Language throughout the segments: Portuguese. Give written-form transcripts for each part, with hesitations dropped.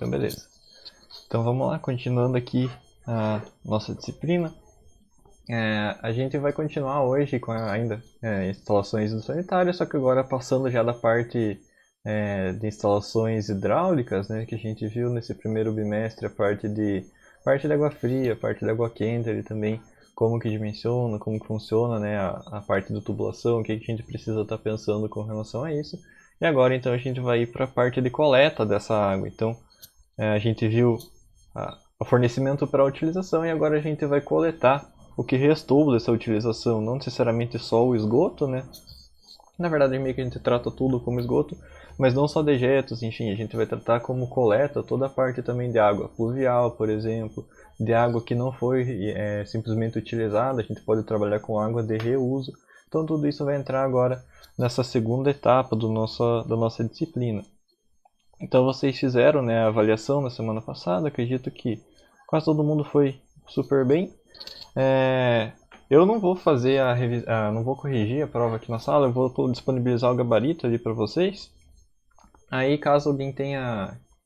Então beleza. Então vamos lá, continuando aqui a nossa disciplina. A gente vai continuar hoje com ainda instalações do sanitário, só que agora passando já da parte de instalações hidráulicas, né, que a gente viu nesse primeiro bimestre, a parte de água fria, a parte de água quente ali também, como que dimensiona, como que funciona, né, a parte da tubulação, o que a gente precisa estar pensando com relação a isso. E agora então a gente vai ir para a parte de coleta dessa água. Então a gente viu o fornecimento para a utilização e agora a gente vai coletar o que restou dessa utilização, não necessariamente só o esgoto, né? Na verdade, meio que a gente trata tudo como esgoto, mas não só dejetos, enfim, a gente vai tratar como coleta toda a parte também de água pluvial, por exemplo, de água que não foi simplesmente utilizada, a gente pode trabalhar com água de reuso. Então tudo isso vai entrar agora nessa segunda etapa da nossa disciplina. Então vocês fizeram, né, a avaliação na semana passada, acredito que quase todo mundo foi super bem. Eu não vou fazer não vou corrigir a prova aqui na sala, eu vou disponibilizar o gabarito ali para vocês. Aí caso alguém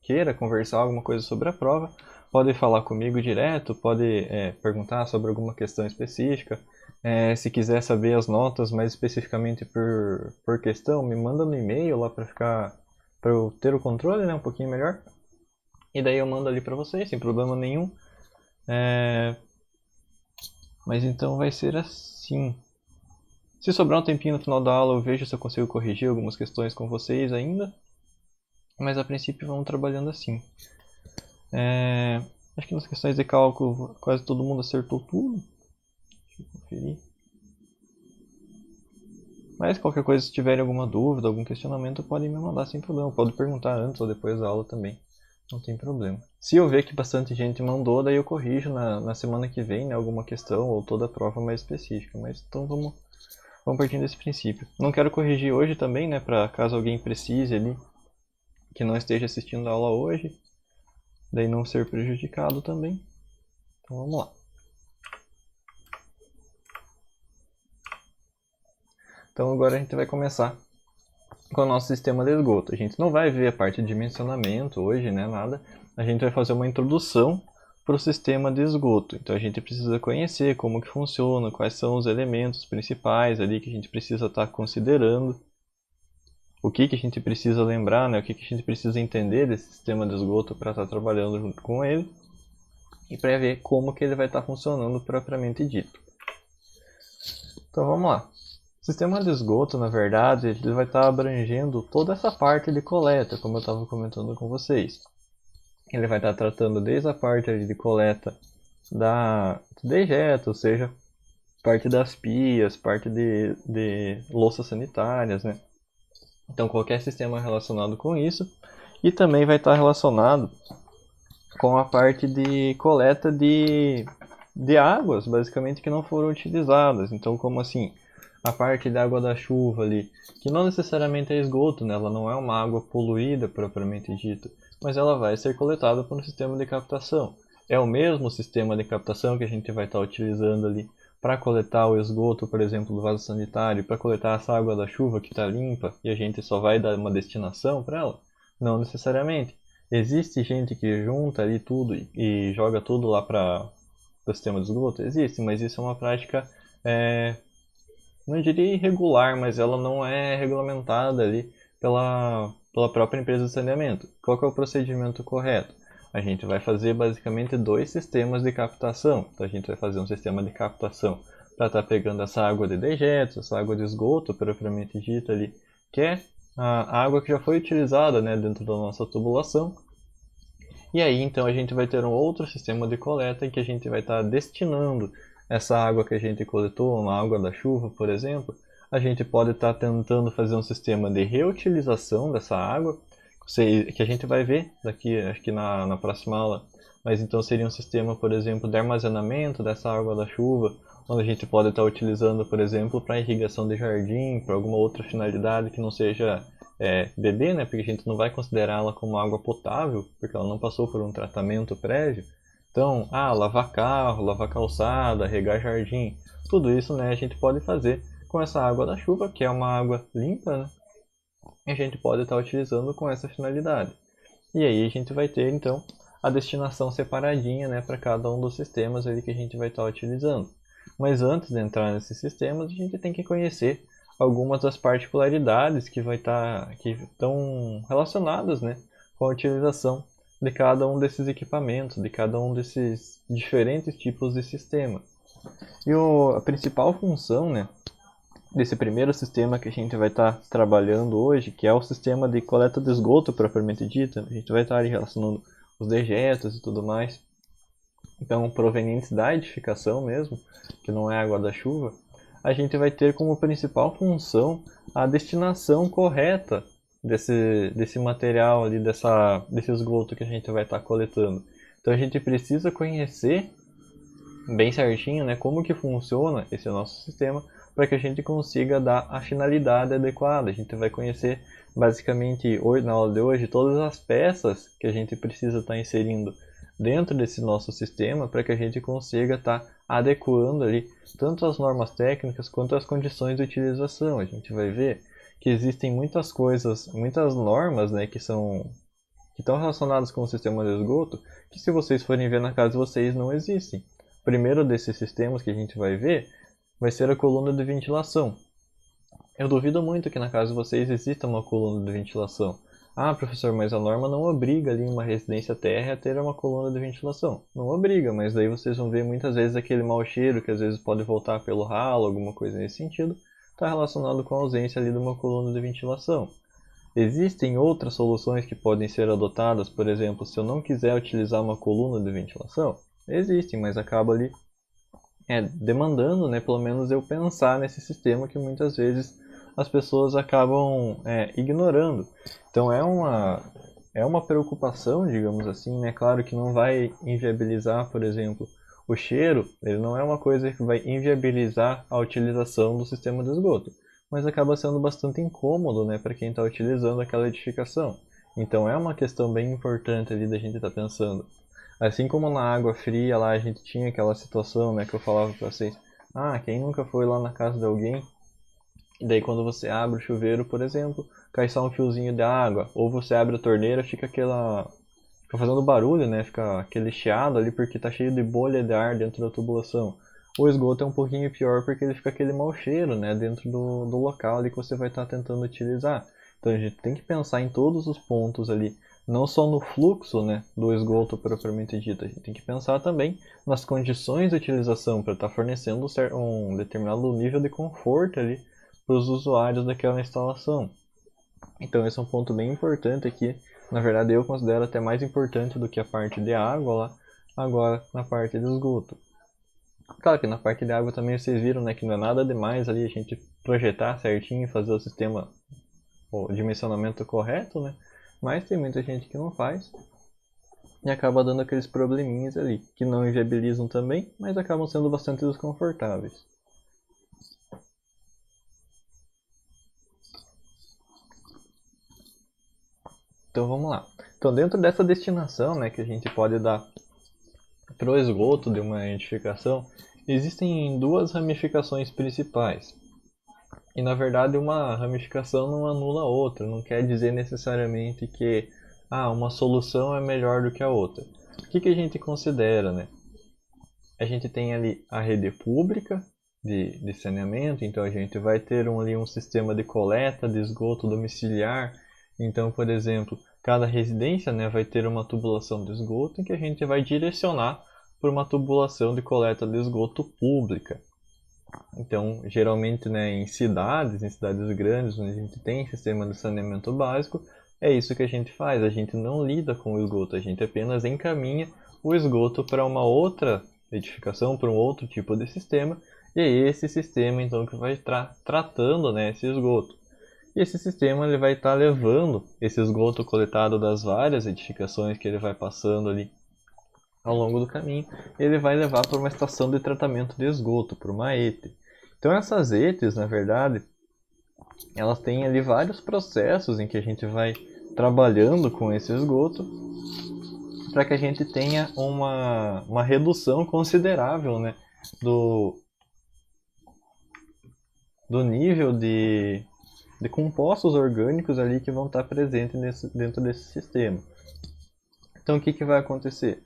queira conversar alguma coisa sobre a prova, pode falar comigo direto, pode perguntar sobre alguma questão específica. Se quiser saber as notas mais especificamente por questão, me manda no e-mail lá para eu ter o controle, né, um pouquinho melhor. E daí eu mando ali para vocês, sem problema nenhum. Mas então vai ser assim. Se sobrar um tempinho no final da aula, eu vejo se eu consigo corrigir algumas questões com vocês ainda. Mas a princípio vamos trabalhando assim. Acho que nas questões de cálculo quase todo mundo acertou tudo. Deixa eu conferir. Mas qualquer coisa, se tiverem alguma dúvida, algum questionamento, podem me mandar sem problema. Pode perguntar antes ou depois da aula também. Não tem problema. Se eu ver que bastante gente mandou, daí eu corrijo na semana que vem, né, alguma questão ou toda a prova mais específica. Mas então vamos partindo desse princípio. Não quero corrigir hoje também, né, para caso alguém precise ali, que não esteja assistindo a aula hoje, daí não ser prejudicado também. Então vamos lá. Então agora a gente vai começar com o nosso sistema de esgoto. A gente não vai ver a parte de dimensionamento hoje, né, nada. A gente vai fazer uma introdução para o sistema de esgoto. Então a gente precisa conhecer como que funciona, quais são os elementos principais ali que a gente precisa estar considerando, o que a gente precisa lembrar, né, o que a gente precisa entender desse sistema de esgoto para estar trabalhando junto com ele e para ver como que ele vai estar funcionando propriamente dito. Então vamos lá. O sistema de esgoto, na verdade, ele vai estar abrangendo toda essa parte de coleta, como eu estava comentando com vocês. Ele vai estar tratando desde a parte de coleta do dejeto, ou seja, parte das pias, parte de louças sanitárias, né? Então qualquer sistema relacionado com isso. E também vai estar relacionado com a parte de coleta de águas, basicamente, que não foram utilizadas. Então, como assim? A parte da água da chuva ali, que não necessariamente é esgoto, né? Ela não é uma água poluída propriamente dita, mas ela vai ser coletada por um sistema de captação. É o mesmo sistema de captação que a gente vai estar utilizando ali para coletar o esgoto, por exemplo, do vaso sanitário, para coletar essa água da chuva que está limpa e a gente só vai dar uma destinação para ela? Não necessariamente. Existe gente que junta ali tudo e joga tudo lá para o sistema de esgoto? Existe, mas isso é uma prática, não diria irregular, mas ela não é regulamentada ali pela própria empresa de saneamento. Qual que é o procedimento correto? A gente vai fazer basicamente dois sistemas de captação. Então a gente vai fazer um sistema de captação para estar pegando essa água de dejetos, essa água de esgoto propriamente dita ali, que é a água que já foi utilizada, né, dentro da nossa tubulação. E aí então a gente vai ter um outro sistema de coleta em que a gente vai estar destinando essa água que a gente coletou, uma água da chuva, por exemplo. A gente pode estar tentando fazer um sistema de reutilização dessa água, que a gente vai ver daqui, acho que na próxima aula. Mas então seria um sistema, por exemplo, de armazenamento dessa água da chuva, onde a gente pode estar utilizando, por exemplo, para irrigação de jardim, para alguma outra finalidade que não seja beber, né? Porque a gente não vai considerá-la como água potável, porque ela não passou por um tratamento prévio. Então, lavar carro, lavar calçada, regar jardim, tudo isso, né, a gente pode fazer com essa água da chuva, que é uma água limpa, né? E a gente pode estar utilizando com essa finalidade. E aí a gente vai ter então a destinação separadinha, né, para cada um dos sistemas ali que a gente vai estar utilizando. Mas antes de entrar nesses sistemas, a gente tem que conhecer algumas das particularidades que estão relacionadas, né, com a utilização de cada um desses equipamentos, de cada um desses diferentes tipos de sistema. E a principal função, né, desse primeiro sistema que a gente vai estar trabalhando hoje, que é o sistema de coleta de esgoto propriamente dita, a gente vai estar ali relacionando os dejetos e tudo mais, então provenientes da edificação mesmo, que não é água da chuva, a gente vai ter como principal função a destinação correta desse material ali, desse esgoto que a gente vai estar coletando. Então a gente precisa conhecer bem certinho, né, como que funciona esse nosso sistema para que a gente consiga dar a finalidade adequada. A gente vai conhecer basicamente hoje, na aula de hoje, todas as peças que a gente precisa estar inserindo dentro desse nosso sistema para que a gente consiga estar adequando ali tanto as normas técnicas quanto as condições de utilização. A gente vai ver que existem muitas coisas, muitas normas, né, que estão relacionadas com o sistema de esgoto, que se vocês forem ver na casa de vocês não existem. O primeiro desses sistemas que a gente vai ver vai ser a coluna de ventilação. Eu duvido muito que na casa de vocês exista uma coluna de ventilação. Ah, professor, mas a norma não obriga ali uma residência térrea a ter uma coluna de ventilação. Não obriga, mas daí vocês vão ver muitas vezes aquele mau cheiro que às vezes pode voltar pelo ralo, alguma coisa nesse sentido, está relacionado com a ausência ali de uma coluna de ventilação. Existem outras soluções que podem ser adotadas, por exemplo, se eu não quiser utilizar uma coluna de ventilação? Existem, mas acaba ali demandando, né, pelo menos eu pensar nesse sistema que muitas vezes as pessoas acabam ignorando. Então é uma preocupação, digamos assim, né? Claro que não vai inviabilizar, por exemplo, o cheiro, ele não é uma coisa que vai inviabilizar a utilização do sistema de esgoto, mas acaba sendo bastante incômodo, né, para quem está utilizando aquela edificação. Então é uma questão bem importante ali da gente estar pensando. Assim como na água fria lá a gente tinha aquela situação, né, que eu falava pra vocês. Ah, quem nunca foi lá na casa de alguém? E daí quando você abre o chuveiro, por exemplo, cai só um fiozinho de água. Ou você abre a torneira, fica fazendo barulho, né? Fica aquele chiado ali porque tá cheio de bolha de ar dentro da tubulação. O esgoto é um pouquinho pior porque ele fica aquele mau cheiro, né? Dentro do local ali que você vai estar tentando utilizar. Então a gente tem que pensar em todos os pontos ali, não só no fluxo, né, do esgoto propriamente dito. A gente tem que pensar também nas condições de utilização para estar fornecendo um determinado nível de conforto ali para os usuários daquela instalação. Então esse é um ponto bem importante aqui. Na verdade eu considero até mais importante do que a parte de água lá, agora na parte de esgoto. Claro que na parte de água também vocês viram, né, que não é nada demais ali a gente projetar certinho e fazer o sistema, o dimensionamento correto, né? Mas tem muita gente que não faz e acaba dando aqueles probleminhas ali, que não inviabilizam também, mas acabam sendo bastante desconfortáveis. Então vamos lá. Então dentro dessa destinação, né, que a gente pode dar para o esgoto de uma edificação, existem duas ramificações principais. E na verdade uma ramificação não anula a outra, não quer dizer necessariamente que uma solução é melhor do que a outra. O que a gente considera, né? A gente tem ali a rede pública de saneamento, então a gente vai ter ali um sistema de coleta de esgoto domiciliar. Então, por exemplo, cada residência, né, vai ter uma tubulação de esgoto em que a gente vai direcionar para uma tubulação de coleta de esgoto pública. Então, geralmente, né, em cidades grandes, onde a gente tem sistema de saneamento básico, é isso que a gente faz. A gente não lida com o esgoto, a gente apenas encaminha o esgoto para uma outra edificação, para um outro tipo de sistema, e é esse sistema então que vai estar tratando, né, esse esgoto. E esse sistema ele vai estar levando esse esgoto coletado das várias edificações que ele vai passando ali ao longo do caminho, ele vai levar para uma estação de tratamento de esgoto, para uma ETE. Então essas ETEs, na verdade, elas têm ali vários processos em que a gente vai trabalhando com esse esgoto para que a gente tenha uma redução considerável, né, do nível de compostos orgânicos ali que vão estar presentes dentro desse sistema. Então o que vai acontecer?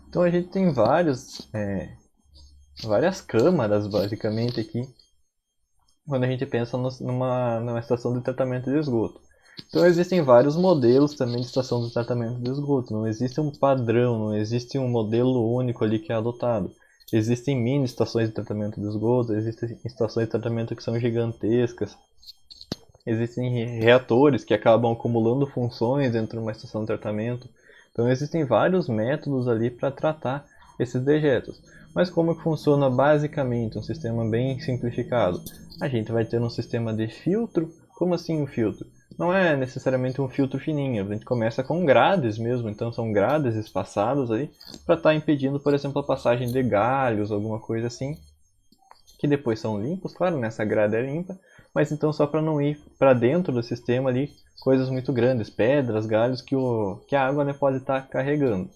Então a gente tem várias câmaras basicamente aqui, quando a gente pensa numa estação de tratamento de esgoto. Então existem vários modelos também de estação de tratamento de esgoto, não existe um padrão, não existe um modelo único ali que é adotado. Existem mini estações de tratamento de esgoto, existem estações de tratamento que são gigantescas, existem reatores que acabam acumulando funções dentro de uma estação de tratamento. Então existem vários métodos ali para tratar esses dejetos. Mas como que funciona basicamente um sistema bem simplificado? A gente vai ter um sistema de filtro. Como assim um filtro? Não é necessariamente um filtro fininho, a gente começa com grades mesmo, então são grades espaçadas aí para estar impedindo, por exemplo, a passagem de galhos, alguma coisa assim, que depois são limpos, claro, nessa grade é limpa, mas então só para não ir para dentro do sistema ali coisas muito grandes, pedras, galhos que a água, né, pode estar carregando.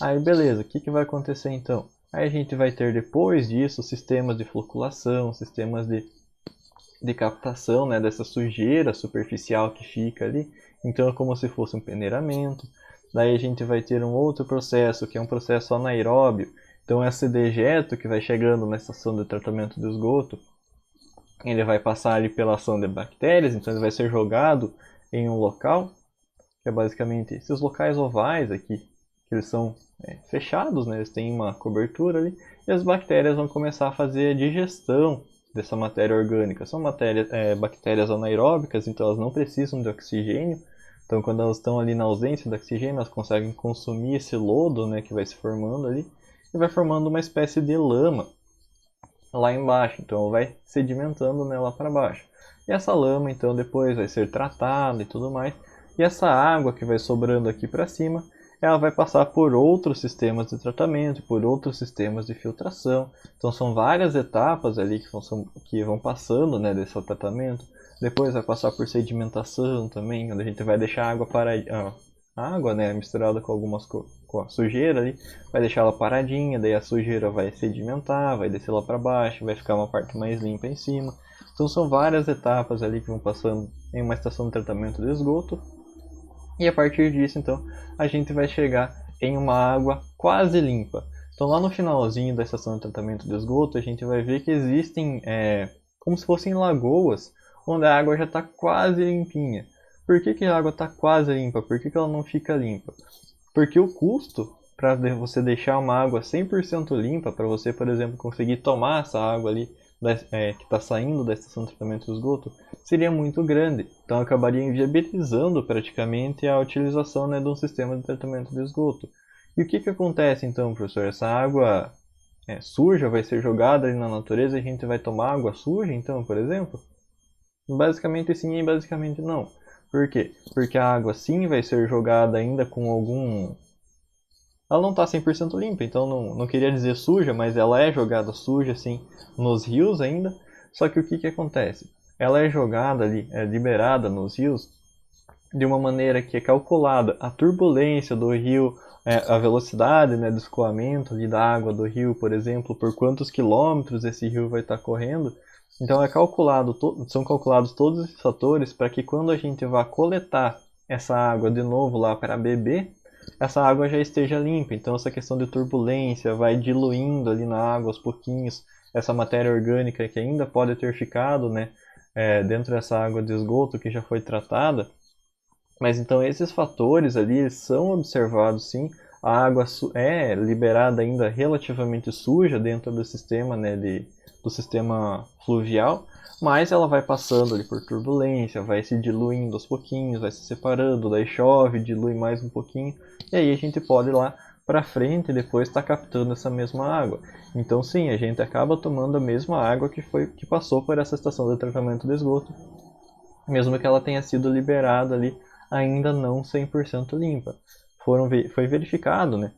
Aí beleza, o que vai acontecer então? Aí a gente vai ter depois disso sistemas de floculação, sistemas de captação, né, dessa sujeira superficial que fica ali. Então é como se fosse um peneiramento. Daí a gente vai ter um outro processo, que é um processo anaeróbio. Então esse dejeto que vai chegando na estação de tratamento de esgoto, ele vai passar ali pela ação de bactérias, então ele vai ser jogado em um local, que é basicamente esses locais ovais aqui, que eles são fechados, né, eles têm uma cobertura ali, e as bactérias vão começar a fazer a digestão dessa matéria orgânica. São bactérias anaeróbicas, então elas não precisam de oxigênio. Então quando elas estão ali na ausência de oxigênio, elas conseguem consumir esse lodo, né, que vai se formando ali, e vai formando uma espécie de lama lá embaixo. Então vai sedimentando, né, lá para baixo. E essa lama então depois vai ser tratada e tudo mais. E essa água que vai sobrando aqui para cima, ela vai passar por outros sistemas de tratamento, por outros sistemas de filtração. Então são várias etapas ali que vão passando, né, desse tratamento. Depois vai passar por sedimentação também, onde a gente vai deixar a água água, né, misturada com a sujeira ali, vai deixar ela paradinha, daí a sujeira vai sedimentar, vai descer lá para baixo, vai ficar uma parte mais limpa em cima. Então são várias etapas ali que vão passando em uma estação de tratamento de esgoto. E a partir disso, então, a gente vai chegar em uma água quase limpa. Então lá no finalzinho da estação de tratamento de esgoto, a gente vai ver que existem como se fossem lagoas, onde a água já está quase limpinha. Por que a água está quase limpa? Por que ela não fica limpa? Porque o custo para você deixar uma água 100% limpa, para você, por exemplo, conseguir tomar essa água ali que está saindo da estação de tratamento de esgoto, seria muito grande. Então acabaria inviabilizando praticamente a utilização, né, de um sistema de tratamento de esgoto. E o que acontece então, professor? Essa água suja vai ser jogada ali na natureza e a gente vai tomar água suja, então, por exemplo? Basicamente sim e basicamente não. Por quê? Porque a água sim vai ser jogada ainda com algum... Ela não está 100% limpa, então não queria dizer suja, mas ela é jogada suja assim nos rios ainda. Só que o que acontece? Ela é jogada ali, é liberada nos rios de uma maneira que é calculada a turbulência do rio, a velocidade, né, do escoamento ali da água do rio, por exemplo, por quantos quilômetros esse rio vai estar correndo. Então são calculados todos esses fatores para que quando a gente vá coletar essa água de novo lá para beber, essa água já esteja limpa. Então essa questão de turbulência vai diluindo ali na água aos pouquinhos essa matéria orgânica que ainda pode ter ficado, né, dentro dessa água de esgoto que já foi tratada. Mas então esses fatores ali eles são observados sim. A água é liberada ainda relativamente suja dentro do sistema, né, do sistema fluvial, mas ela vai passando ali por turbulência, vai se diluindo aos pouquinhos, vai se separando, daí chove, dilui mais um pouquinho, e aí a gente pode ir lá para frente e depois estar captando essa mesma água. Então sim, a gente acaba tomando a mesma água que passou por essa estação de tratamento de esgoto, mesmo que ela tenha sido liberada ali ainda não 100% limpa. Foi verificado, né,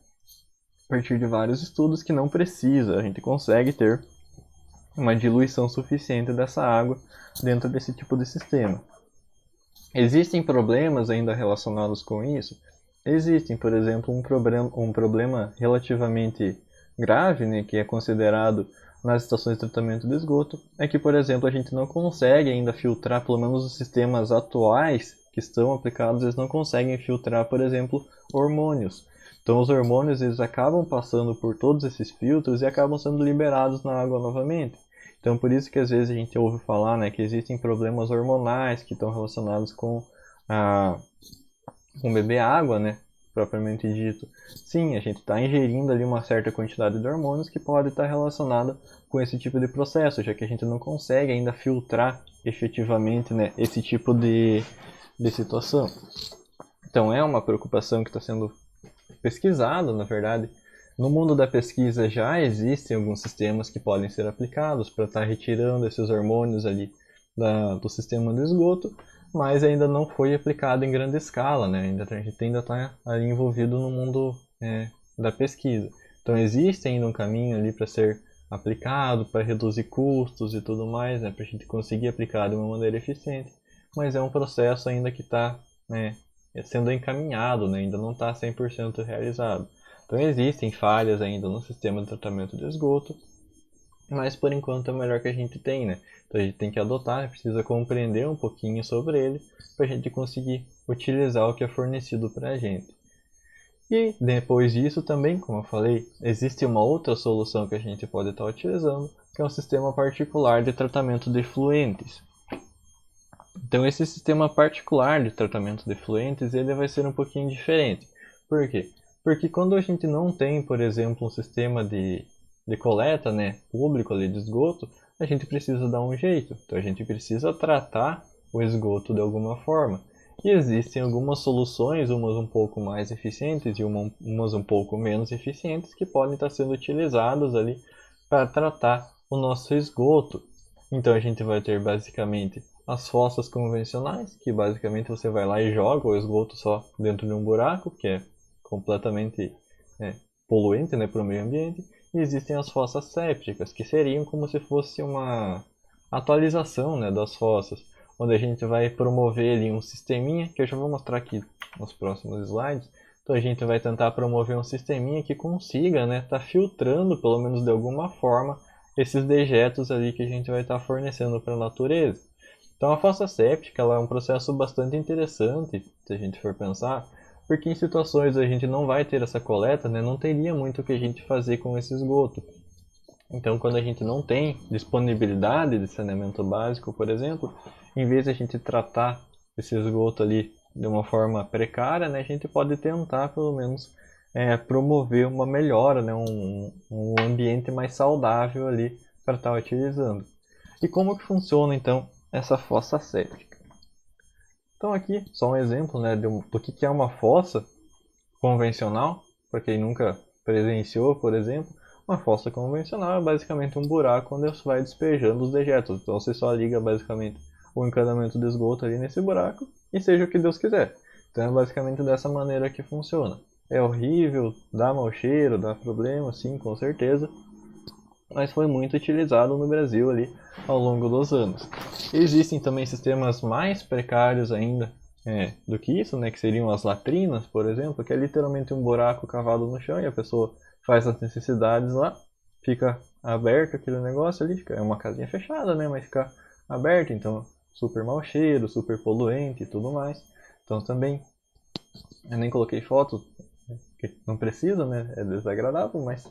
a partir de vários estudos, que não precisa, a gente consegue ter uma diluição suficiente dessa água dentro desse tipo de sistema. Existem problemas ainda relacionados com isso? Existem, por exemplo, um problema relativamente grave, né, que é considerado nas estações de tratamento de esgoto é que, por exemplo, a gente não consegue ainda filtrar, pelo menos os sistemas atuais que estão aplicados, eles não conseguem filtrar, por exemplo, hormônios. Então os hormônios eles acabam passando por todos esses filtros e acabam sendo liberados na água novamente. Então por isso que às vezes a gente ouve falar, né, que existem problemas hormonais que estão relacionados com beber água, né, propriamente dito. Sim, a gente está ingerindo ali uma certa quantidade de hormônios que pode estar relacionada com esse tipo de processo, já que a gente não consegue ainda filtrar efetivamente, né, esse tipo de situação. Então é uma preocupação que está sendo pesquisada, na verdade. No mundo da pesquisa já existem alguns sistemas que podem ser aplicados para estar retirando esses hormônios ali do sistema do esgoto, mas ainda não foi aplicado em grande escala, né? A gente ainda está ali envolvido no mundo da pesquisa. Então existe ainda um caminho ali para ser aplicado, para reduzir custos e tudo mais, né? Para a gente conseguir aplicar de uma maneira eficiente, mas é um processo ainda que está sendo encaminhado, né? Ainda não está 100% realizado. Então existem falhas ainda no sistema de tratamento de esgoto, mas por enquanto é o melhor que a gente tem, né? Então a gente tem que adotar, precisa compreender um pouquinho sobre ele para a gente conseguir utilizar o que é fornecido para a gente. E depois disso também, como eu falei, existe uma outra solução que a gente pode estar utilizando, que é um sistema particular de tratamento de efluentes. Então esse sistema particular de tratamento de efluentes ele vai ser um pouquinho diferente. Por quê? Porque quando a gente não tem, por exemplo, um sistema de coleta, né, público ali de esgoto, a gente precisa dar um jeito. Então a gente precisa tratar o esgoto de alguma forma. E existem algumas soluções, umas um pouco mais eficientes e umas um pouco menos eficientes, que podem estar sendo utilizadas ali para tratar o nosso esgoto. Então a gente vai ter basicamente as fossas convencionais, que basicamente você vai lá e joga o esgoto só dentro de um buraco, que é completamente poluente, né, para o meio ambiente. E existem as fossas sépticas, que seriam como se fosse uma atualização, né, das fossas, onde a gente vai promover ali um sisteminha, que eu já vou mostrar aqui nos próximos slides. Então a gente vai tentar promover um sisteminha que consiga, né, tá filtrando, pelo menos de alguma forma, esses dejetos ali que a gente vai estar fornecendo para a natureza. Então a fossa séptica ela é um processo bastante interessante, se a gente for pensar, porque em situações a gente não vai ter essa coleta, né, não teria muito o que a gente fazer com esse esgoto. Então quando a gente não tem disponibilidade de saneamento básico, por exemplo, em vez de a gente tratar esse esgoto ali de uma forma precária, né, a gente pode tentar pelo menos promover uma melhora, né, um ambiente mais saudável ali para estar utilizando. E como que funciona então essa fossa séptica? Então aqui só um exemplo, né, do que é uma fossa convencional, para quem nunca presenciou, por exemplo. Uma fossa convencional é basicamente um buraco onde você vai despejando os dejetos. Então você só liga basicamente o encanamento de esgoto ali nesse buraco e seja o que Deus quiser. Então é basicamente dessa maneira que funciona. É horrível, dá mau cheiro, dá problema, sim, com certeza, mas foi muito utilizado no Brasil ali ao longo dos anos. Existem também sistemas mais precários ainda do que isso, né, que seriam as latrinas, por exemplo, que é literalmente um buraco cavado no chão e a pessoa faz as necessidades lá, fica aberto aquele negócio ali, é uma casinha fechada, né, mas fica aberto, então super mau cheiro, super poluente e tudo mais. Então também, eu nem coloquei foto, que não precisa, né, é desagradável, mas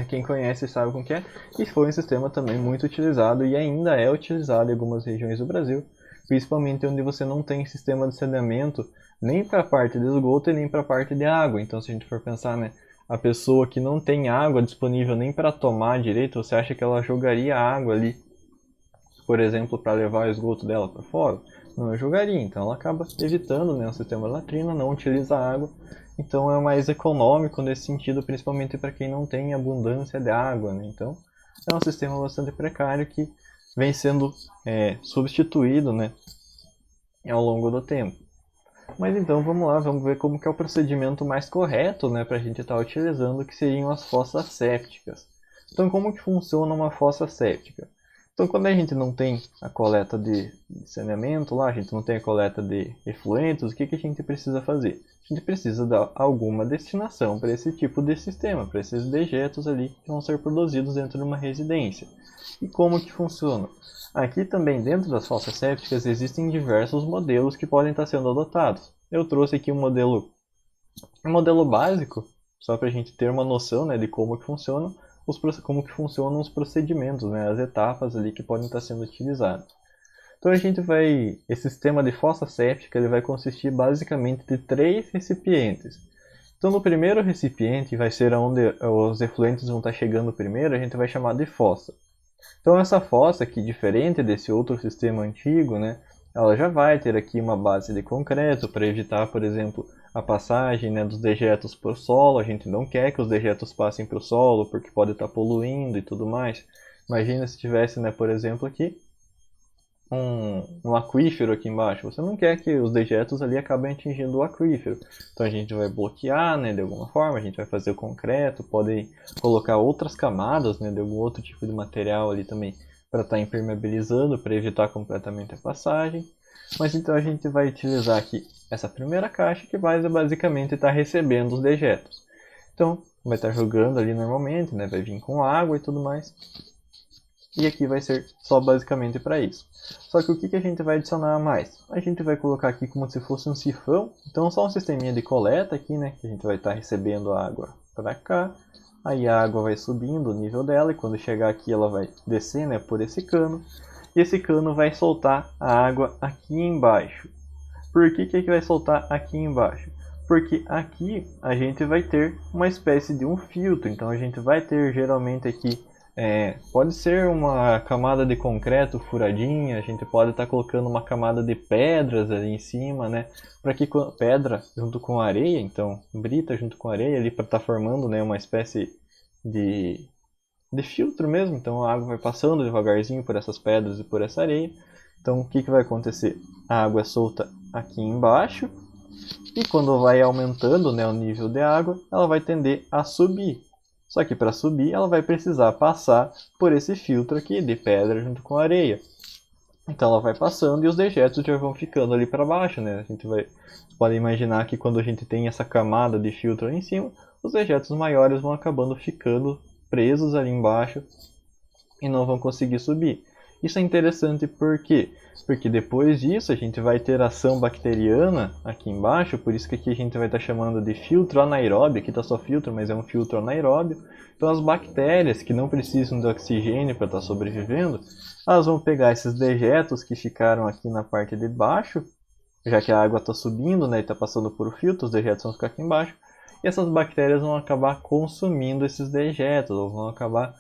quem conhece sabe como que é. E foi um sistema também muito utilizado e ainda é utilizado em algumas regiões do Brasil, principalmente onde você não tem sistema de saneamento nem para a parte de esgoto e nem para a parte de água. Então, se a gente for pensar, né, a pessoa que não tem água disponível nem para tomar direito, você acha que ela jogaria água ali, por exemplo, para levar o esgoto dela para fora? Não jogaria, então ela acaba evitando, né, o sistema de latrina, não utiliza água, então é mais econômico nesse sentido, principalmente para quem não tem abundância de água, né? Então é um sistema bastante precário que vem sendo substituído, né, ao longo do tempo. Mas então vamos lá, vamos ver como que é o procedimento mais correto, né, para a gente estar utilizando, que seriam as fossas sépticas. Então como que funciona uma fossa séptica? Então, quando a gente não tem a coleta de saneamento lá, a gente não tem a coleta de efluentes, o que a gente precisa fazer? A gente precisa dar alguma destinação para esse tipo de sistema, para esses dejetos ali que vão ser produzidos dentro de uma residência. E como que funciona? Aqui também dentro das fossas sépticas existem diversos modelos que podem estar sendo adotados. Eu trouxe aqui um modelo básico, só para a gente ter uma noção, né, de como que funciona como que funcionam os procedimentos, né, as etapas ali que podem estar sendo utilizadas. Então esse sistema de fossa séptica ele vai consistir basicamente de 3 recipientes. Então no primeiro recipiente vai ser onde os efluentes vão estar chegando primeiro, a gente vai chamar de fossa. Então essa fossa aqui, diferente desse outro sistema antigo, né, ela já vai ter aqui uma base de concreto para evitar, por exemplo, a passagem, né, dos dejetos para o solo. A gente não quer que os dejetos passem para o solo porque pode estar poluindo e tudo mais. Imagina se tivesse, né, por exemplo, aqui um aquífero aqui embaixo. Você não quer que os dejetos ali acabem atingindo o aquífero. Então a gente vai bloquear, né, de alguma forma, a gente vai fazer o concreto, pode colocar outras camadas, né, de algum outro tipo de material ali também para estar impermeabilizando, para evitar completamente a passagem. Mas então a gente vai utilizar aqui essa primeira caixa que vai basicamente estar recebendo os dejetos. Então vai estar jogando ali normalmente, né, vai vir com água e tudo mais. E aqui vai ser só basicamente para isso. Só que o que a gente vai adicionar a mais? A gente vai colocar aqui como se fosse um sifão. Então só um sisteminha de coleta aqui, né? Que a gente vai estar recebendo a água para cá. Aí a água vai subindo o nível dela e quando chegar aqui ela vai descer, né, por esse cano. E esse cano vai soltar a água aqui embaixo. Por que vai soltar aqui embaixo? Porque aqui a gente vai ter uma espécie de um filtro. Então a gente vai ter geralmente aqui pode ser uma camada de concreto furadinha, a gente pode estar colocando uma camada de pedras ali em cima, né? Para que pedra junto com areia, então brita junto com areia ali para estar formando, né, uma espécie de filtro mesmo. Então a água vai passando devagarzinho por essas pedras e por essa areia. Então o que vai acontecer? A água é solta aqui embaixo e quando vai aumentando, né, o nível de água, ela vai tender a subir. Só que para subir ela vai precisar passar por esse filtro aqui de pedra junto com areia. Então ela vai passando e os dejetos já vão ficando ali para baixo, né? Você pode imaginar que quando a gente tem essa camada de filtro ali em cima, os dejetos maiores vão acabando ficando presos ali embaixo e não vão conseguir subir. Isso é interessante por quê? Porque depois disso a gente vai ter ação bacteriana aqui embaixo, por isso que aqui a gente vai estar chamando de filtro anaeróbio, aqui está só filtro, mas é um filtro anaeróbio. Então as bactérias que não precisam de oxigênio para estar sobrevivendo, elas vão pegar esses dejetos que ficaram aqui na parte de baixo, já que a água está subindo, né, e está passando por o filtro, os dejetos vão ficar aqui embaixo, e essas bactérias vão acabar consumindo esses dejetos, ou vão acabar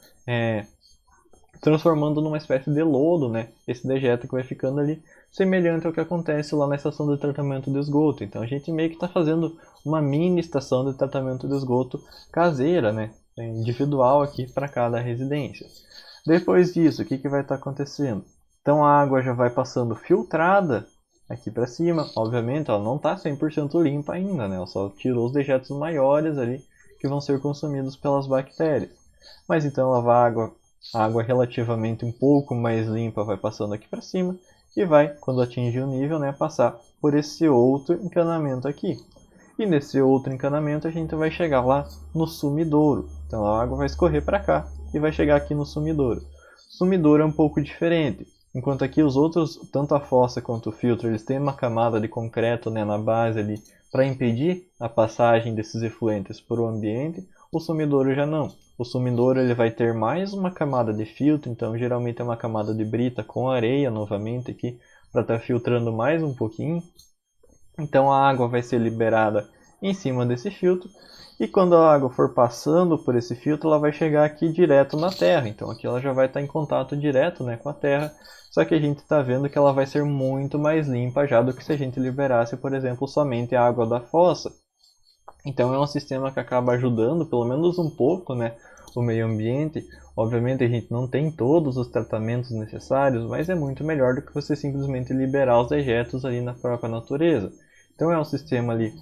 transformando numa espécie de lodo, né, esse dejeto que vai ficando ali, semelhante ao que acontece lá na estação de tratamento de esgoto. Então a gente meio que está fazendo uma mini estação de tratamento de esgoto caseira, né, individual aqui para cada residência. Depois disso, o que vai estar acontecendo? Então a água já vai passando filtrada aqui para cima. Obviamente ela não está 100% limpa ainda, né, ela só tirou os dejetos maiores ali que vão ser consumidos pelas bactérias. Mas então a água relativamente um pouco mais limpa vai passando aqui para cima e vai, quando atingir o nível, né, passar por esse outro encanamento aqui. E nesse outro encanamento a gente vai chegar lá no sumidouro. Então a água vai escorrer para cá e vai chegar aqui no sumidouro. O sumidouro é um pouco diferente. Enquanto aqui os outros, tanto a fossa quanto o filtro, eles têm uma camada de concreto, né, na base ali para impedir a passagem desses efluentes para o ambiente, o sumidouro já não. O sumidouro ele vai ter mais uma camada de filtro, então geralmente é uma camada de brita com areia novamente aqui para estar filtrando mais um pouquinho. Então a água vai ser liberada em cima desse filtro e quando a água for passando por esse filtro, ela vai chegar aqui direto na terra. Então aqui ela já vai estar em contato direto, né, com a terra, só que a gente está vendo que ela vai ser muito mais limpa já do que se a gente liberasse, por exemplo, somente a água da fossa. Então é um sistema que acaba ajudando, pelo menos um pouco, né, o meio ambiente. Obviamente a gente não tem todos os tratamentos necessários, mas é muito melhor do que você simplesmente liberar os dejetos ali na própria natureza. Então é um sistema ali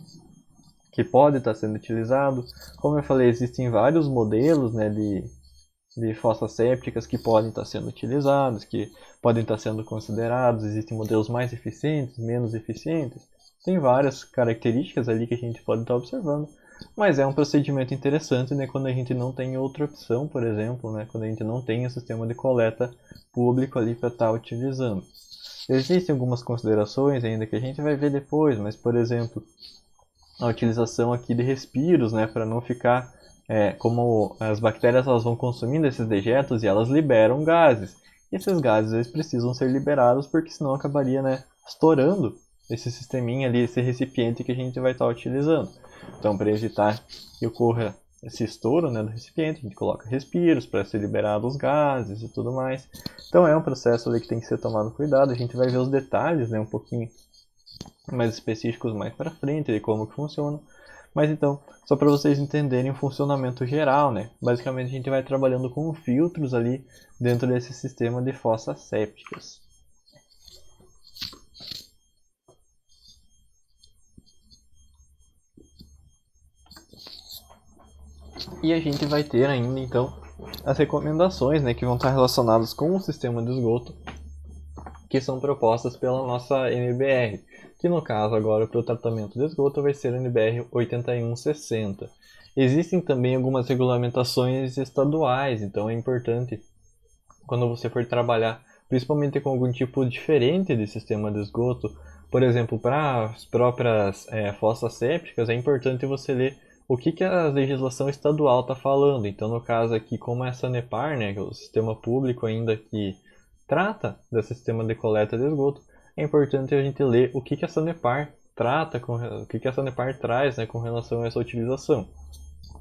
que pode estar sendo utilizado. Como eu falei, existem vários modelos, né, de fossas sépticas que podem estar sendo utilizadas, que podem estar sendo considerados. Existem modelos mais eficientes, menos eficientes. Tem várias características ali que a gente pode estar observando, mas é um procedimento interessante, né, quando a gente não tem outra opção, por exemplo, né, quando a gente não tem o sistema de coleta público ali para estar utilizando. Existem algumas considerações ainda que a gente vai ver depois, mas, por exemplo, a utilização aqui de respiros, né, para não ficar como as bactérias elas vão consumindo esses dejetos e elas liberam gases. E esses gases eles precisam ser liberados porque senão acabaria, né, estourando esse sisteminha ali, esse recipiente que a gente vai estar utilizando. Então, para evitar que ocorra esse estouro, né, do recipiente, a gente coloca respiros para ser liberados os gases e tudo mais. Então é um processo ali que tem que ser tomado cuidado. A gente vai ver os detalhes, né, um pouquinho mais específicos mais para frente de como que funciona. Mas então, só para vocês entenderem o funcionamento geral, né? Basicamente a gente vai trabalhando com filtros ali dentro desse sistema de fossas sépticas. E a gente vai ter ainda então as recomendações, né, que vão estar relacionadas com o sistema de esgoto, que são propostas pela nossa NBR, que no caso agora para o tratamento de esgoto vai ser a NBR 8160. Existem também algumas regulamentações estaduais, então é importante quando você for trabalhar, principalmente com algum tipo diferente de sistema de esgoto, por exemplo, para as próprias fossas sépticas, é importante você ler o que a legislação estadual está falando. Então, no caso aqui, como é a Sanepar, né, que é o sistema público ainda que trata desse sistema de coleta de esgoto, é importante a gente ler o que a Sanepar trata, o que a Sanepar traz, né, com relação a essa utilização.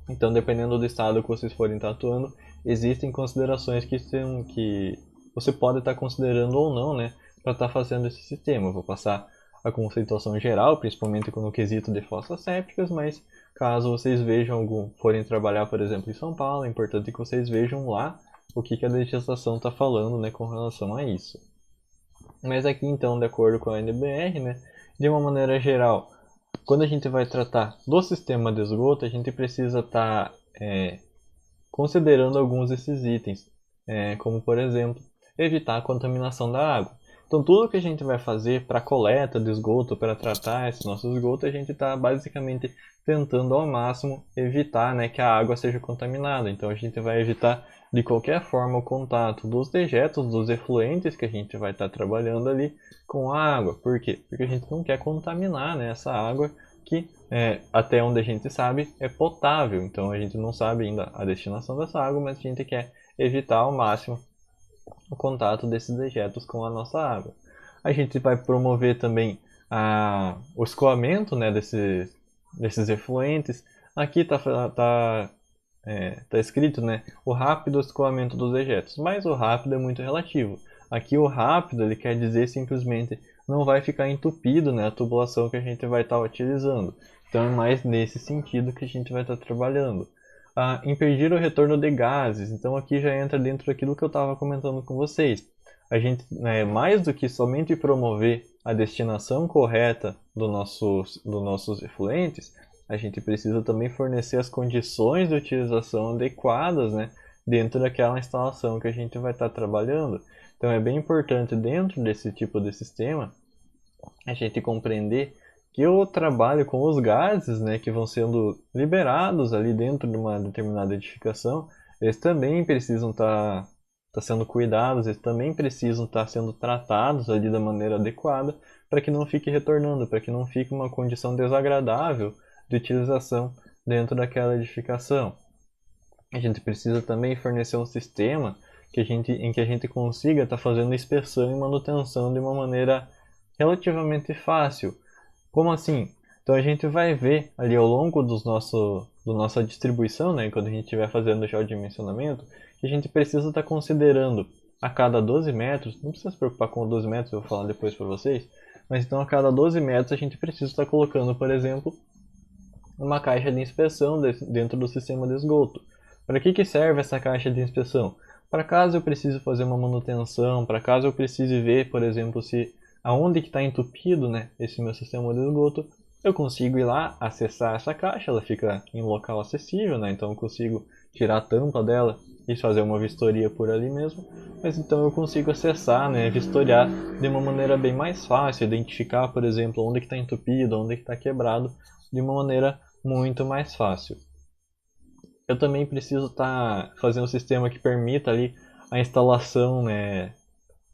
Então, dependendo do estado que vocês forem estar atuando, existem considerações que você pode estar considerando ou não, né, para estar fazendo esse sistema. Eu vou passar a conceituação geral, principalmente no quesito de fossas sépticas, mas caso vocês vejam forem trabalhar, por exemplo, em São Paulo, é importante que vocês vejam lá o que a legislação está falando, né, com relação a isso. Mas aqui, então, de acordo com a NBR, né, de uma maneira geral, quando a gente vai tratar do sistema de esgoto, a gente precisa estar considerando alguns desses itens, como por exemplo, evitar a contaminação da água. Então tudo que a gente vai fazer para coleta de esgoto, para tratar esse nosso esgoto, a gente está basicamente tentando ao máximo evitar, né, que a água seja contaminada. Então a gente vai evitar de qualquer forma o contato dos dejetos, dos efluentes que a gente vai estar trabalhando ali com a água. Por quê? Porque a gente não quer contaminar, né, essa água que até onde a gente sabe é potável. Então a gente não sabe ainda a destinação dessa água, mas a gente quer evitar ao máximo o contato desses dejetos com a nossa água. A gente vai promover também o escoamento, né, desses efluentes. Aqui tá escrito, né, o rápido escoamento dos dejetos, mas o rápido é muito relativo. Aqui o rápido ele quer dizer simplesmente não vai ficar entupido, né, a tubulação que a gente vai estar utilizando. Então é mais nesse sentido que a gente vai estar trabalhando. Impedir o retorno de gases. Então aqui já entra dentro daquilo que eu estava comentando com vocês. A gente, né, mais do que somente promover a destinação correta dos nossos efluentes, a gente precisa também fornecer as condições de utilização adequadas, né, dentro daquela instalação que a gente vai estar trabalhando. Então é bem importante dentro desse tipo de sistema a gente compreender que o trabalho com os gases, né, que vão sendo liberados ali dentro de uma determinada edificação, eles também precisam estar sendo cuidados, eles também precisam estar sendo tratados ali da maneira adequada para que não fique retornando, para que não fique uma condição desagradável de utilização dentro daquela edificação. A gente precisa também fornecer um sistema em que a gente consiga estar fazendo inspeção e manutenção de uma maneira relativamente fácil. Como assim? Então a gente vai ver ali ao longo do nossa distribuição, né, quando a gente estiver fazendo já o dimensionamento, que a gente precisa estar considerando a cada 12 metros, não precisa se preocupar com 12 metros, eu vou falar depois para vocês, mas então a cada 12 metros a gente precisa estar colocando, por exemplo, uma caixa de inspeção dentro do sistema de esgoto. Para que serve essa caixa de inspeção? Para caso eu precise fazer uma manutenção, para caso eu precise ver, por exemplo, se aonde que está entupido, né, esse meu sistema de esgoto, eu consigo ir lá, acessar essa caixa, ela fica em local acessível, né, então eu consigo tirar a tampa dela e fazer uma vistoria por ali mesmo, mas então eu consigo acessar, né, vistoriar de uma maneira bem mais fácil, identificar, por exemplo, onde que está entupido, onde que está quebrado, de uma maneira muito mais fácil. Eu também preciso estar fazendo um sistema que permita ali a instalação, né,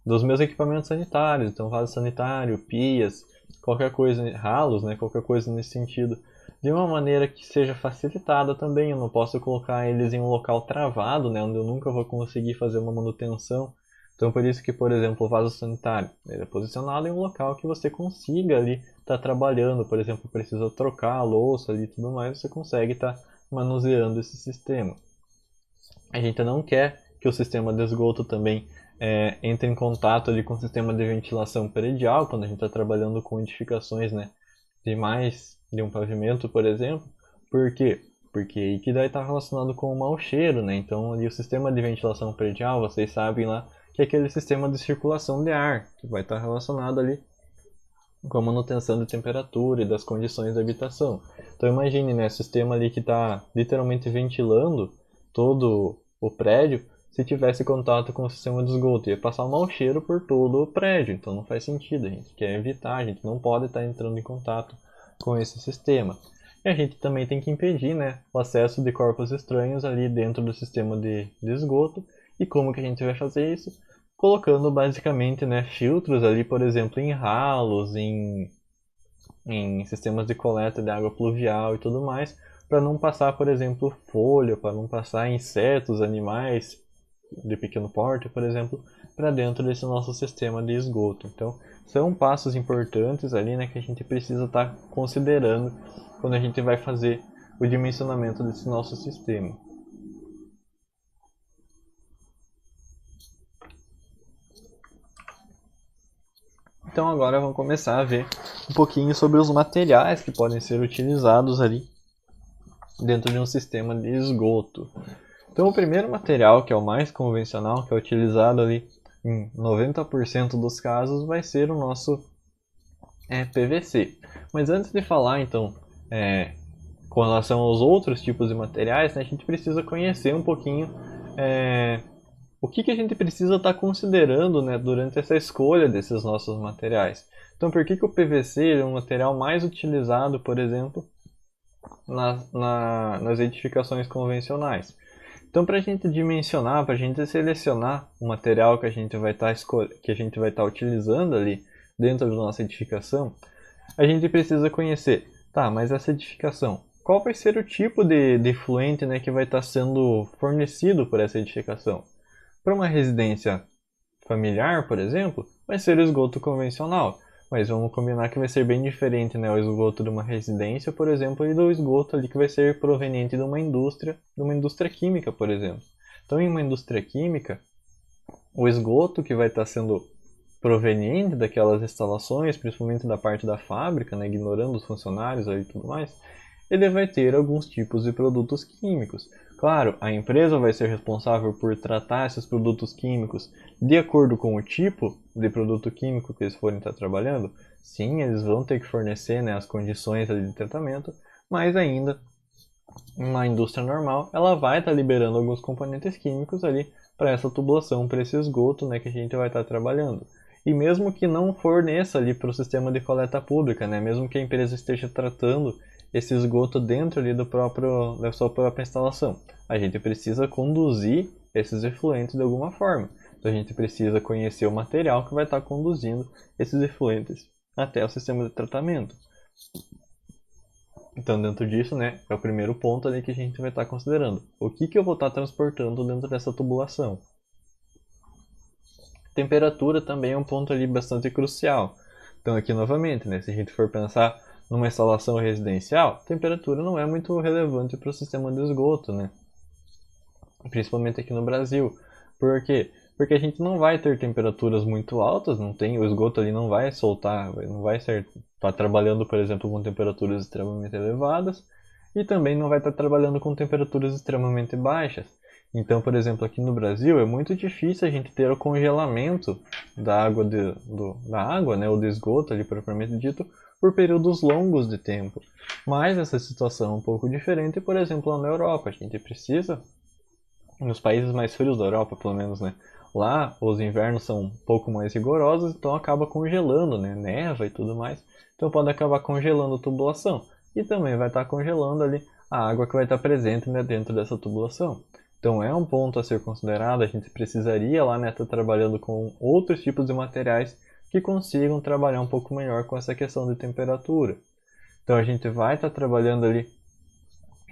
dos meus equipamentos sanitários, então vaso sanitário, pias, qualquer coisa, ralos, né, qualquer coisa nesse sentido, de uma maneira que seja facilitada também. Eu não posso colocar eles em um local travado, né, onde eu nunca vou conseguir fazer uma manutenção. Então por isso que, por exemplo, o vaso sanitário ele é posicionado em um local que você consiga ali estar trabalhando. Por exemplo, precisa trocar a louça ali e tudo mais, você consegue estar manuseando esse sistema. A gente não quer que o sistema de esgoto também entre em contato ali com o sistema de ventilação predial, quando a gente está trabalhando com edificações, né, de mais de um pavimento, por exemplo. Por quê? Porque aí que daí está relacionado com o mau cheiro, né? Então ali o sistema de ventilação predial, vocês sabem lá, que é aquele sistema de circulação de ar, que vai estar relacionado ali com a manutenção de temperatura e das condições da habitação. Então imagine, né, sistema ali que está literalmente ventilando todo o prédio. Se tivesse contato com o sistema de esgoto, ia passar um mau cheiro por todo o prédio, então não faz sentido, a gente quer evitar, a gente não pode estar entrando em contato com esse sistema. E a gente também tem que impedir, né, o acesso de corpos estranhos ali dentro do sistema de esgoto. E como que a gente vai fazer isso? Colocando basicamente, né, filtros ali, por exemplo, em ralos, em sistemas de coleta de água pluvial e tudo mais, para não passar, por exemplo, folha, para não passar insetos, animais de pequeno porte, por exemplo, para dentro desse nosso sistema de esgoto. Então, são passos importantes ali, né, que a gente precisa estar considerando quando a gente vai fazer o dimensionamento desse nosso sistema. Então agora vamos começar a ver um pouquinho sobre os materiais que podem ser utilizados ali dentro de um sistema de esgoto. Então o primeiro material, que é o mais convencional, que é utilizado ali em 90% dos casos, vai ser o nosso PVC. Mas antes de falar então com relação aos outros tipos de materiais, né, a gente precisa conhecer um pouquinho o que a gente precisa estar considerando, né, durante essa escolha desses nossos materiais. Então, por que o PVC é um material mais utilizado, por exemplo, nas edificações convencionais? Então, para a gente dimensionar, para a gente selecionar o material que a gente vai estar utilizando ali dentro da nossa edificação, a gente precisa conhecer, tá, mas essa edificação, qual vai ser o tipo de efluente, né, que vai estar sendo fornecido por essa edificação? Para uma residência familiar, por exemplo, vai ser o esgoto convencional. Mas vamos combinar que vai ser bem diferente, né, o esgoto de uma residência, por exemplo, e do esgoto ali que vai ser proveniente de uma indústria química, por exemplo. Então, em uma indústria química, o esgoto que vai estar sendo proveniente daquelas instalações, principalmente da parte da fábrica, né, ignorando os funcionários e tudo mais, ele vai ter alguns tipos de produtos químicos. Claro, a empresa vai ser responsável por tratar esses produtos químicos de acordo com o tipo de produto químico que eles forem estar trabalhando. Sim, eles vão ter que fornecer, né, as condições ali de tratamento, mas ainda uma indústria normal, ela vai estar liberando alguns componentes químicos ali para essa tubulação, para esse esgoto, né, que a gente vai estar trabalhando. E mesmo que não forneça ali para o sistema de coleta pública, né, mesmo que a empresa esteja tratando esse esgoto dentro ali da sua própria instalação, a gente precisa conduzir esses efluentes de alguma forma. Então a gente precisa conhecer o material que vai estar conduzindo esses efluentes até o sistema de tratamento. Então, dentro disso, né, é o primeiro ponto ali que a gente vai estar considerando. O que eu vou estar transportando dentro dessa tubulação? Temperatura também é um ponto ali bastante crucial. Então, aqui novamente, né, se a gente for pensar numa instalação residencial, temperatura não é muito relevante para o sistema de esgoto, né? Principalmente aqui no Brasil. Por quê? Porque a gente não vai ter temperaturas muito altas, não tem, o esgoto ali não vai soltar, não vai estar trabalhando, por exemplo, com temperaturas extremamente elevadas, e também não vai estar trabalhando com temperaturas extremamente baixas. Então, por exemplo, aqui no Brasil é muito difícil a gente ter o congelamento da água, da água, né, ou do esgoto ali propriamente dito, por períodos longos de tempo. Mas essa situação é um pouco diferente, por exemplo, lá na Europa. A gente precisa nos países mais frios da Europa, pelo menos, né? Lá os invernos são um pouco mais rigorosos, então acaba congelando, né? Neva e tudo mais. Então pode acabar congelando a tubulação. E também vai estar congelando ali a água que vai estar presente, né, dentro dessa tubulação. Então é um ponto a ser considerado. A gente precisaria lá, né, estar trabalhando com outros tipos de materiais que consigam trabalhar um pouco melhor com essa questão de temperatura. Então a gente vai estar trabalhando ali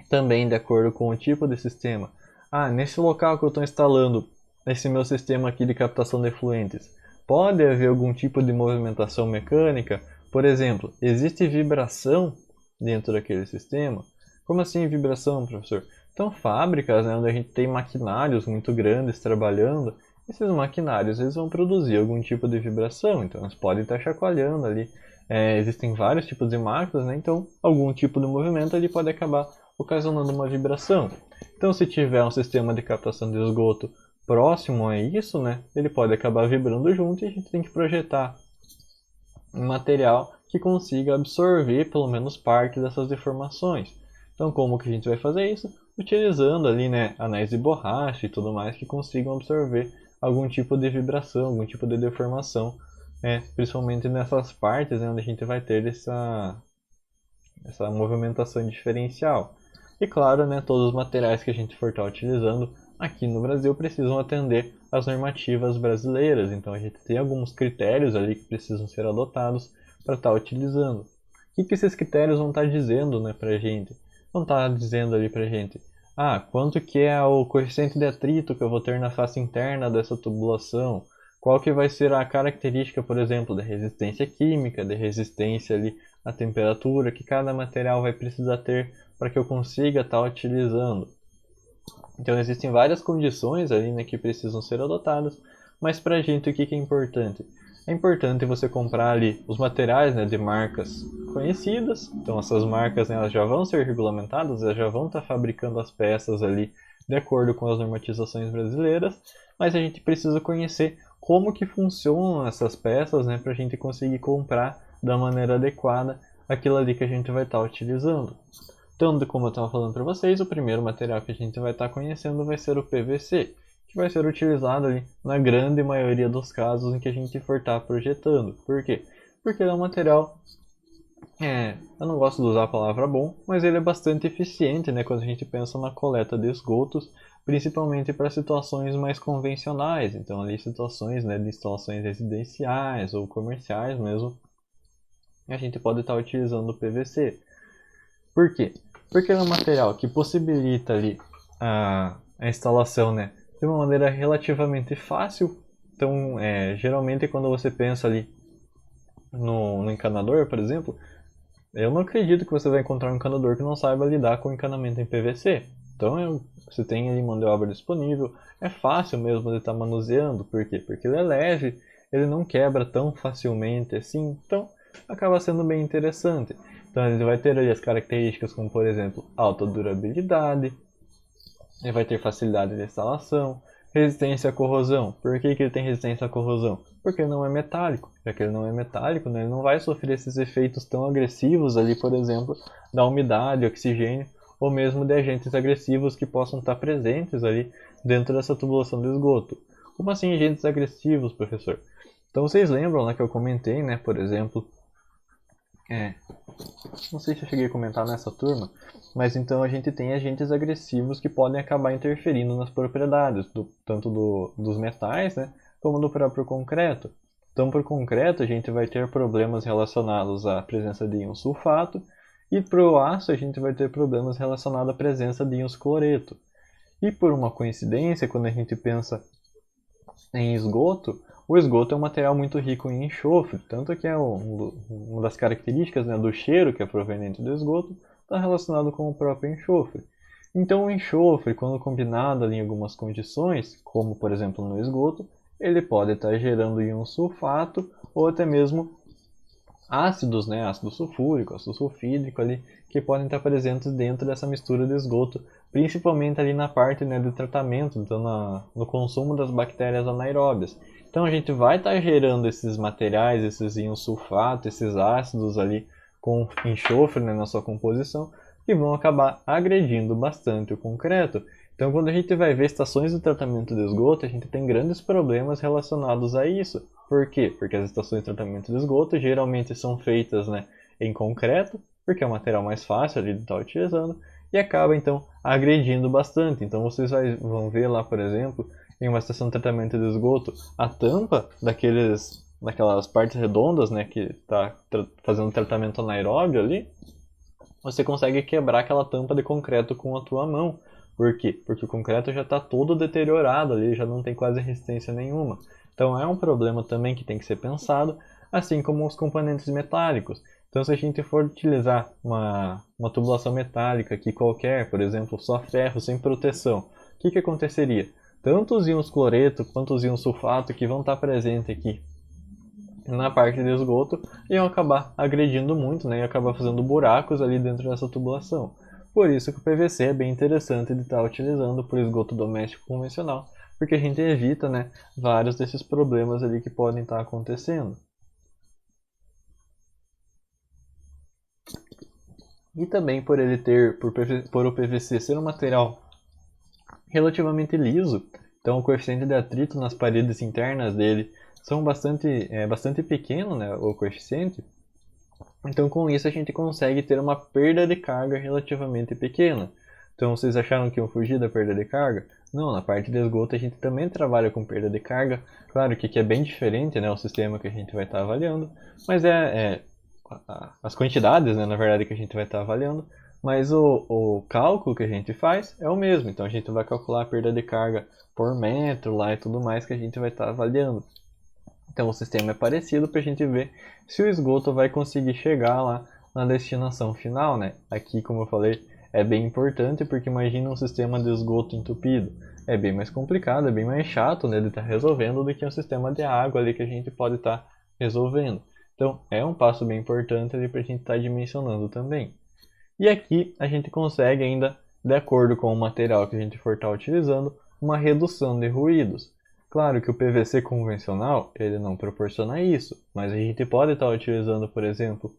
também de acordo com o tipo de sistema. Ah, nesse local que eu estou instalando esse meu sistema aqui de captação de efluentes, pode haver algum tipo de movimentação mecânica? Por exemplo, existe vibração dentro daquele sistema? Como assim vibração, professor? Então, fábricas, né, onde a gente tem maquinários muito grandes trabalhando, esses maquinários eles vão produzir algum tipo de vibração, então eles podem estar chacoalhando ali. Existem vários tipos de máquinas, né, então algum tipo de movimento ele pode acabar ocasionando uma vibração. Então, se tiver um sistema de captação de esgoto próximo a isso, né, ele pode acabar vibrando junto e a gente tem que projetar um material que consiga absorver pelo menos parte dessas deformações. Então, como que a gente vai fazer isso? Utilizando ali, né, anéis de borracha e tudo mais que consigam absorver algum tipo de vibração, algum tipo de deformação, né, principalmente nessas partes, né, onde a gente vai ter essa movimentação diferencial. E claro, né, todos os materiais que a gente for estar utilizando aqui no Brasil precisam atender às normativas brasileiras. Então a gente tem alguns critérios ali que precisam ser adotados para estar utilizando. O que esses critérios vão estar dizendo, né, para a gente? Vão estar dizendo ali para a gente, quanto que é o coeficiente de atrito que eu vou ter na face interna dessa tubulação? Qual que vai ser a característica, por exemplo, da resistência química, de resistência ali à temperatura que cada material vai precisar ter para que eu consiga estar utilizando. Então existem várias condições ali, né, que precisam ser adotadas, mas para a gente o que é importante? É importante você comprar ali os materiais, né, de marcas conhecidas. Então essas marcas, né, elas já vão ser regulamentadas, elas já vão estar fabricando as peças ali de acordo com as normatizações brasileiras, mas a gente precisa conhecer como que funcionam essas peças, né, para a gente conseguir comprar da maneira adequada aquilo ali que a gente vai estar utilizando. Então, como eu estava falando para vocês, o primeiro material que a gente vai estar conhecendo vai ser o PVC, que vai ser utilizado ali na grande maioria dos casos em que a gente for estar projetando. Por quê? Porque ele é um material, eu não gosto de usar a palavra bom, mas ele é bastante eficiente, né, quando a gente pensa na coleta de esgotos, principalmente para situações mais convencionais. Então, ali situações, né, de instalações residenciais ou comerciais mesmo, a gente pode estar utilizando o PVC. Por quê? Porque ele é um material que possibilita ali a instalação, né, de uma maneira relativamente fácil. Então, geralmente quando você pensa ali no encanador, por exemplo, eu não acredito que você vai encontrar um encanador que não saiba lidar com encanamento em PVC. Então, você tem ali mão de obra disponível, é fácil mesmo de estar manuseando. Por quê? Porque ele é leve, ele não quebra tão facilmente assim, então acaba sendo bem interessante. Então ele vai ter ali as características como, por exemplo, alta durabilidade, ele vai ter facilidade de instalação, resistência à corrosão. Por que ele tem resistência à corrosão? Porque não é metálico. Já que ele não é metálico, né, ele não vai sofrer esses efeitos tão agressivos ali, por exemplo, da umidade, oxigênio, ou mesmo de agentes agressivos que possam estar presentes ali dentro dessa tubulação de esgoto. Como assim agentes agressivos, professor? Então vocês lembram lá que eu comentei, né, por exemplo, não sei se eu cheguei a comentar nessa turma, mas então a gente tem agentes agressivos que podem acabar interferindo nas propriedades, tanto dos metais, né, como do próprio concreto. Então, para o concreto, a gente vai ter problemas relacionados à presença de íon sulfato, e para o aço, a gente vai ter problemas relacionados à presença de íons cloreto. E por uma coincidência, quando a gente pensa em esgoto, o esgoto é um material muito rico em enxofre, tanto que é uma das características, né, do cheiro que é proveniente do esgoto está relacionado com o próprio enxofre. Então o enxofre, quando combinado ali em algumas condições, como por exemplo no esgoto, ele pode estar gerando íon sulfato ou até mesmo ácidos, né, ácido sulfúrico, ácido sulfídrico ali, que podem estar presentes dentro dessa mistura de esgoto, principalmente ali na parte, né, do tratamento, então no consumo das bactérias anaeróbias. Então a gente vai estar gerando esses materiais, esses íons sulfato, esses ácidos ali com enxofre, né, na sua composição, que vão acabar agredindo bastante o concreto. Então, quando a gente vai ver estações de tratamento de esgoto, a gente tem grandes problemas relacionados a isso. Por quê? Porque as estações de tratamento de esgoto geralmente são feitas, né, em concreto, porque é o material mais fácil ali de estar utilizando, e acaba então agredindo bastante. Então vocês vão ver lá, por exemplo, em uma estação de tratamento de esgoto, a tampa daquelas partes redondas, né, que está fazendo tratamento anaeróbio ali, você consegue quebrar aquela tampa de concreto com a tua mão. Por quê? Porque o concreto já está todo deteriorado ali, já não tem quase resistência nenhuma. Então é um problema também que tem que ser pensado, assim como os componentes metálicos. Então se a gente for utilizar uma tubulação metálica aqui qualquer, por exemplo, só ferro sem proteção, o que aconteceria? Tanto os íons cloreto quanto os íons sulfato que vão estar presentes aqui na parte de esgoto iam acabar agredindo muito, né, e acabar fazendo buracos ali dentro dessa tubulação. Por isso que o PVC é bem interessante de estar utilizando para o esgoto doméstico convencional, porque a gente evita, né, vários desses problemas ali que podem estar acontecendo. E também por ele ter, por o PVC ser um material relativamente liso, então o coeficiente de atrito nas paredes internas dele é bastante pequeno, né, o coeficiente. Então, com isso, a gente consegue ter uma perda de carga relativamente pequena. Então, vocês acharam que iam fugir da perda de carga? Não, na parte de esgoto a gente também trabalha com perda de carga. Claro que aqui é bem diferente, né, o sistema que a gente vai estar avaliando, mas as quantidades, né, na verdade, que a gente vai estar avaliando, mas o cálculo que a gente faz é o mesmo. Então, a gente vai calcular a perda de carga por metro lá e tudo mais que a gente vai estar avaliando. Então o sistema é parecido para a gente ver se o esgoto vai conseguir chegar lá na destinação final, né? Aqui, como eu falei, é bem importante porque imagina um sistema de esgoto entupido. É bem mais complicado, é bem mais chato, né, de estar resolvendo do que um sistema de água ali que a gente pode estar resolvendo. Então é um passo bem importante ali para a gente estar dimensionando também. E aqui a gente consegue ainda, de acordo com o material que a gente for estar utilizando, uma redução de ruídos. Claro que o PVC convencional ele não proporciona isso, mas a gente pode estar utilizando, por exemplo,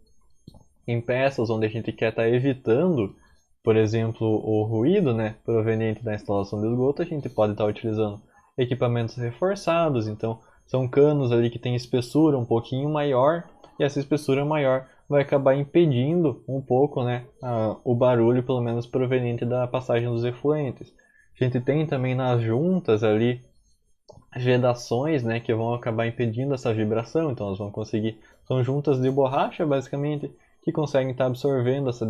em peças onde a gente quer estar evitando, por exemplo, o ruído, né, proveniente da instalação de esgoto, a gente pode estar utilizando equipamentos reforçados, então são canos ali que têm espessura um pouquinho maior, e essa espessura maior vai acabar impedindo um pouco, né, o barulho, pelo menos proveniente da passagem dos efluentes. A gente tem também nas juntas ali vedações, né, que vão acabar impedindo essa vibração, então elas vão conseguir, são juntas de borracha basicamente, que conseguem estar absorvendo essa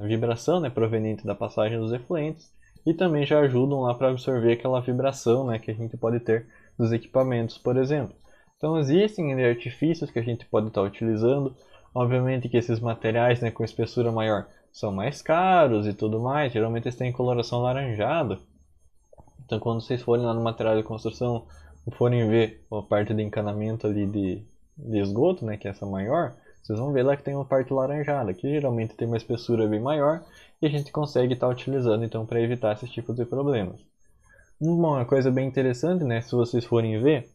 vibração, né, proveniente da passagem dos efluentes, e também já ajudam lá para absorver aquela vibração, né, que a gente pode ter dos equipamentos, por exemplo. Então existem artifícios que a gente pode estar utilizando, obviamente que esses materiais, né, com espessura maior são mais caros e tudo mais, geralmente eles têm coloração laranjada, então, quando vocês forem lá no material de construção, forem ver a parte de encanamento ali de esgoto, né, que é essa maior, vocês vão ver lá que tem uma parte laranjada, que geralmente tem uma espessura bem maior e a gente consegue estar utilizando então para evitar esses tipos de problemas. Uma coisa bem interessante, né, se vocês forem ver,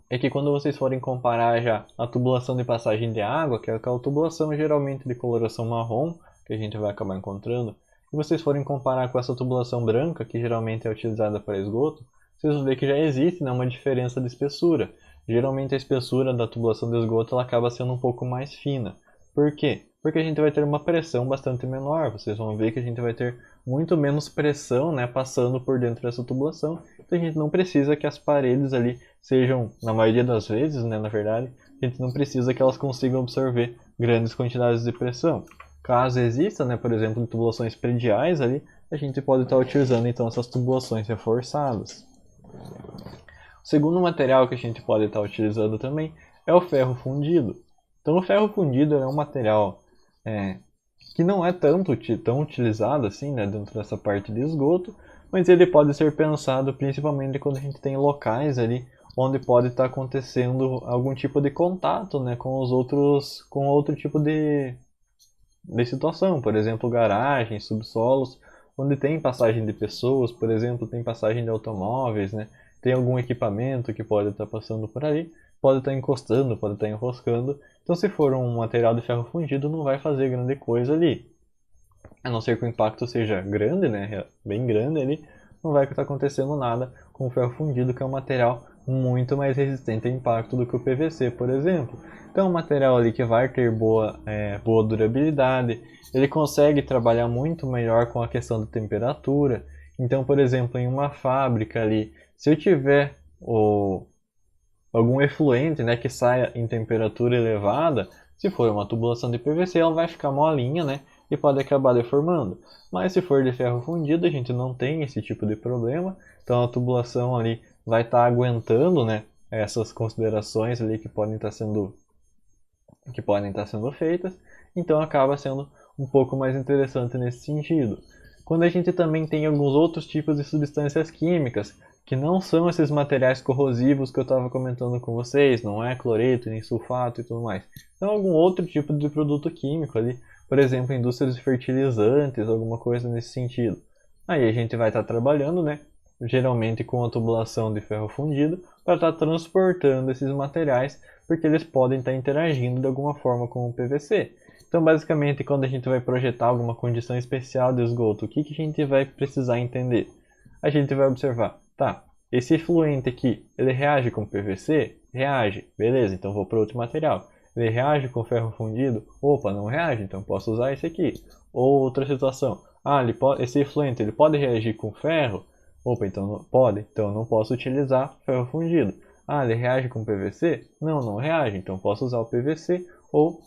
é que quando vocês forem comparar já a tubulação de passagem de água, que é aquela tubulação geralmente de coloração marrom, que a gente vai acabar encontrando, e vocês forem comparar com essa tubulação branca, que geralmente é utilizada para esgoto, vocês vão ver que já existe, né, uma diferença de espessura. Geralmente a espessura da tubulação de esgoto ela acaba sendo um pouco mais fina. Por quê? Porque a gente vai ter uma pressão bastante menor. Vocês vão ver que a gente vai ter muito menos pressão, né, passando por dentro dessa tubulação. Então a gente não precisa que as paredes ali sejam, na maioria das vezes, né, na verdade, a gente não precisa que elas consigam absorver grandes quantidades de pressão. Caso exista, né, por exemplo, tubulações prediais ali, a gente pode estar utilizando então essas tubulações reforçadas. O segundo material que a gente pode estar utilizando também é o ferro fundido. Então o ferro fundido é um material que não é tão utilizado assim, né, dentro dessa parte de esgoto, mas ele pode ser pensado principalmente quando a gente tem locais ali onde pode estar acontecendo algum tipo de contato, né, com outro tipo de situação, por exemplo, garagens, subsolos, onde tem passagem de pessoas, por exemplo, tem passagem de automóveis, né? Tem algum equipamento que pode estar passando por ali, pode estar encostando, pode estar enroscando. Então, se for um material de ferro fundido, não vai fazer grande coisa ali. a não ser que o impacto seja grande, né, bem grande ali, não vai estar acontecendo nada com o ferro fundido, que é um material muito mais resistente a impacto do que o PVC, por exemplo. Então é um material ali que vai ter boa durabilidade, ele consegue trabalhar muito melhor com a questão da temperatura. Então, por exemplo, em uma fábrica ali, se eu tiver algum efluente, né, que saia em temperatura elevada, se for uma tubulação de PVC, ela vai ficar molinha, né, e pode acabar deformando. Mas se for de ferro fundido, a gente não tem esse tipo de problema, então a tubulação ali vai estar aguentando, né, essas considerações ali que podem estar sendo feitas, então acaba sendo um pouco mais interessante nesse sentido. Quando a gente também tem alguns outros tipos de substâncias químicas, que não são esses materiais corrosivos que eu estava comentando com vocês, não é cloreto, nem sulfato e tudo mais. Então algum outro tipo de produto químico ali, por exemplo, indústrias de fertilizantes, alguma coisa nesse sentido. Aí a gente vai estar trabalhando, né, geralmente com a tubulação de ferro fundido, para estar transportando esses materiais, porque eles podem estar interagindo de alguma forma com o PVC. Então, basicamente, quando a gente vai projetar alguma condição especial de esgoto, o que a gente vai precisar entender? A gente vai observar, tá, esse efluente aqui, ele reage com PVC? Reage, beleza, então vou para outro material. Ele reage com ferro fundido? Opa, não reage, então posso usar esse aqui. Ou outra situação, esse efluente ele pode reagir com ferro? Opa, então não pode, então não posso utilizar ferro fundido. Ele reage com PVC? Não, não reage, então posso usar o PVC ou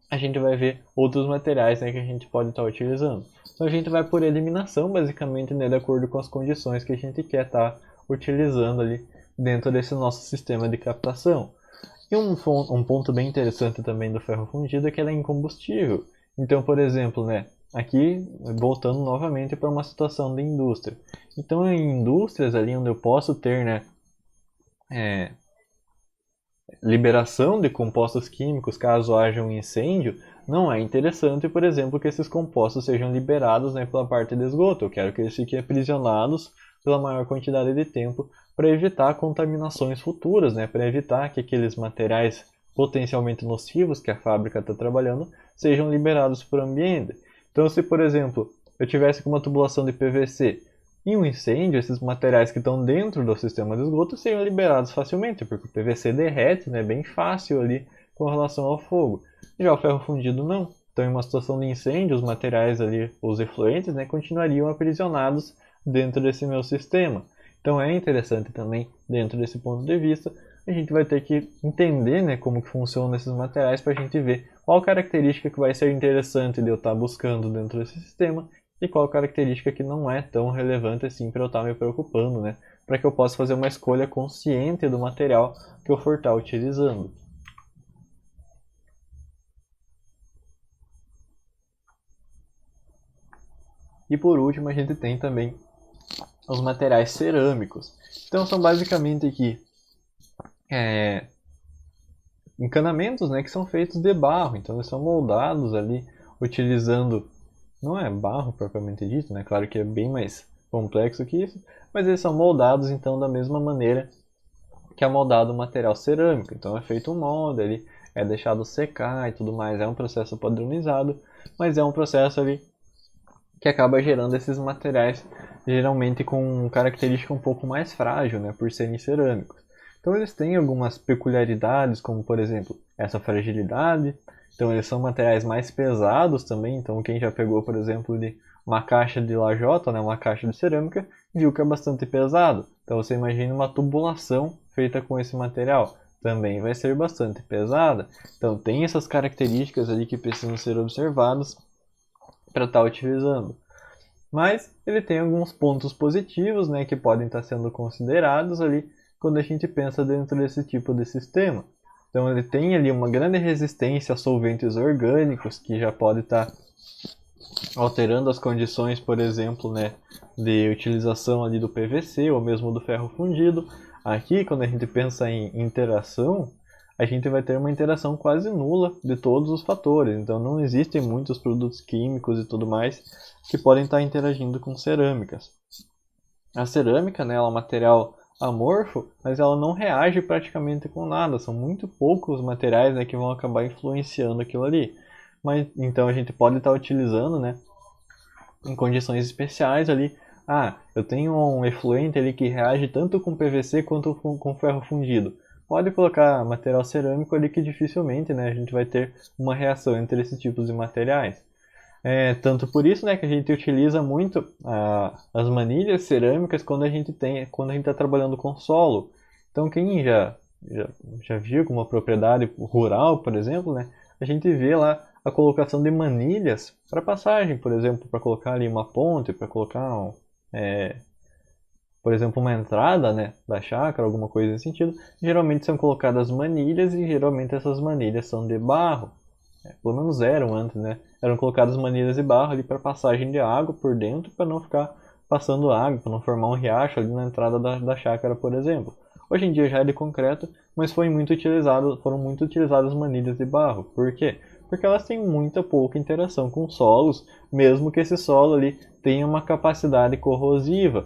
a gente vai ver outros materiais, né, que a gente pode estar utilizando. Então a gente vai por eliminação, basicamente, né, de acordo com as condições que a gente quer estar utilizando ali dentro desse nosso sistema de captação. E um ponto bem interessante também do ferro fundido é que ele é incombustível. Então, por exemplo, né, aqui voltando novamente para uma situação de indústria. Então, em indústrias ali onde eu posso ter, né, liberação de compostos químicos caso haja um incêndio, não é interessante, por exemplo, que esses compostos sejam liberados, né, pela parte de esgoto. Eu quero que eles fiquem aprisionados pela maior quantidade de tempo para evitar contaminações futuras, né, para evitar que aqueles materiais potencialmente nocivos que a fábrica está trabalhando sejam liberados para o ambiente. Então, se, por exemplo, eu tivesse com uma tubulação de PVC em um incêndio, esses materiais que estão dentro do sistema de esgoto seriam liberados facilmente, porque o PVC derrete, né, bem fácil ali com relação ao fogo. Já o ferro fundido não. Então, em uma situação de incêndio, os materiais ali, os efluentes, né, continuariam aprisionados dentro desse meu sistema. Então, é interessante também, dentro desse ponto de vista, a gente vai ter que entender, né, como que funcionam esses materiais para a gente ver qual característica que vai ser interessante de eu estar buscando dentro desse sistema e qual característica que não é tão relevante assim para eu estar me preocupando, né? Para que eu possa fazer uma escolha consciente do material que eu for estar utilizando. E por último, a gente tem também os materiais cerâmicos. Então são basicamente aqui encanamentos, né, que são feitos de barro. Então eles são moldados ali utilizando, não é barro propriamente dito, né? Claro que é bem mais complexo que isso, mas eles são moldados então da mesma maneira que é moldado o material cerâmico. Então é feito um molde, ele é deixado secar e tudo mais. É um processo padronizado, mas é um processo ali que acaba gerando esses materiais geralmente com característica um pouco mais frágil, né, por serem cerâmicos. Então eles têm algumas peculiaridades, como por exemplo essa fragilidade. Então eles são materiais mais pesados também. Então quem já pegou, por exemplo, de uma caixa de lajota, né, uma caixa de cerâmica, viu que é bastante pesado. Então você imagina uma tubulação feita com esse material, também vai ser bastante pesada. Então tem essas características ali que precisam ser observadas para estar utilizando. Mas ele tem alguns pontos positivos, né, que podem estar sendo considerados ali quando a gente pensa dentro desse tipo de sistema. Então ele tem ali uma grande resistência a solventes orgânicos, que já pode estar alterando as condições, por exemplo, né, de utilização ali do PVC ou mesmo do ferro fundido. Aqui, quando a gente pensa em interação, a gente vai ter uma interação quase nula de todos os fatores. Então não existem muitos produtos químicos e tudo mais que podem estar interagindo com cerâmicas. A cerâmica, né, ela é um material amorfo, mas ela não reage praticamente com nada. São muito poucos materiais, né, que vão acabar influenciando aquilo ali. Mas então a gente pode estar utilizando, né, em condições especiais ali. Ah, eu tenho um efluente ali que reage tanto com PVC quanto com ferro fundido. Pode colocar material cerâmico ali que dificilmente, né, a gente vai ter uma reação entre esses tipos de materiais. Tanto por isso, né, que a gente utiliza muito as manilhas cerâmicas quando a gente está trabalhando com solo. Então quem já viu com uma propriedade rural, por exemplo, né, a gente vê lá a colocação de manilhas para passagem, por exemplo, para colocar ali uma ponte, para colocar por exemplo, uma entrada, né, da chácara, alguma coisa nesse sentido. Geralmente são colocadas manilhas e geralmente essas manilhas são de barro. Pelo menos eram antes, né? Eram colocadas manilhas de barro ali para passagem de água por dentro, para não ficar passando água, para não formar um riacho ali na entrada da chácara, por exemplo. Hoje em dia já é de concreto, mas foram muito utilizadas manilhas de barro. Por quê? Porque elas têm muita pouca interação com solos, mesmo que esse solo ali tenha uma capacidade corrosiva.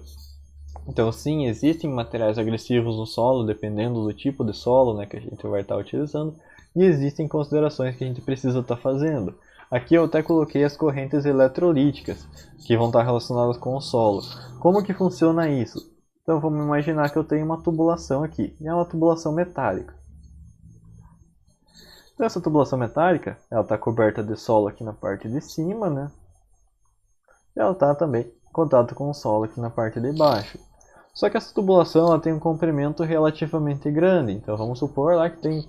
Então, sim, existem materiais agressivos no solo, dependendo do tipo de solo, né, que a gente vai estar utilizando, e existem considerações que a gente precisa estar fazendo. Aqui eu até coloquei as correntes eletrolíticas, que vão estar relacionadas com o solo. Como que funciona isso? Então, vamos imaginar que eu tenho uma tubulação aqui, e é uma tubulação metálica. Então, essa tubulação metálica, ela está coberta de solo aqui na parte de cima, né? E ela está também em contato com o solo aqui na parte de baixo. Só que essa tubulação ela tem um comprimento relativamente grande, então vamos supor lá que tem,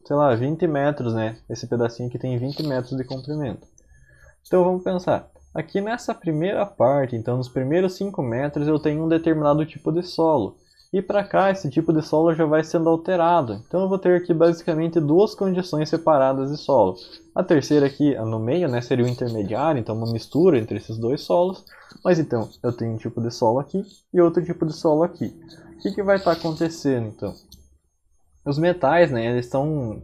sei lá, 20 metros, né? Esse pedacinho aqui tem 20 metros de comprimento. Então vamos pensar, aqui nessa primeira parte, então nos primeiros 5 metros eu tenho um determinado tipo de solo. E para cá esse tipo de solo já vai sendo alterado. Então eu vou ter aqui basicamente duas condições separadas de solo. A terceira aqui no meio, né, seria o intermediário, então uma mistura entre esses dois solos. Mas então eu tenho um tipo de solo aqui e outro tipo de solo aqui. O que vai estar acontecendo então? Os metais, né, eles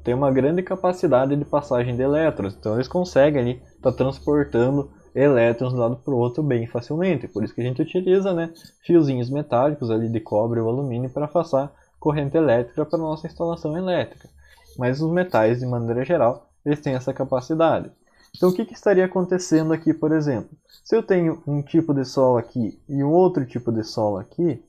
têm uma grande capacidade de passagem de elétrons, então eles conseguem ali estar transportando elétrons de um lado para o outro bem facilmente. Por isso que a gente utiliza, né, fiozinhos metálicos ali de cobre ou alumínio para passar corrente elétrica para a nossa instalação elétrica. Mas os metais, de maneira geral, eles têm essa capacidade. Então o que estaria acontecendo aqui, por exemplo? Se eu tenho um tipo de solo aqui e um outro tipo de solo aqui,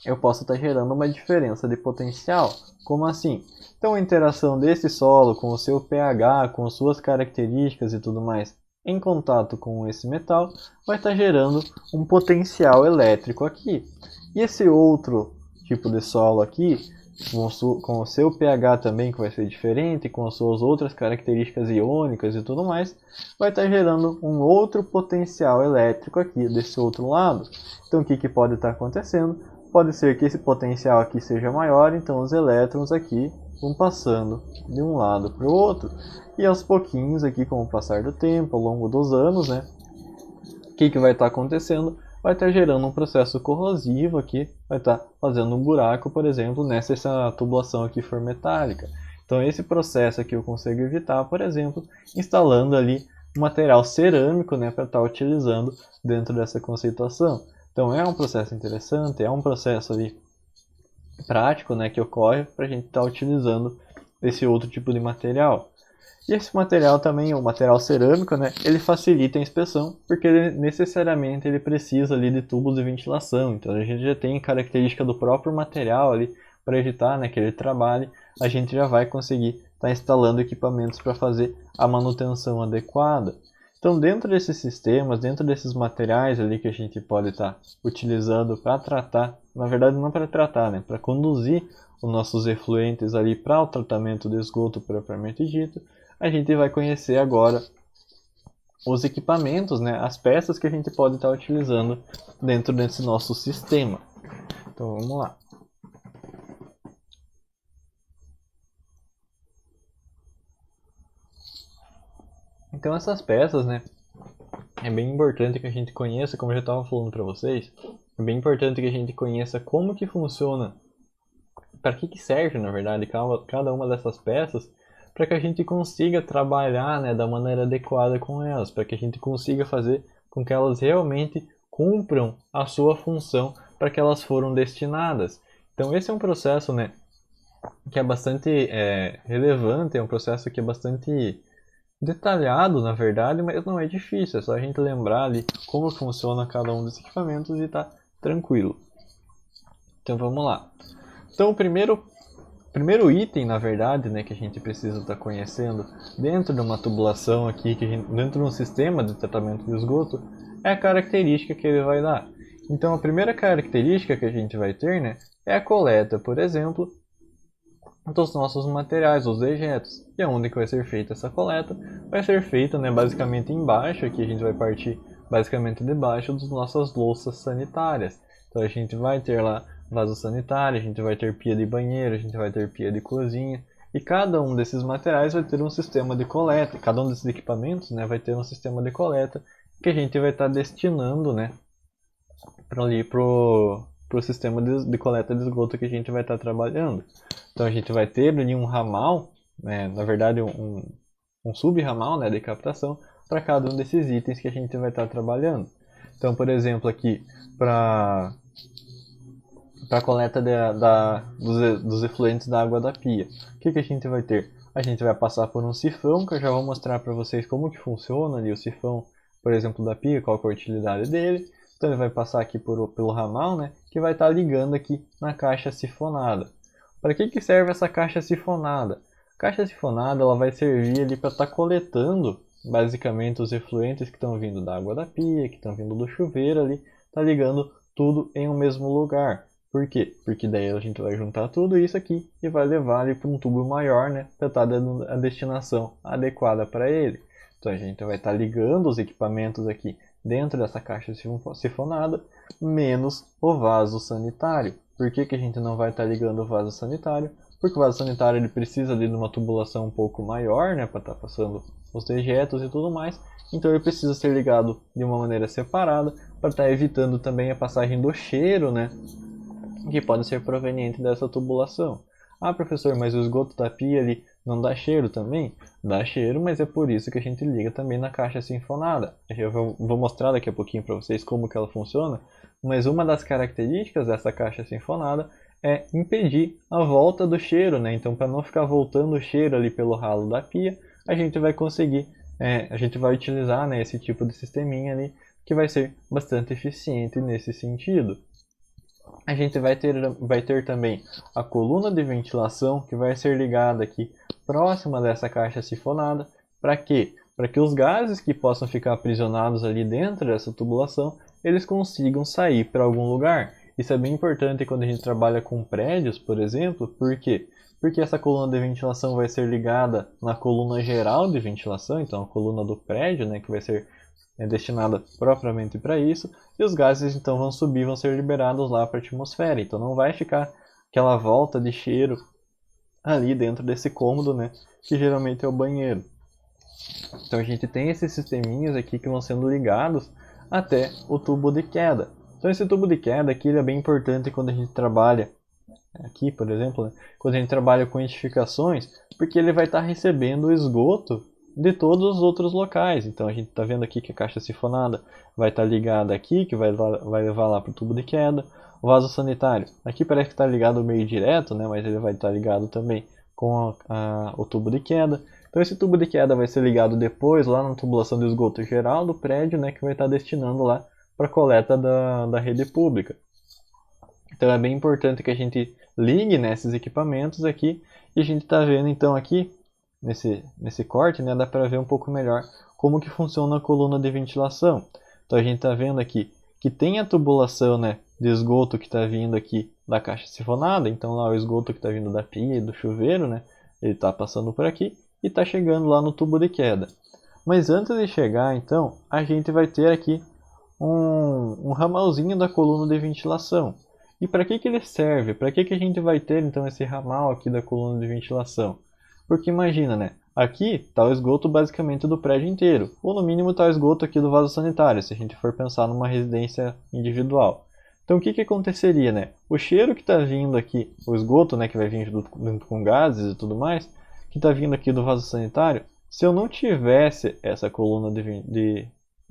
eu posso estar gerando uma diferença de potencial. Como assim? Então a interação desse solo com o seu pH, com suas características e tudo mais, em contato com esse metal, vai estar gerando um potencial elétrico aqui. E esse outro tipo de solo aqui, com o seu pH também, que vai ser diferente, com as suas outras características iônicas e tudo mais, vai estar gerando um outro potencial elétrico aqui desse outro lado. Então o que pode estar acontecendo? Pode ser que esse potencial aqui seja maior, então os elétrons aqui vão passando de um lado para o outro. E aos pouquinhos aqui, com o passar do tempo, ao longo dos anos, né, o que vai estar acontecendo? Vai estar gerando um processo corrosivo aqui, vai estar fazendo um buraco, por exemplo, nessa tubulação aqui for metálica. Então esse processo aqui eu consigo evitar, por exemplo, instalando ali um material cerâmico, né, para estar utilizando dentro dessa conceituação. Então é um processo interessante, é um processo ali prático, né, que ocorre para a gente estar utilizando esse outro tipo de material. E esse material também, o material cerâmico, né, ele facilita a inspeção, porque necessariamente ele precisa ali de tubos de ventilação. Então a gente já tem característica do próprio material ali para evitar, né, que ele trabalhe, a gente já vai conseguir estar instalando equipamentos para fazer a manutenção adequada. Então, dentro desses sistemas, dentro desses materiais ali que a gente pode estar utilizando para tratar, na verdade não para tratar, né, para conduzir os nossos efluentes ali para o tratamento do esgoto propriamente dito, a gente vai conhecer agora os equipamentos, né, as peças que a gente pode estar utilizando dentro desse nosso sistema. Então, vamos lá. Então essas peças, né, é bem importante que a gente conheça, como eu já estava falando para vocês, é bem importante que a gente conheça como que funciona, para que serve, na verdade, cada uma dessas peças, para que a gente consiga trabalhar, né, da maneira adequada com elas, para que a gente consiga fazer com que elas realmente cumpram a sua função para que elas foram destinadas. Então esse é um processo, né, que é bastante relevante, é um processo que é bastante detalhado, na verdade, mas não é difícil. É só a gente lembrar ali como funciona cada um dos equipamentos e tá tranquilo. Então vamos lá. Então o primeiro item, na verdade, né, que a gente precisa estar conhecendo dentro de uma tubulação aqui, dentro de um sistema de tratamento de esgoto, é a característica que ele vai dar. Então a primeira característica que a gente vai ter, né, é a coleta, por exemplo, dos nossos materiais, os dejetos. E aonde que vai ser feita essa coleta? Vai ser feita, né, basicamente embaixo, aqui a gente vai partir basicamente debaixo das nossas louças sanitárias. Então a gente vai ter lá vaso sanitário, a gente vai ter pia de banheiro, a gente vai ter pia de cozinha. E cada um desses materiais vai ter um sistema de coleta, cada um desses equipamentos, né, vai ter um sistema de coleta que a gente vai estar destinando, né, para ali pro sistema de coleta de esgoto que a gente vai estar trabalhando. Então a gente vai ter ali um ramal, né, na verdade um sub-ramal, né, de captação para cada um desses itens que a gente vai estar trabalhando. Então, por exemplo, aqui para a coleta dos efluentes da água da pia, o que a gente vai ter? A gente vai passar por um sifão, que eu já vou mostrar para vocês como que funciona ali o sifão, por exemplo, da pia, qual é a utilidade dele. Então ele vai passar aqui pelo ramal, né, que vai estar ligando aqui na caixa sifonada. Para que serve essa caixa sifonada? A caixa sifonada ela vai servir ali para estar coletando basicamente os efluentes que estão vindo da água da pia, que estão vindo do chuveiro ali, tá ligando tudo em um mesmo lugar. Por quê? Porque daí a gente vai juntar tudo isso aqui e vai levar ele para um tubo maior, né, para estar dando a destinação adequada para ele. Então a gente vai estar ligando os equipamentos aqui dentro dessa caixa sifonada, menos o vaso sanitário. Por que a gente não vai estar ligando o vaso sanitário? Porque o vaso sanitário ele precisa ali de uma tubulação um pouco maior, né, para estar passando os dejetos e tudo mais. Então ele precisa ser ligado de uma maneira separada para estar evitando também a passagem do cheiro, né, que pode ser proveniente dessa tubulação. Ah, professor, mas o esgoto da pia ali não dá cheiro também? Dá cheiro, mas é por isso que a gente liga também na caixa sinfonada. Eu vou mostrar daqui a pouquinho para vocês como que ela funciona, mas uma das características dessa caixa sinfonada é impedir a volta do cheiro, né? Então, para não ficar voltando o cheiro ali pelo ralo da pia, a gente vai conseguir, a gente vai utilizar, né, esse tipo de sisteminha ali, que vai ser bastante eficiente nesse sentido. A gente vai ter também a coluna de ventilação que vai ser ligada aqui próxima dessa caixa sifonada. Para quê? Para que os gases que possam ficar aprisionados ali dentro dessa tubulação, eles consigam sair para algum lugar. Isso é bem importante quando a gente trabalha com prédios, por exemplo. Por quê? Porque essa coluna de ventilação vai ser ligada na coluna geral de ventilação, então a coluna do prédio, né, que vai ser destinada propriamente para isso, e os gases então vão subir, vão ser liberados lá para a atmosfera. Então não vai ficar aquela volta de cheiro ali dentro desse cômodo, né, que geralmente é o banheiro. Então a gente tem esses sisteminhas aqui que vão sendo ligados até o tubo de queda. Então esse tubo de queda aqui ele é bem importante quando a gente trabalha aqui, por exemplo, né, quando a gente trabalha com edificações, porque ele vai estar recebendo o esgoto de todos os outros locais. Então a gente está vendo aqui que a caixa sifonada vai estar ligada aqui, que vai levar lá para o tubo de queda. O vaso sanitário, aqui parece que está ligado meio direto, né, mas ele vai estar ligado também com o tubo de queda. Então esse tubo de queda vai ser ligado depois lá na tubulação de esgoto geral do prédio, né, que vai estar destinando lá para a coleta da rede pública. Então é bem importante que a gente ligue nesses equipamentos aqui, e a gente está vendo então aqui nesse corte, né, dá para ver um pouco melhor como que funciona a coluna de ventilação. Então a gente está vendo aqui que tem a tubulação, né, de esgoto que está vindo aqui da caixa sifonada. Então lá o esgoto que está vindo da pia e do chuveiro, né, ele está passando por aqui e está chegando lá no tubo de queda. Mas antes de chegar, então, a gente vai ter aqui um ramalzinho da coluna de ventilação. E para que ele serve? Para que a gente vai ter então esse ramal aqui da coluna de ventilação? Porque imagina, né? Aqui está o esgoto basicamente do prédio inteiro, ou no mínimo está o esgoto aqui do vaso sanitário, se a gente for pensar numa residência individual. Então o que aconteceria, né? O cheiro que está vindo aqui, o esgoto, né, que vai vir junto com gases e tudo mais, que está vindo aqui do vaso sanitário, se eu não tivesse essa coluna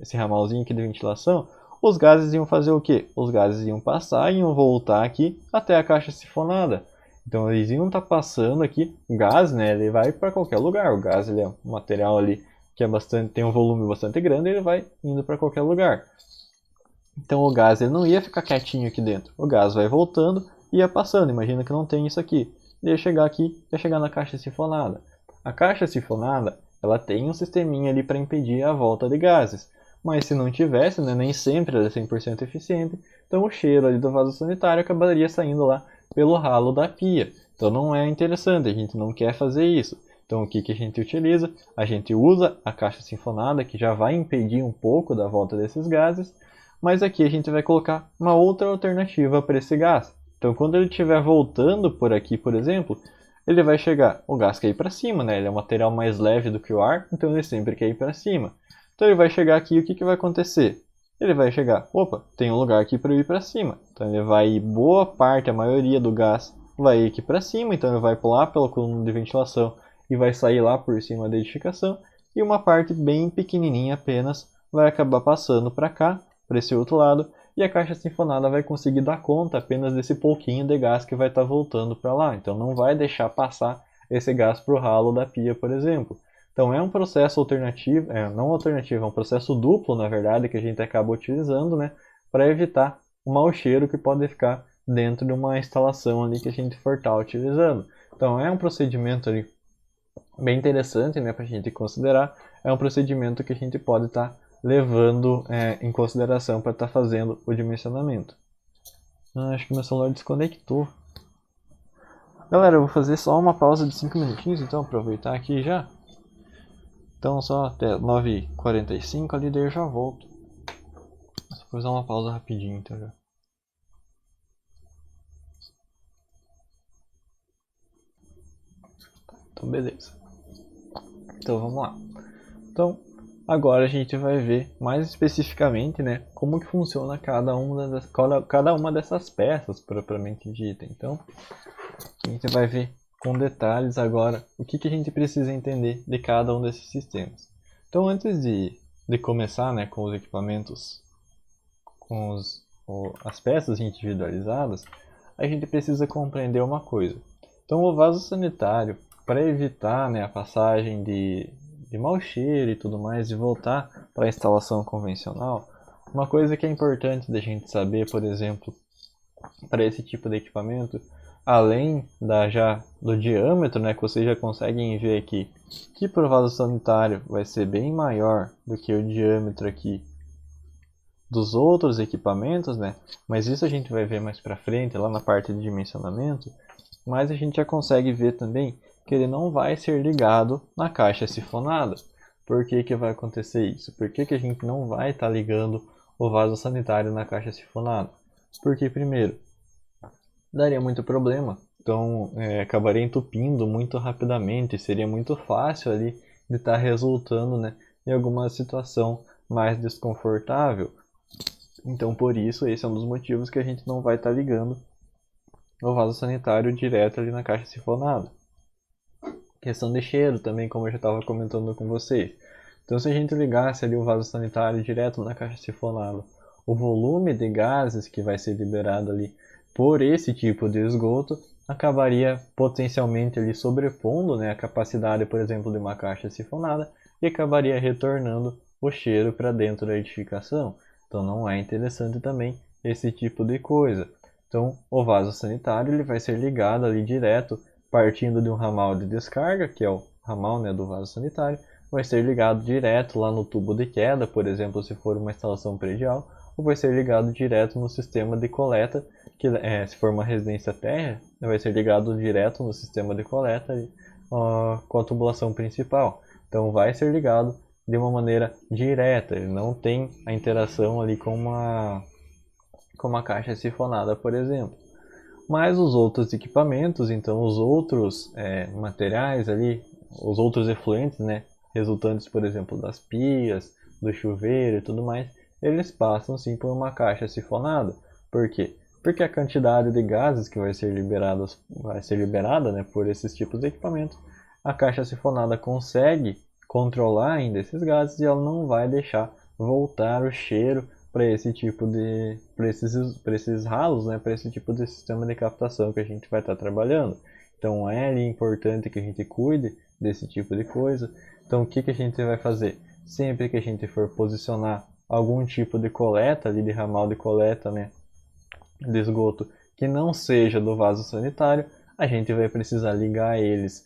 esse ramalzinho aqui de ventilação, os gases iam fazer o quê? Os gases iam passar e iam voltar aqui até a caixa sifonada. Então eles iam estar passando aqui, o gás, né, ele vai para qualquer lugar. O gás ele é um material ali que tem um volume bastante grande, ele vai indo para qualquer lugar. Então o gás ele não ia ficar quietinho aqui dentro. O gás vai voltando e ia passando. Imagina que não tem isso aqui. Ia chegar aqui, ia chegar na caixa sifonada. A caixa sifonada, ela tem um sisteminha ali para impedir a volta de gases. Mas se não tivesse, né, nem sempre ela é 100% eficiente, então o cheiro ali do vaso sanitário acabaria saindo lá pelo ralo da pia. Então não é interessante, a gente não quer fazer isso. Então o que, que a gente utiliza? A gente usa a caixa sifonada, que já vai impedir um pouco da volta desses gases, mas aqui a gente vai colocar uma outra alternativa para esse gás. Então quando ele estiver voltando por aqui, por exemplo, ele vai chegar, o gás quer ir para cima, né? Ele é um material mais leve do que o ar, então ele sempre quer ir para cima. Então ele vai chegar aqui e o que, que vai acontecer? Ele vai chegar, opa, tem um lugar aqui para eu ir para cima. Então ele vai ir, boa parte, a maioria do gás vai ir aqui para cima, então ele vai pular pela coluna de ventilação e vai sair lá por cima da edificação. E uma parte bem pequenininha apenas vai acabar passando para cá, para esse outro lado, e a caixa sifonada vai conseguir dar conta apenas desse pouquinho de gás que vai estar voltando para lá. Então não vai deixar passar esse gás para o ralo da pia, por exemplo. Então é um processo alternativo, não alternativo, é um processo duplo, na verdade, que a gente acaba utilizando, né, para evitar o mau cheiro que pode ficar dentro de uma instalação ali que a gente for estar utilizando. Então é um procedimento ali bem interessante, né, para a gente considerar. É um procedimento que a gente pode estar levando em consideração para estar fazendo o dimensionamento. Acho que meu celular desconectou. Galera, eu vou fazer só uma pausa de 5 minutinhos, então aproveitar aqui já. Então só até 9h45 ali, daí eu já volto. Só vou fazer uma pausa rapidinho, então já. Então beleza. Então vamos lá. Então agora a gente vai ver mais especificamente, né, como que funciona cada uma dessas peças propriamente dita. Então a gente vai ver com detalhes agora o que, que a gente precisa entender de cada um desses sistemas. Então antes de começar, né, com os equipamentos, com as peças individualizadas, a gente precisa compreender uma coisa. Então o vaso sanitário, para evitar, né, a passagem de mau cheiro e tudo mais e voltar para a instalação convencional, uma coisa que é importante da gente saber, por exemplo, para esse tipo de equipamento, além do diâmetro, né, que vocês já conseguem ver aqui, que para o vaso sanitário vai ser bem maior do que o diâmetro aqui dos outros equipamentos, né? Mas isso a gente vai ver mais para frente, lá na parte de dimensionamento. Mas a gente já consegue ver também que ele não vai ser ligado na caixa sifonada. Por que que vai acontecer isso? Por que que a gente não vai estar ligando o vaso sanitário na caixa sifonada? Porque, primeiro, daria muito problema. Então, acabaria entupindo muito rapidamente. Seria muito fácil ali de estar resultando, né, em alguma situação mais desconfortável. Então, por isso, esse é um dos motivos que a gente não vai estar ligando o vaso sanitário direto ali na caixa sifonada. Questão de cheiro também, como eu já estava comentando com vocês. Então, se a gente ligasse ali o vaso sanitário direto na caixa sifonada, o volume de gases que vai ser liberado ali por esse tipo de esgoto acabaria potencialmente ali sobrepondo, né, a capacidade, por exemplo, de uma caixa sifonada e acabaria retornando o cheiro para dentro da edificação. Então não é interessante também esse tipo de coisa. Então o vaso sanitário ele vai ser ligado ali direto, partindo de um ramal de descarga, que é o ramal, né, do vaso sanitário, vai ser ligado direto lá no tubo de queda, por exemplo, se for uma instalação predial, ou vai ser ligado direto no sistema de coleta, que se for uma residência térrea, vai ser ligado direto no sistema de coleta com a tubulação principal. Então vai ser ligado de uma maneira direta, ele não tem a interação ali com uma caixa sifonada, por exemplo. Mas os outros equipamentos, então os outros materiais ali, os outros efluentes, né, resultantes, por exemplo, das pias, do chuveiro e tudo mais, eles passam sim por uma caixa sifonada. Por quê? Porque a quantidade de gases que vai ser liberada, né, por esses tipos de equipamentos, a caixa sifonada consegue controlar ainda esses gases e ela não vai deixar voltar o cheiro para esse tipo de para esses ralos, né, para esse tipo de sistema de captação que a gente vai estar trabalhando. Então é importante que a gente cuide desse tipo de coisa. Então o que a gente vai fazer? Sempre que a gente for posicionar algum tipo de coleta ali, de ramal de coleta, né, de esgoto, que não seja do vaso sanitário, a gente vai precisar ligar eles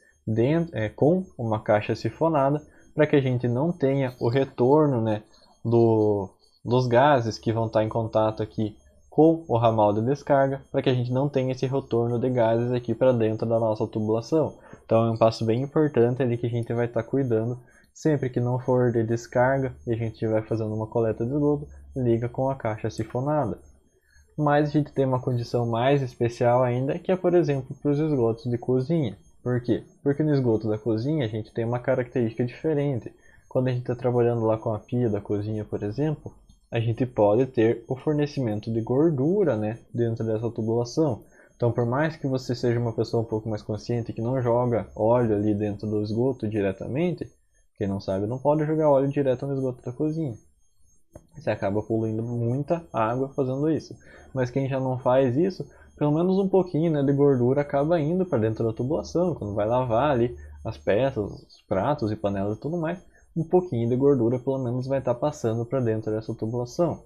com uma caixa sifonada para que a gente não tenha o retorno, né, dos gases que vão estar em contato aqui com o ramal de descarga, para que a gente não tenha esse retorno de gases aqui para dentro da nossa tubulação. Então é um passo bem importante ali que a gente vai estar cuidando. Sempre que não for de descarga e a gente estiver fazendo uma coleta de esgoto, liga com a caixa sifonada. Mas a gente tem uma condição mais especial ainda, que é, por exemplo, para os esgotos de cozinha. Por quê? Porque no esgoto da cozinha a gente tem uma característica diferente. Quando a gente está trabalhando lá com a pia da cozinha, por exemplo, a gente pode ter o fornecimento de gordura, né, dentro dessa tubulação. Então, por mais que você seja uma pessoa um pouco mais consciente que não joga óleo ali dentro do esgoto diretamente, quem não sabe não pode jogar óleo direto no esgoto da cozinha. Você acaba poluindo muita água fazendo isso. Mas quem já não faz isso, pelo menos um pouquinho, né, de gordura acaba indo para dentro da tubulação. Quando vai lavar ali as peças, os pratos e panelas e tudo mais, um pouquinho de gordura pelo menos vai estar passando para dentro dessa tubulação.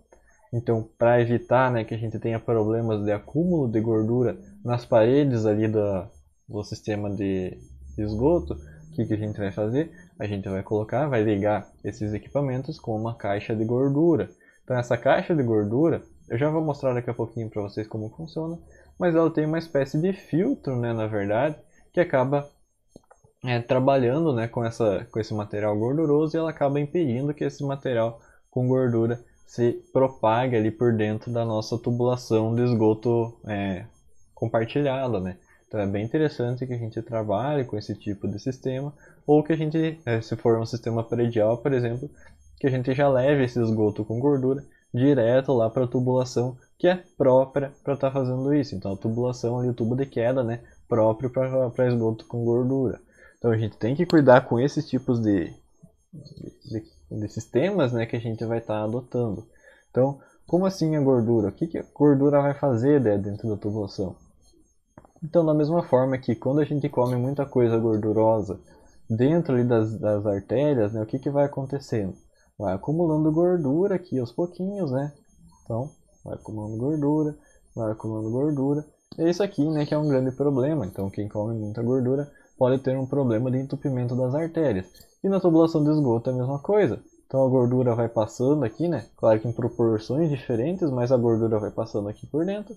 Então, para evitar, né, que a gente tenha problemas de acúmulo de gordura nas paredes ali do sistema de esgoto, o que a gente vai fazer? A gente vai ligar esses equipamentos com uma caixa de gordura. Então essa caixa de gordura, eu já vou mostrar daqui a pouquinho para vocês como funciona, mas ela tem uma espécie de filtro, né, na verdade, que acaba trabalhando, né, com esse material gorduroso, e ela acaba impedindo que esse material com gordura se propague ali por dentro da nossa tubulação de esgoto compartilhada, né? Então é bem interessante que a gente trabalhe com esse tipo de sistema, ou que a gente, se for um sistema predial, por exemplo, que a gente já leve esse esgoto com gordura direto lá para a tubulação que é própria para estar fazendo isso. Então a tubulação ali, o tubo de queda, né, próprio para esgoto com gordura. Então a gente tem que cuidar com esses tipos de sistemas, né, que a gente vai estar adotando. Então, como assim a gordura? O que a gordura vai fazer, né, dentro da tubulação? Então, da mesma forma que quando a gente come muita coisa gordurosa dentro ali das artérias, né, o que vai acontecendo? Vai acumulando gordura aqui aos pouquinhos, né? Então, vai acumulando gordura, vai acumulando gordura. É isso aqui, né, que é um grande problema. Então, quem come muita gordura pode ter um problema de entupimento das artérias. E na tubulação de esgoto é a mesma coisa. Então, a gordura vai passando aqui, né? Claro que em proporções diferentes, mas a gordura vai passando aqui por dentro.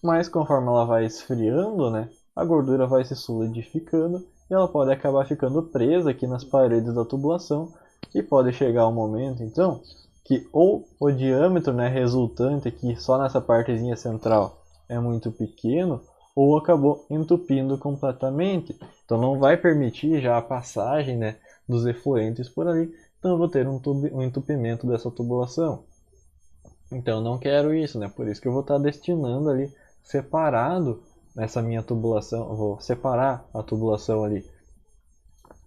Mas conforme ela vai esfriando, né, a gordura vai se solidificando e ela pode acabar ficando presa aqui nas paredes da tubulação, e pode chegar um momento, então, que ou o diâmetro, né, resultante aqui só nessa partezinha central é muito pequeno, ou acabou entupindo completamente. Então não vai permitir já a passagem, né, dos efluentes por ali, então eu vou ter um entupimento dessa tubulação. Então eu não quero isso, né? Por isso que eu vou estar destinando ali separado nessa minha tubulação, eu vou separar a tubulação ali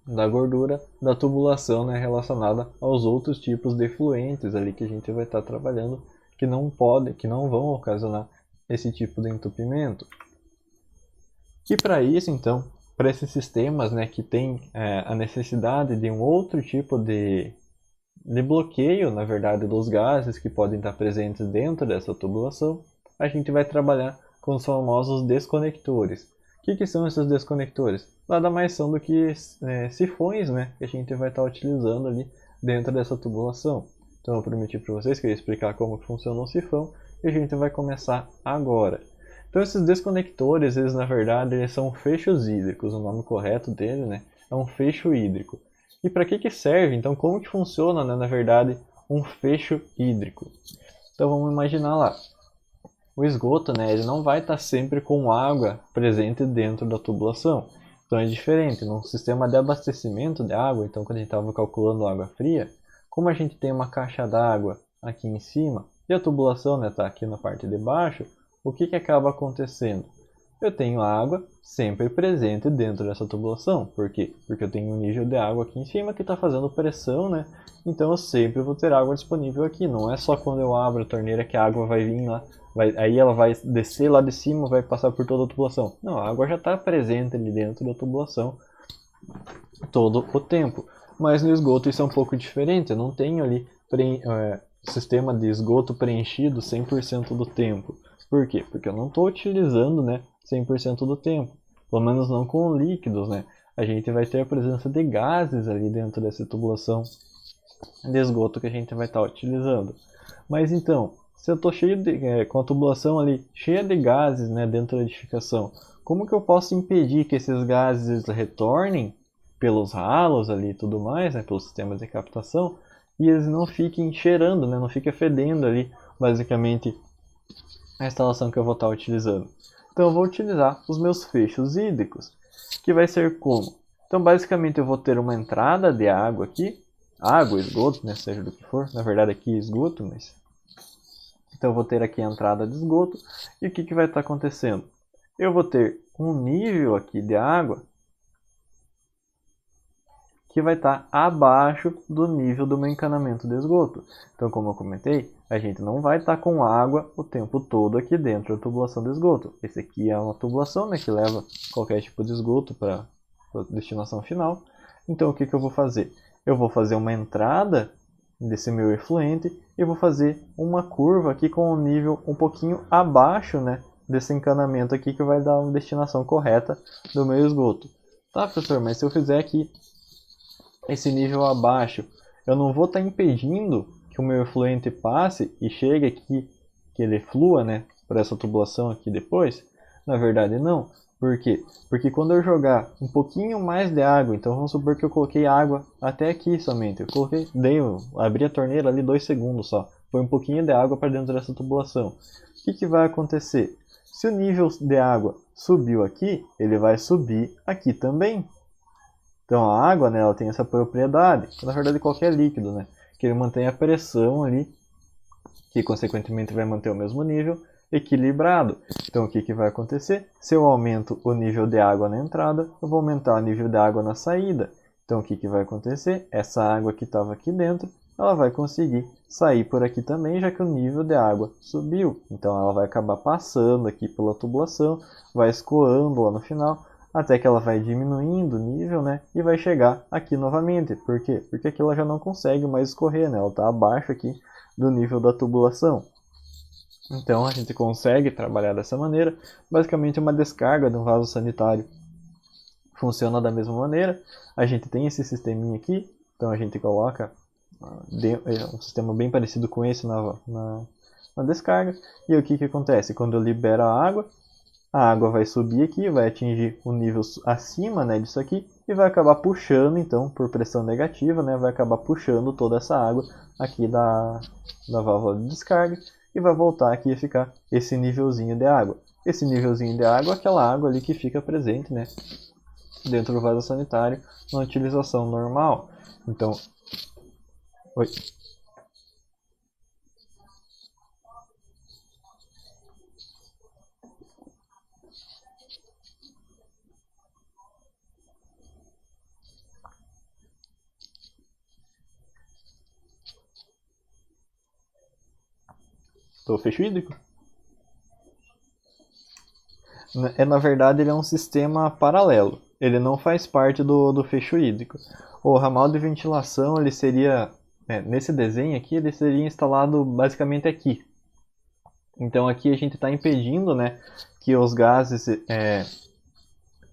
da gordura da tubulação, né, relacionada aos outros tipos de efluentes ali que a gente vai estar trabalhando, que não vão ocasionar esse tipo de entupimento. E para isso, então, para esses sistemas, né, que tem a necessidade de um outro tipo de bloqueio, na verdade, dos gases que podem estar presentes dentro dessa tubulação, a gente vai trabalhar com os famosos desconectores. O que são esses desconectores? Nada mais são do que sifões, né, que a gente vai estar utilizando ali dentro dessa tubulação. Então eu prometi para vocês que eu ia explicar como funciona um sifão, e a gente vai começar agora. Então esses desconectores, eles na verdade eles são fechos hídricos, o nome correto dele, né, é um fecho hídrico. E para que serve? Então como que funciona, né, na verdade, um fecho hídrico? Então vamos imaginar lá. O esgoto, né, ele não vai estar sempre com água presente dentro da tubulação. Então é diferente, num sistema de abastecimento de água, então quando a gente estava calculando água fria, como a gente tem uma caixa d'água aqui em cima e a tubulação está aqui na parte de baixo, o que acaba acontecendo? Eu tenho água sempre presente dentro dessa tubulação. Por quê? Porque eu tenho um nível de água aqui em cima que está fazendo pressão, né? Então eu sempre vou ter água disponível aqui. Não é só quando eu abro a torneira que a água vai vir lá, aí ela vai descer lá de cima, vai passar por toda a tubulação. Não, a água já está presente ali dentro da tubulação todo o tempo. Mas no esgoto isso é um pouco diferente, eu não tenho ali sistema de esgoto preenchido 100% do tempo. Por quê? Porque eu não estou utilizando, né, 100% do tempo, pelo menos não com líquidos, né? A gente vai ter a presença de gases ali dentro dessa tubulação de esgoto que a gente vai estar utilizando. Mas então, se eu estou com a tubulação ali cheia de gases, né, dentro da edificação, como que eu posso impedir que esses gases retornem pelos ralos ali e tudo mais, né, pelo sistema de captação, e eles não fiquem cheirando, né, não fiquem fedendo ali, basicamente, a instalação que eu vou estar utilizando? Então eu vou utilizar os meus fechos hídricos, que vai ser como? Então basicamente eu vou ter uma entrada de água aqui, água, esgoto, né, seja do que for, na verdade aqui é esgoto, mas... Então eu vou ter aqui a entrada de esgoto, e o que vai estar acontecendo? Eu vou ter um nível aqui de água que vai estar abaixo do nível do meu encanamento de esgoto. Então, como eu comentei, a gente não vai estar com água o tempo todo aqui dentro da tubulação de esgoto. Esse aqui é uma tubulação, né, que leva qualquer tipo de esgoto para a destinação final. Então, o que eu vou fazer? Eu vou fazer uma entrada desse meu efluente e vou fazer uma curva aqui com um nível um pouquinho abaixo, né, desse encanamento aqui, que vai dar uma destinação correta do meu esgoto. Tá, professor, mas se eu fizer aqui esse nível abaixo, eu não vou estar impedindo que o meu efluente passe e chegue aqui, que ele flua, né, para essa tubulação aqui depois? Na verdade não. Por quê? Porque quando eu jogar um pouquinho mais de água, então vamos supor que eu coloquei água até aqui somente, abri a torneira ali 2 segundos só, foi um pouquinho de água para dentro dessa tubulação. O que vai acontecer? Se o nível de água subiu aqui, ele vai subir aqui também. Então a água, né, ela tem essa propriedade, na verdade qualquer líquido, né, que ele mantém a pressão ali, que consequentemente vai manter o mesmo nível, equilibrado. Então o que vai acontecer? Se eu aumento o nível de água na entrada, eu vou aumentar o nível de água na saída. Então o que vai acontecer? Essa água que estava aqui dentro, ela vai conseguir sair por aqui também, já que o nível de água subiu. Então ela vai acabar passando aqui pela tubulação, vai escoando lá no final, até que ela vai diminuindo o nível, né, e vai chegar aqui novamente. Por quê? Porque aqui ela já não consegue mais escorrer, né, ela está abaixo aqui do nível da tubulação. Então a gente consegue trabalhar dessa maneira. Basicamente uma descarga de um vaso sanitário funciona da mesma maneira. A gente tem esse sisteminha aqui, então a gente coloca um sistema bem parecido com esse na descarga. E o que acontece? Quando eu libero a água vai subir aqui, vai atingir um nível acima, né, disso aqui, e vai acabar puxando, então, por pressão negativa, né, vai acabar puxando toda essa água aqui da válvula de descarga, e vai voltar aqui a ficar esse nívelzinho de água. Esse nívelzinho de água é aquela água ali que fica presente, né, dentro do vaso sanitário na utilização normal. Então, oi. O fecho hídrico? Na verdade, ele é um sistema paralelo. Ele não faz parte do fecho hídrico. O ramal de ventilação, ele seria, nesse desenho aqui, ele seria instalado basicamente aqui. Então aqui a gente está impedindo, né, que os gases...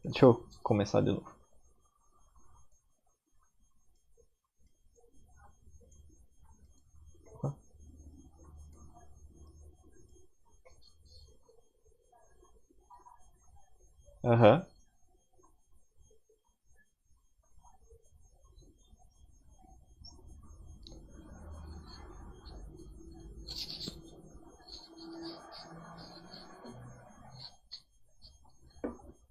Deixa eu começar de novo. Aham.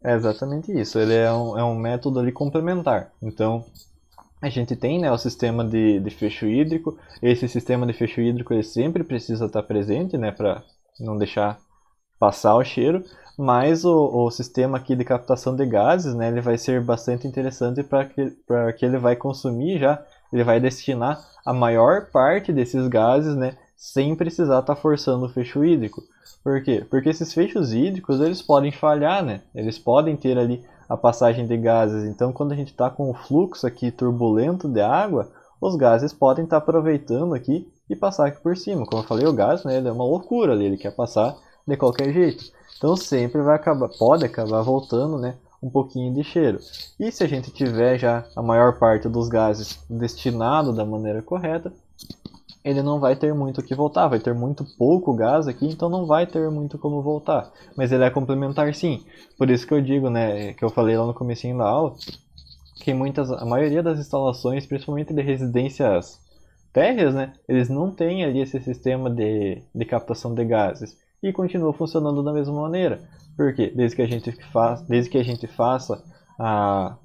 É exatamente isso. Ele é um método ali complementar. Então, a gente tem, né, o sistema de fecho hídrico. Esse sistema de fecho hídrico ele sempre precisa estar presente, né, para não deixar passar o cheiro. Mas o sistema aqui de captação de gases, né, ele vai ser bastante interessante para que ele vai consumir já, ele vai destinar a maior parte desses gases, né, sem precisar estar forçando o fecho hídrico. Por quê? Porque esses fechos hídricos eles podem falhar, né? Eles podem ter ali a passagem de gases. Então, quando a gente está com o fluxo aqui turbulento de água, os gases podem estar aproveitando aqui e passar aqui por cima. Como eu falei, o gás, né, ele é uma loucura ali, ele quer passar de qualquer jeito. Então sempre vai acabar, pode acabar voltando, né, um pouquinho de cheiro. E se a gente tiver já a maior parte dos gases destinado da maneira correta, ele não vai ter muito o que voltar, vai ter muito pouco gás aqui, então não vai ter muito como voltar. Mas ele é complementar sim. Por isso que eu digo, né, que eu falei lá no comecinho da aula, que a maioria das instalações, principalmente de residências térreas, né, eles não têm ali esse sistema de captação de gases e continua funcionando da mesma maneira. Por quê? Desde que a gente faça a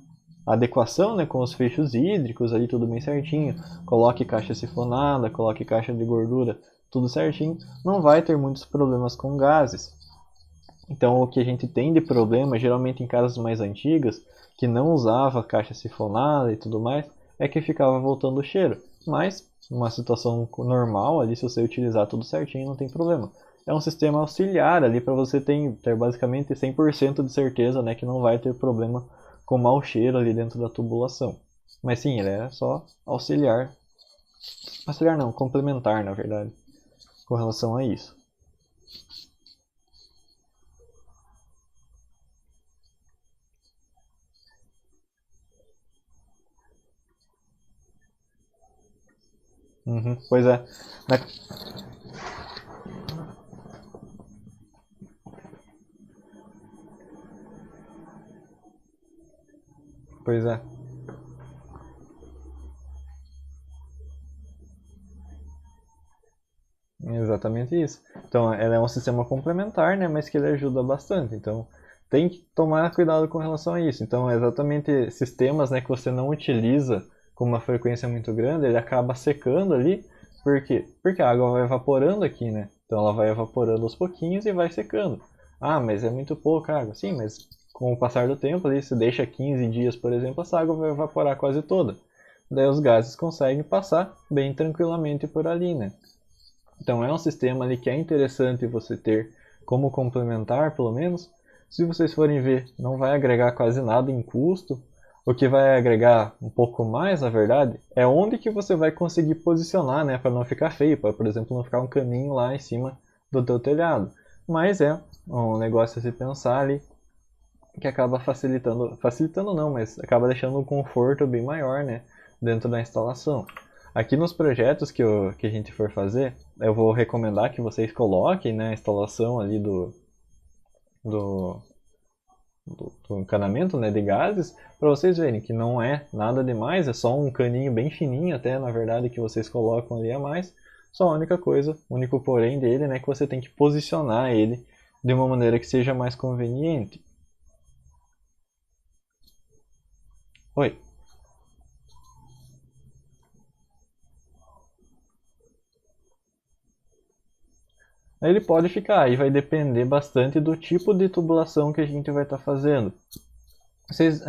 adequação, né, com os fechos hídricos ali tudo bem certinho, coloque caixa sifonada, coloque caixa de gordura, tudo certinho, não vai ter muitos problemas com gases. Então, o que a gente tem de problema, geralmente em casas mais antigas, que não usava caixa sifonada e tudo mais, é que ficava voltando o cheiro. Mas, uma situação normal ali, se você utilizar tudo certinho, não tem problema. É um sistema auxiliar ali para você ter basicamente 100% de certeza, né, que não vai ter problema com mau cheiro ali dentro da tubulação. Mas sim, ele é só auxiliar. Auxiliar não, complementar, na verdade, com relação a isso. Uhum, pois é. Na... Pois é. Exatamente isso. Então, ela é um sistema complementar, né, mas que ele ajuda bastante. Então, tem que tomar cuidado com relação a isso. Então, exatamente sistemas, né, que você não utiliza com uma frequência muito grande, ele acaba secando ali. Por quê? Porque a água vai evaporando aqui, né? Então, ela vai evaporando aos pouquinhos e vai secando. Ah, mas é muito pouca água. Sim, mas com o passar do tempo, ali, se deixa 15 dias, por exemplo, essa água vai evaporar quase toda. Daí os gases conseguem passar bem tranquilamente por ali, né? Então é um sistema ali que é interessante você ter como complementar, pelo menos. Se vocês forem ver, não vai agregar quase nada em custo. O que vai agregar um pouco mais, na verdade, é onde que você vai conseguir posicionar, né, para não ficar feio, para, por exemplo, não ficar um caninho lá em cima do teu telhado. Mas é um negócio a se pensar ali que acaba facilitando não, mas acaba deixando um conforto bem maior, né, dentro da instalação. Aqui nos projetos que a gente for fazer, eu vou recomendar que vocês coloquem, né, a instalação ali do, do encanamento, né, de gases, para vocês verem que não é nada demais, é só um caninho bem fininho até, na verdade, que vocês colocam ali a mais. Só a única coisa, o único porém dele, né, que você tem que posicionar ele de uma maneira que seja mais conveniente. Oi. Ele pode ficar, aí vai depender bastante do tipo de tubulação que a gente vai estar fazendo. Vocês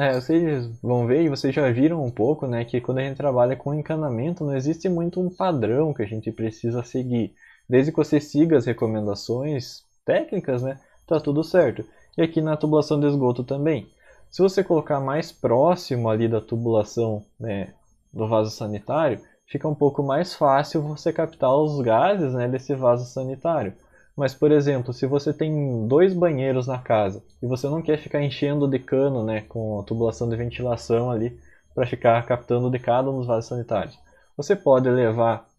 vão ver e vocês já viram um pouco, né, que quando a gente trabalha com encanamento não existe muito um padrão que a gente precisa seguir. Desde que você siga as recomendações técnicas, né, tá tudo certo. E aqui na tubulação de esgoto também. Se você colocar mais próximo ali da tubulação, né, do vaso sanitário, fica um pouco mais fácil você captar os gases, né, desse vaso sanitário. Mas, por exemplo, se você tem dois banheiros na casa e você não quer ficar enchendo de cano, né, com a tubulação de ventilação ali para ficar captando de cada um dos vasos sanitários, você pode levar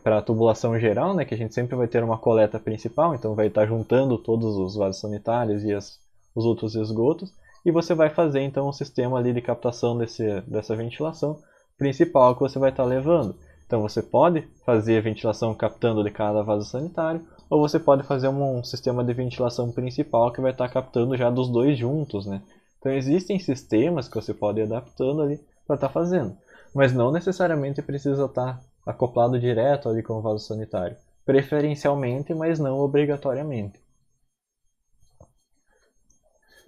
para a tubulação geral, né, que a gente sempre vai ter uma coleta principal, então vai estar juntando todos os vasos sanitários e os outros esgotos, e você vai fazer então um sistema ali de captação dessa ventilação principal que você vai estar levando. Então você pode fazer a ventilação captando de cada vaso sanitário, ou você pode fazer um sistema de ventilação principal que vai estar captando já dos dois juntos, né? Então existem sistemas que você pode ir adaptando ali para estar fazendo, mas não necessariamente precisa estar acoplado direto ali com o vaso sanitário. Preferencialmente, mas não obrigatoriamente.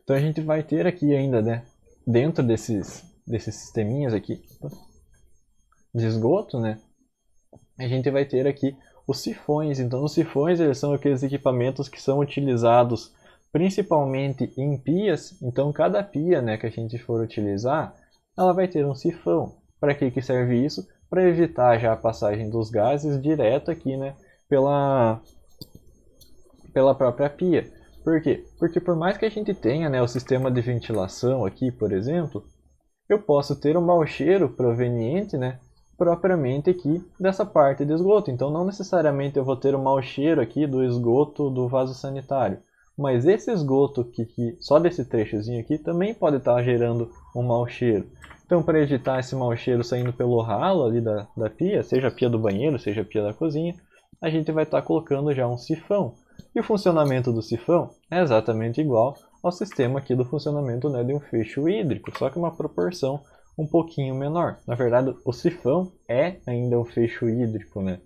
Então a gente vai ter aqui ainda, né, dentro desses sisteminhas aqui de esgoto, né, a gente vai ter aqui os sifões. Então os sifões eles são aqueles equipamentos que são utilizados principalmente em pias. Então cada pia, né, que a gente for utilizar, ela vai ter um sifão. Para que serve isso? Para evitar já a passagem dos gases direto aqui, né, pela própria pia. Por quê? Porque por mais que a gente tenha, né, o sistema de ventilação aqui, por exemplo, eu posso ter um mau cheiro proveniente, né, propriamente aqui dessa parte do esgoto. Então não necessariamente eu vou ter um mau cheiro aqui do esgoto do vaso sanitário, mas esse esgoto aqui, só desse trechozinho aqui, também pode estar gerando um mau cheiro. Então para evitar esse mau cheiro saindo pelo ralo ali da pia, seja a pia do banheiro, seja a pia da cozinha, a gente vai estar colocando já um sifão. E o funcionamento do sifão é exatamente igual ao sistema aqui do funcionamento, né, de um fecho hídrico, só que uma proporção um pouquinho menor. Na verdade, o sifão é ainda um fecho hídrico, né?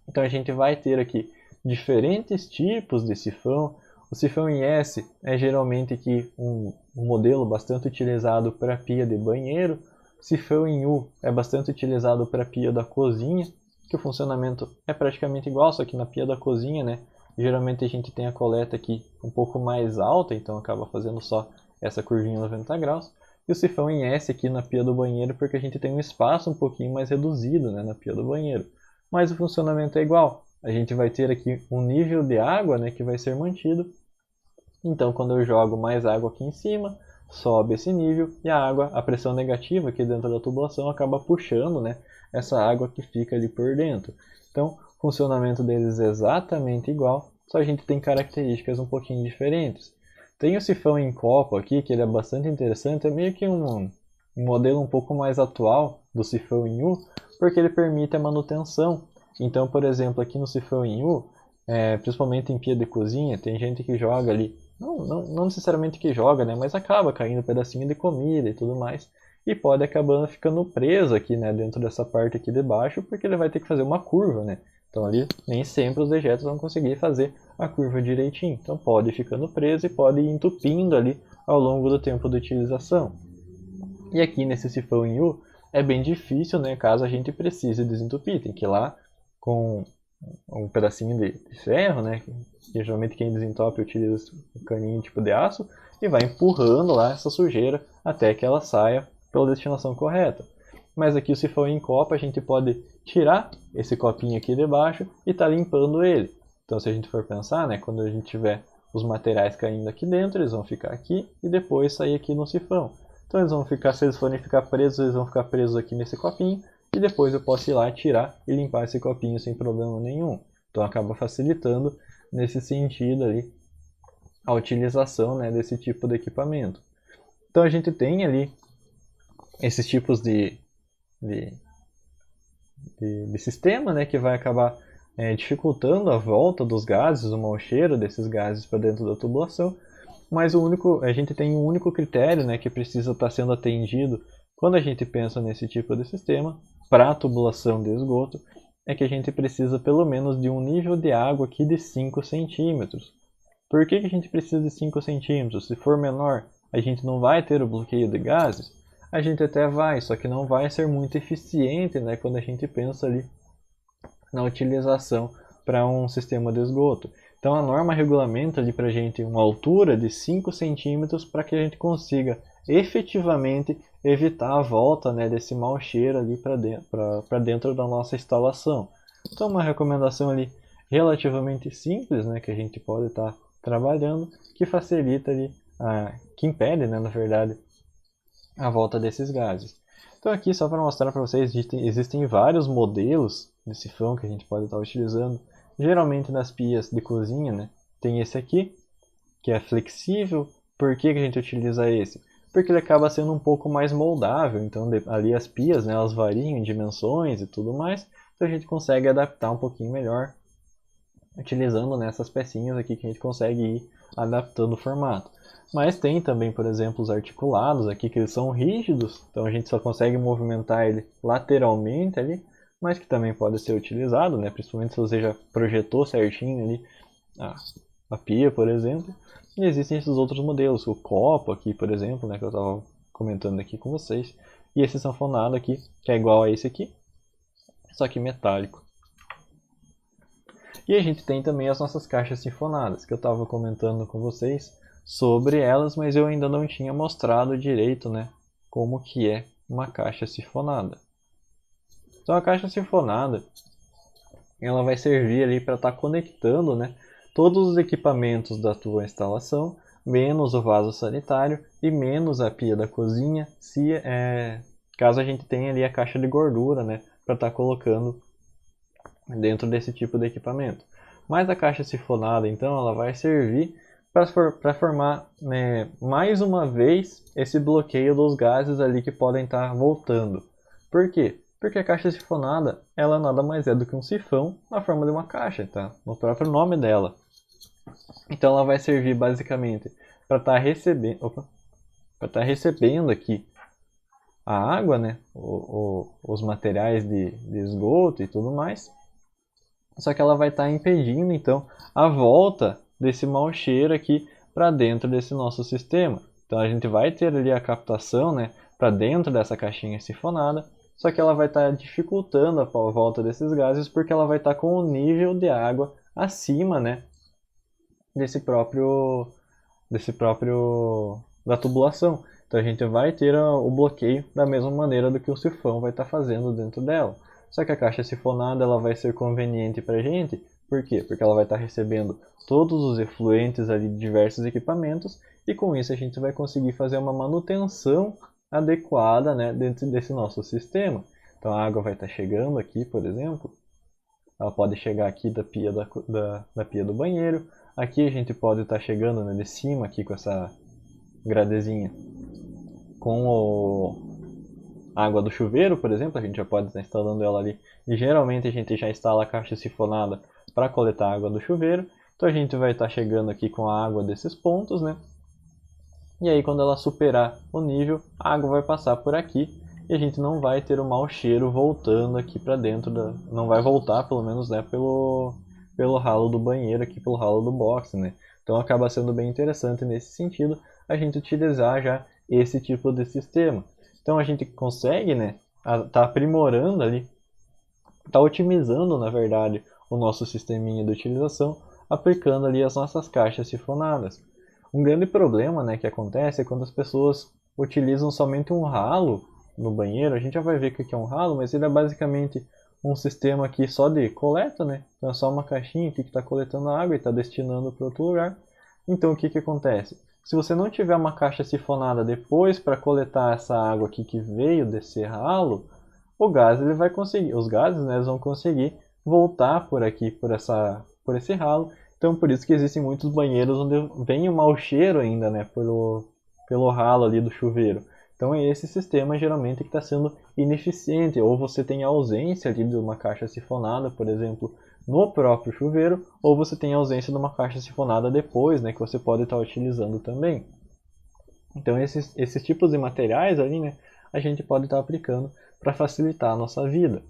Então a gente vai ter aqui diferentes tipos de sifão. O sifão em S é geralmente aqui um modelo bastante utilizado para pia de banheiro. O sifão em U é bastante utilizado para pia da cozinha, que o funcionamento é praticamente igual, só que na pia da cozinha, né, geralmente a gente tem a coleta aqui um pouco mais alta, então acaba fazendo só essa curvinha 90 graus. E o sifão em S aqui na pia do banheiro, porque a gente tem um espaço um pouquinho mais reduzido, né, na pia do banheiro. Mas o funcionamento é igual. A gente vai ter aqui um nível de água, né, que vai ser mantido. Então quando eu jogo mais água aqui em cima, sobe esse nível e a água, a pressão negativa aqui dentro da tubulação acaba puxando, né, essa água que fica ali por dentro. Então o funcionamento deles é exatamente igual, só a gente tem características um pouquinho diferentes. Tem o sifão em copo aqui, que ele é bastante interessante, é meio que um modelo um pouco mais atual do sifão em U, porque ele permite a manutenção. Então, por exemplo, aqui no sifão em U, principalmente em pia de cozinha, tem gente que joga ali, não necessariamente que joga, né, mas acaba caindo um pedacinho de comida e tudo mais, e pode acabar ficando preso aqui, né, dentro dessa parte aqui de baixo, porque ele vai ter que fazer uma curva, né. Então ali nem sempre os dejetos vão conseguir fazer a curva direitinho. Então pode ir ficando preso e pode ir entupindo ali ao longo do tempo de utilização. E aqui nesse sifão em U é bem difícil, né, caso a gente precise desentupir. Tem que ir lá com um pedacinho de ferro, né, que geralmente quem desentope utiliza um caninho tipo de aço, e vai empurrando lá essa sujeira até que ela saia pela destinação correta. Mas aqui o sifão em copo a gente pode tirar esse copinho aqui de baixo e tá limpando ele. Então se a gente for pensar, né, quando a gente tiver os materiais caindo aqui dentro, eles vão ficar aqui e depois sair aqui no sifão. Então eles vão ficar, se eles forem ficar presos, eles vão ficar presos aqui nesse copinho e depois eu posso ir lá tirar e limpar esse copinho sem problema nenhum. Então acaba facilitando nesse sentido ali a utilização, né, desse tipo de equipamento. Então a gente tem ali esses tipos de sistema, né, que vai acabar dificultando a volta dos gases, o mau cheiro desses gases para dentro da tubulação, mas a gente tem um único critério, né, que precisa estar sendo atendido quando a gente pensa nesse tipo de sistema para a tubulação de esgoto, é que a gente precisa pelo menos de um nível de água aqui de 5 centímetros. Por que a gente precisa de 5 centímetros? Se for menor, a gente não vai ter o bloqueio de gases? A gente até vai, só que não vai ser muito eficiente, né, quando a gente pensa ali na utilização para um sistema de esgoto. Então a norma regulamenta ali para a gente uma altura de 5 centímetros para que a gente consiga efetivamente evitar a volta, né, desse mau cheiro ali para dentro da nossa instalação. Então uma recomendação ali relativamente simples, né, que a gente pode estar trabalhando, que facilita ali, que impede, né, na verdade, a volta desses gases. Então aqui só para mostrar para vocês, existem vários modelos de sifão que a gente pode estar utilizando. Geralmente nas pias de cozinha, né, tem esse aqui, que é flexível. Por que a gente utiliza esse? Porque ele acaba sendo um pouco mais moldável, então ali as pias, né, elas variam em dimensões e tudo mais, então a gente consegue adaptar um pouquinho melhor, utilizando nessas pecinhas aqui que a gente consegue ir adaptando o formato. Mas tem também, por exemplo, os articulados aqui, que eles são rígidos, então a gente só consegue movimentar ele lateralmente ali, mas que também pode ser utilizado, né? Principalmente se você já projetou certinho ali a pia, por exemplo. E existem esses outros modelos, o copo aqui, por exemplo, né, que eu estava comentando aqui com vocês. E esse sanfonado aqui, que é igual a esse aqui, só que metálico. E a gente tem também as nossas caixas sifonadas, que eu estava comentando com vocês sobre elas, mas eu ainda não tinha mostrado direito, né, como que é uma caixa sifonada. Então a caixa sifonada, ela vai servir ali para estar conectando, né, todos os equipamentos da tua instalação, menos o vaso sanitário e menos a pia da cozinha, caso a gente tenha ali a caixa de gordura, né, para estar colocando dentro desse tipo de equipamento. Mas a caixa sifonada, então, ela vai servir para formar, né, mais uma vez esse bloqueio dos gases ali que podem estar voltando. Por quê? Porque a caixa sifonada, ela nada mais é do que um sifão na forma de uma caixa, tá? No próprio nome dela. Então ela vai servir basicamente para estar recebendo aqui a água, né? Os materiais de esgoto e tudo mais. Só que ela vai estar impedindo então a volta desse mau cheiro aqui para dentro desse nosso sistema. Então a gente vai ter ali a captação, né, para dentro dessa caixinha sifonada, só que ela vai estar dificultando a volta desses gases porque ela vai estar com o nível de água acima, né, desse próprio da tubulação. Então a gente vai ter o bloqueio da mesma maneira do que o sifão vai estar fazendo dentro dela. Só que a caixa sifonada ela vai ser conveniente para a gente, por quê? Porque ela vai estar recebendo todos os efluentes ali de diversos equipamentos e com isso a gente vai conseguir fazer uma manutenção adequada, né, dentro desse nosso sistema. Então a água vai estar chegando aqui, por exemplo, ela pode chegar aqui da pia, da pia do banheiro. Aqui a gente pode estar chegando, né, de cima aqui com essa gradezinha com a água do chuveiro, por exemplo, a gente já pode estar instalando ela ali. E geralmente a gente já instala a caixa sifonada para coletar a água do chuveiro. Então a gente vai estar chegando aqui com a água desses pontos, né? E aí quando ela superar o nível, a água vai passar por aqui e a gente não vai ter o mau cheiro voltando aqui para dentro não vai voltar, pelo menos, né, pelo ralo do banheiro aqui, pelo ralo do box, né? Então acaba sendo bem interessante nesse sentido a gente utilizar já esse tipo de sistema. Então a gente consegue, né, tá aprimorando ali, tá otimizando, na verdade, o nosso sisteminha de utilização, aplicando ali as nossas caixas sifonadas. Um grande problema, né, que acontece é quando as pessoas utilizam somente um ralo no banheiro. A gente já vai ver o que é um ralo, mas ele é basicamente um sistema aqui só de coleta, né? Então é só uma caixinha aqui que está coletando água e está destinando para outro lugar. Então o que acontece? Se você não tiver uma caixa sifonada depois para coletar essa água aqui que veio desse ralo, o gás ele vai conseguir, os gases, né, eles vão conseguir voltar por aqui, por esse ralo. Então por isso que existem muitos banheiros onde vem o mau cheiro ainda, né, pelo ralo ali do chuveiro. Então é esse sistema geralmente que está sendo ineficiente, ou você tem a ausência ali de uma caixa sifonada, por exemplo, no próprio chuveiro, ou você tem a ausência de uma caixa sifonada depois, né, que você pode estar utilizando também. Então esses tipos de materiais ali, né, a gente pode estar aplicando para facilitar a nossa vida.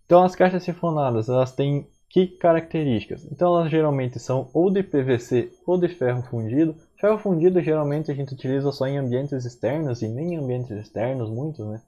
Então as caixas sifonadas, elas têm que características? Então elas geralmente são ou de PVC ou de ferro fundido. Ferro fundido geralmente a gente utiliza só em ambientes externos e nem em ambientes externos muitos, né?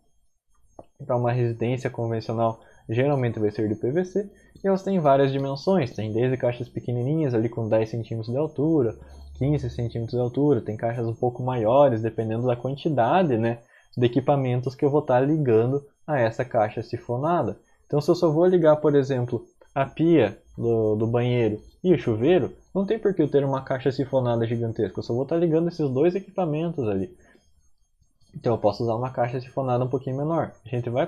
Para uma residência convencional geralmente vai ser de PVC e elas têm várias dimensões, tem desde caixas pequenininhas ali com 10 centímetros de altura, 15 centímetros de altura, tem caixas um pouco maiores dependendo da quantidade, né, de equipamentos que eu vou estar ligando a essa caixa sifonada. Então se eu só vou ligar, por exemplo, a pia do banheiro e o chuveiro, não tem por que eu ter uma caixa sifonada gigantesca, eu só vou estar ligando esses dois equipamentos ali. Então eu posso usar uma caixa sifonada um pouquinho menor. A gente vai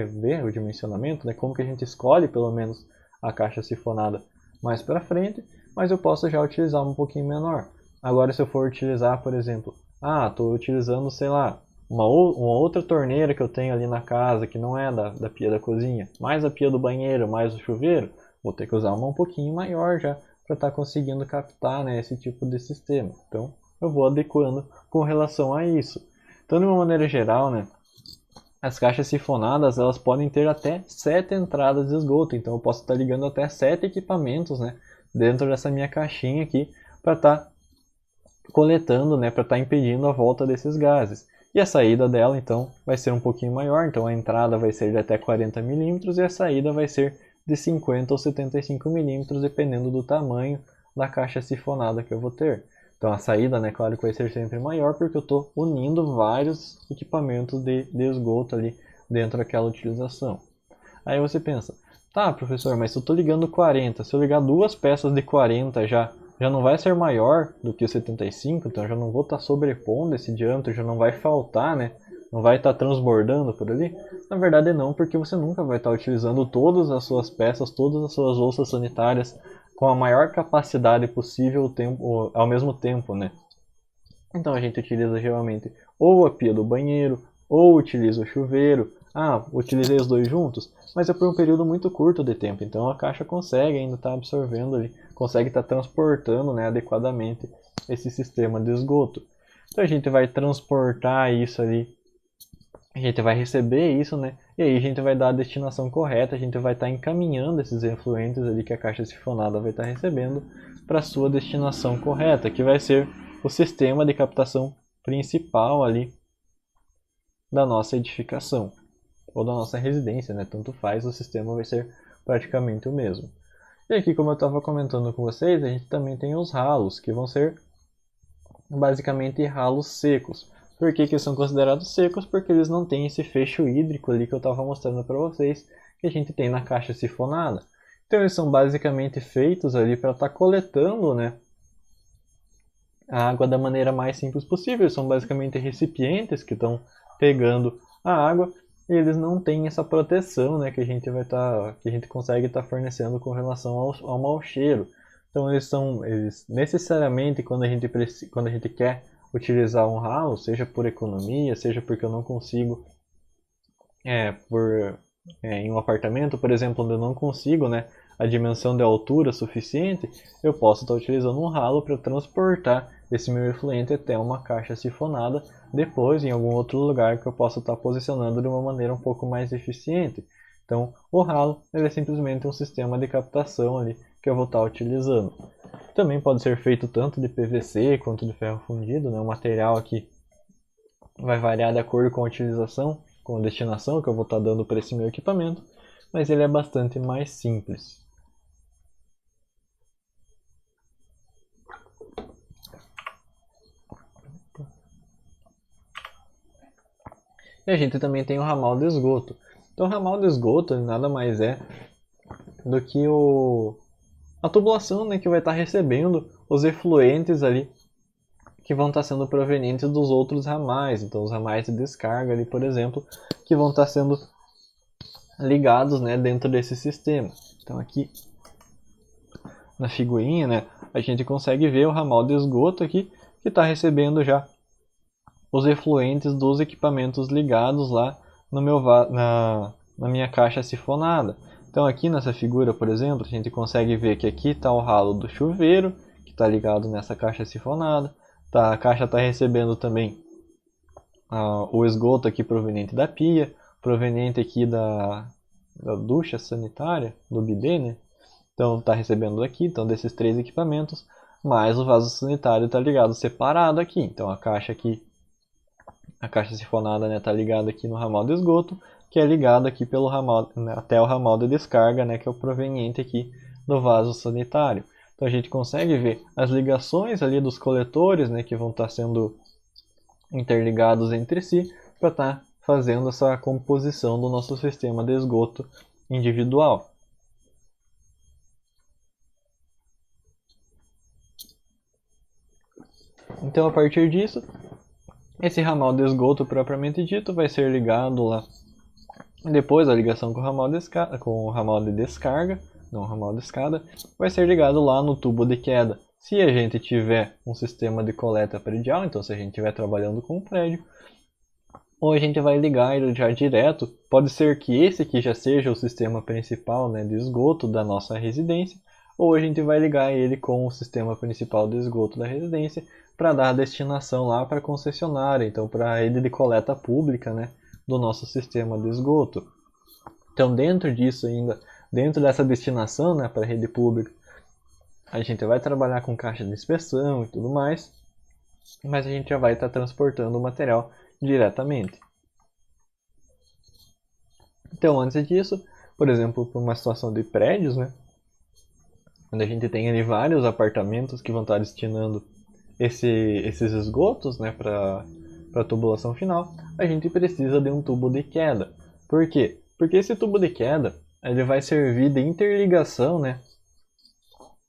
ver o dimensionamento, né, como que a gente escolhe pelo menos a caixa sifonada mais para frente, mas eu posso já utilizar um pouquinho menor. Agora se eu for utilizar, por exemplo, estou utilizando, sei lá, uma outra torneira que eu tenho ali na casa, que não é da pia da cozinha, mais a pia do banheiro, mais o chuveiro, vou ter que usar uma um pouquinho maior já para estar conseguindo captar, né, esse tipo de sistema. Então eu vou adequando com relação a isso. Então, de uma maneira geral, né, as caixas sifonadas elas podem ter até 7 entradas de esgoto. Então eu posso estar ligando até 7 equipamentos, né, dentro dessa minha caixinha aqui para estar coletando, né, para estar impedindo a volta desses gases. E a saída dela então vai ser um pouquinho maior, então a entrada vai ser de até 40 milímetros e a saída vai ser de 50 ou 75 milímetros, dependendo do tamanho da caixa sifonada que eu vou ter. Então a saída, né, claro que vai ser sempre maior, porque eu estou unindo vários equipamentos de esgoto ali dentro daquela utilização. Aí você pensa, tá, professor, mas se eu estou ligando 40, se eu ligar duas peças de 40 já não vai ser maior do que o 75, então já não vou estar sobrepondo esse diâmetro, já não vai faltar, né? Não vai estar transbordando por ali? Na verdade não, porque você nunca vai estar utilizando todas as suas peças, todas as suas louças sanitárias com a maior capacidade possível ao mesmo tempo, né? Então a gente utiliza geralmente ou a pia do banheiro, ou utiliza o chuveiro. Ah, utilizei os dois juntos, mas é por um período muito curto de tempo, então a caixa consegue ainda estar absorvendo ali, consegue estar transportando, né, adequadamente esse sistema de esgoto. Então a gente vai transportar isso ali, a gente vai receber isso, né, e aí a gente vai dar a destinação correta, a gente vai estar encaminhando esses efluentes ali que a caixa sifonada vai estar recebendo para a sua destinação correta, que vai ser o sistema de captação principal ali da nossa edificação ou da nossa residência, né? Tanto faz, o sistema vai ser praticamente o mesmo. E aqui, como eu estava comentando com vocês, a gente também tem os ralos, que vão ser basicamente ralos secos. Por que que são considerados secos? Porque eles não têm esse fecho hídrico ali que eu estava mostrando para vocês, que a gente tem na caixa sifonada. Então eles são basicamente feitos ali para estar coletando, né, a água da maneira mais simples possível. São basicamente recipientes que estão pegando a água e eles não têm essa proteção, né, que a gente que a gente consegue estar fornecendo com relação ao mau cheiro. Então eles necessariamente quando a gente quer utilizar um ralo, seja por economia, seja porque eu não consigo em um apartamento, por exemplo, onde eu não consigo, né, a dimensão de altura suficiente, eu posso estar utilizando um ralo para transportar esse meu efluente até uma caixa sifonada, depois em algum outro lugar que eu possa estar posicionando de uma maneira um pouco mais eficiente. Então, o ralo ele é simplesmente um sistema de captação ali que eu vou estar utilizando. Também pode ser feito tanto de PVC quanto de ferro fundido, né? O material aqui vai variar de acordo com a utilização, com a destinação que eu vou estar dando para esse meu equipamento, mas ele é bastante mais simples. E a gente também tem o ramal de esgoto. Então o ramal de esgoto ele nada mais é do que a tubulação, né, que vai estar recebendo os efluentes ali que vão estar sendo provenientes dos outros ramais. Então os ramais de descarga ali, por exemplo, que vão estar sendo ligados, né, dentro desse sistema. Então aqui na figurinha, né, a gente consegue ver o ramal de esgoto aqui que está recebendo já os efluentes dos equipamentos ligados lá no na minha caixa sifonada. Então aqui nessa figura, por exemplo, a gente consegue ver que aqui está o ralo do chuveiro, que está ligado nessa caixa sifonada. Tá, a caixa está recebendo também o esgoto aqui proveniente da pia, proveniente aqui da ducha sanitária, do bidê, né? Então está recebendo daqui, então desses três equipamentos, mas o vaso sanitário está ligado separado aqui. Então a caixa aqui, a caixa sifonada, né, está ligada aqui no ramal de esgoto, que é ligado aqui pelo ramal, né, até o ramal de descarga, né, que é o proveniente aqui do vaso sanitário. Então a gente consegue ver as ligações ali dos coletores, né, que vão estar sendo interligados entre si para estar fazendo essa composição do nosso sistema de esgoto individual. Então, a partir disso, esse ramal de esgoto propriamente dito vai ser ligado lá. Depois, a ligação com o ramal de descarga, não o ramal de escada, vai ser ligado lá no tubo de queda. Se a gente tiver um sistema de coleta predial, então se a gente estiver trabalhando com um prédio, ou a gente vai ligar ele já direto. Pode ser que esse aqui já seja o sistema principal, né, de esgoto da nossa residência, ou a gente vai ligar ele com o sistema principal de esgoto da residência para dar a destinação lá para a concessionária, então para a rede de coleta pública, né, do nosso sistema de esgoto. Então dentro disso ainda, dentro dessa destinação, né, para a rede pública, a gente vai trabalhar com caixa de inspeção e tudo mais, mas a gente já vai estar transportando o material diretamente. Então, antes disso, por exemplo, para uma situação de prédios, né? Quando a gente tem ali vários apartamentos que vão estar destinando esses esgotos, né, para a tubulação final, a gente precisa de um tubo de queda. Por quê? Porque esse tubo de queda ele vai servir de interligação, né,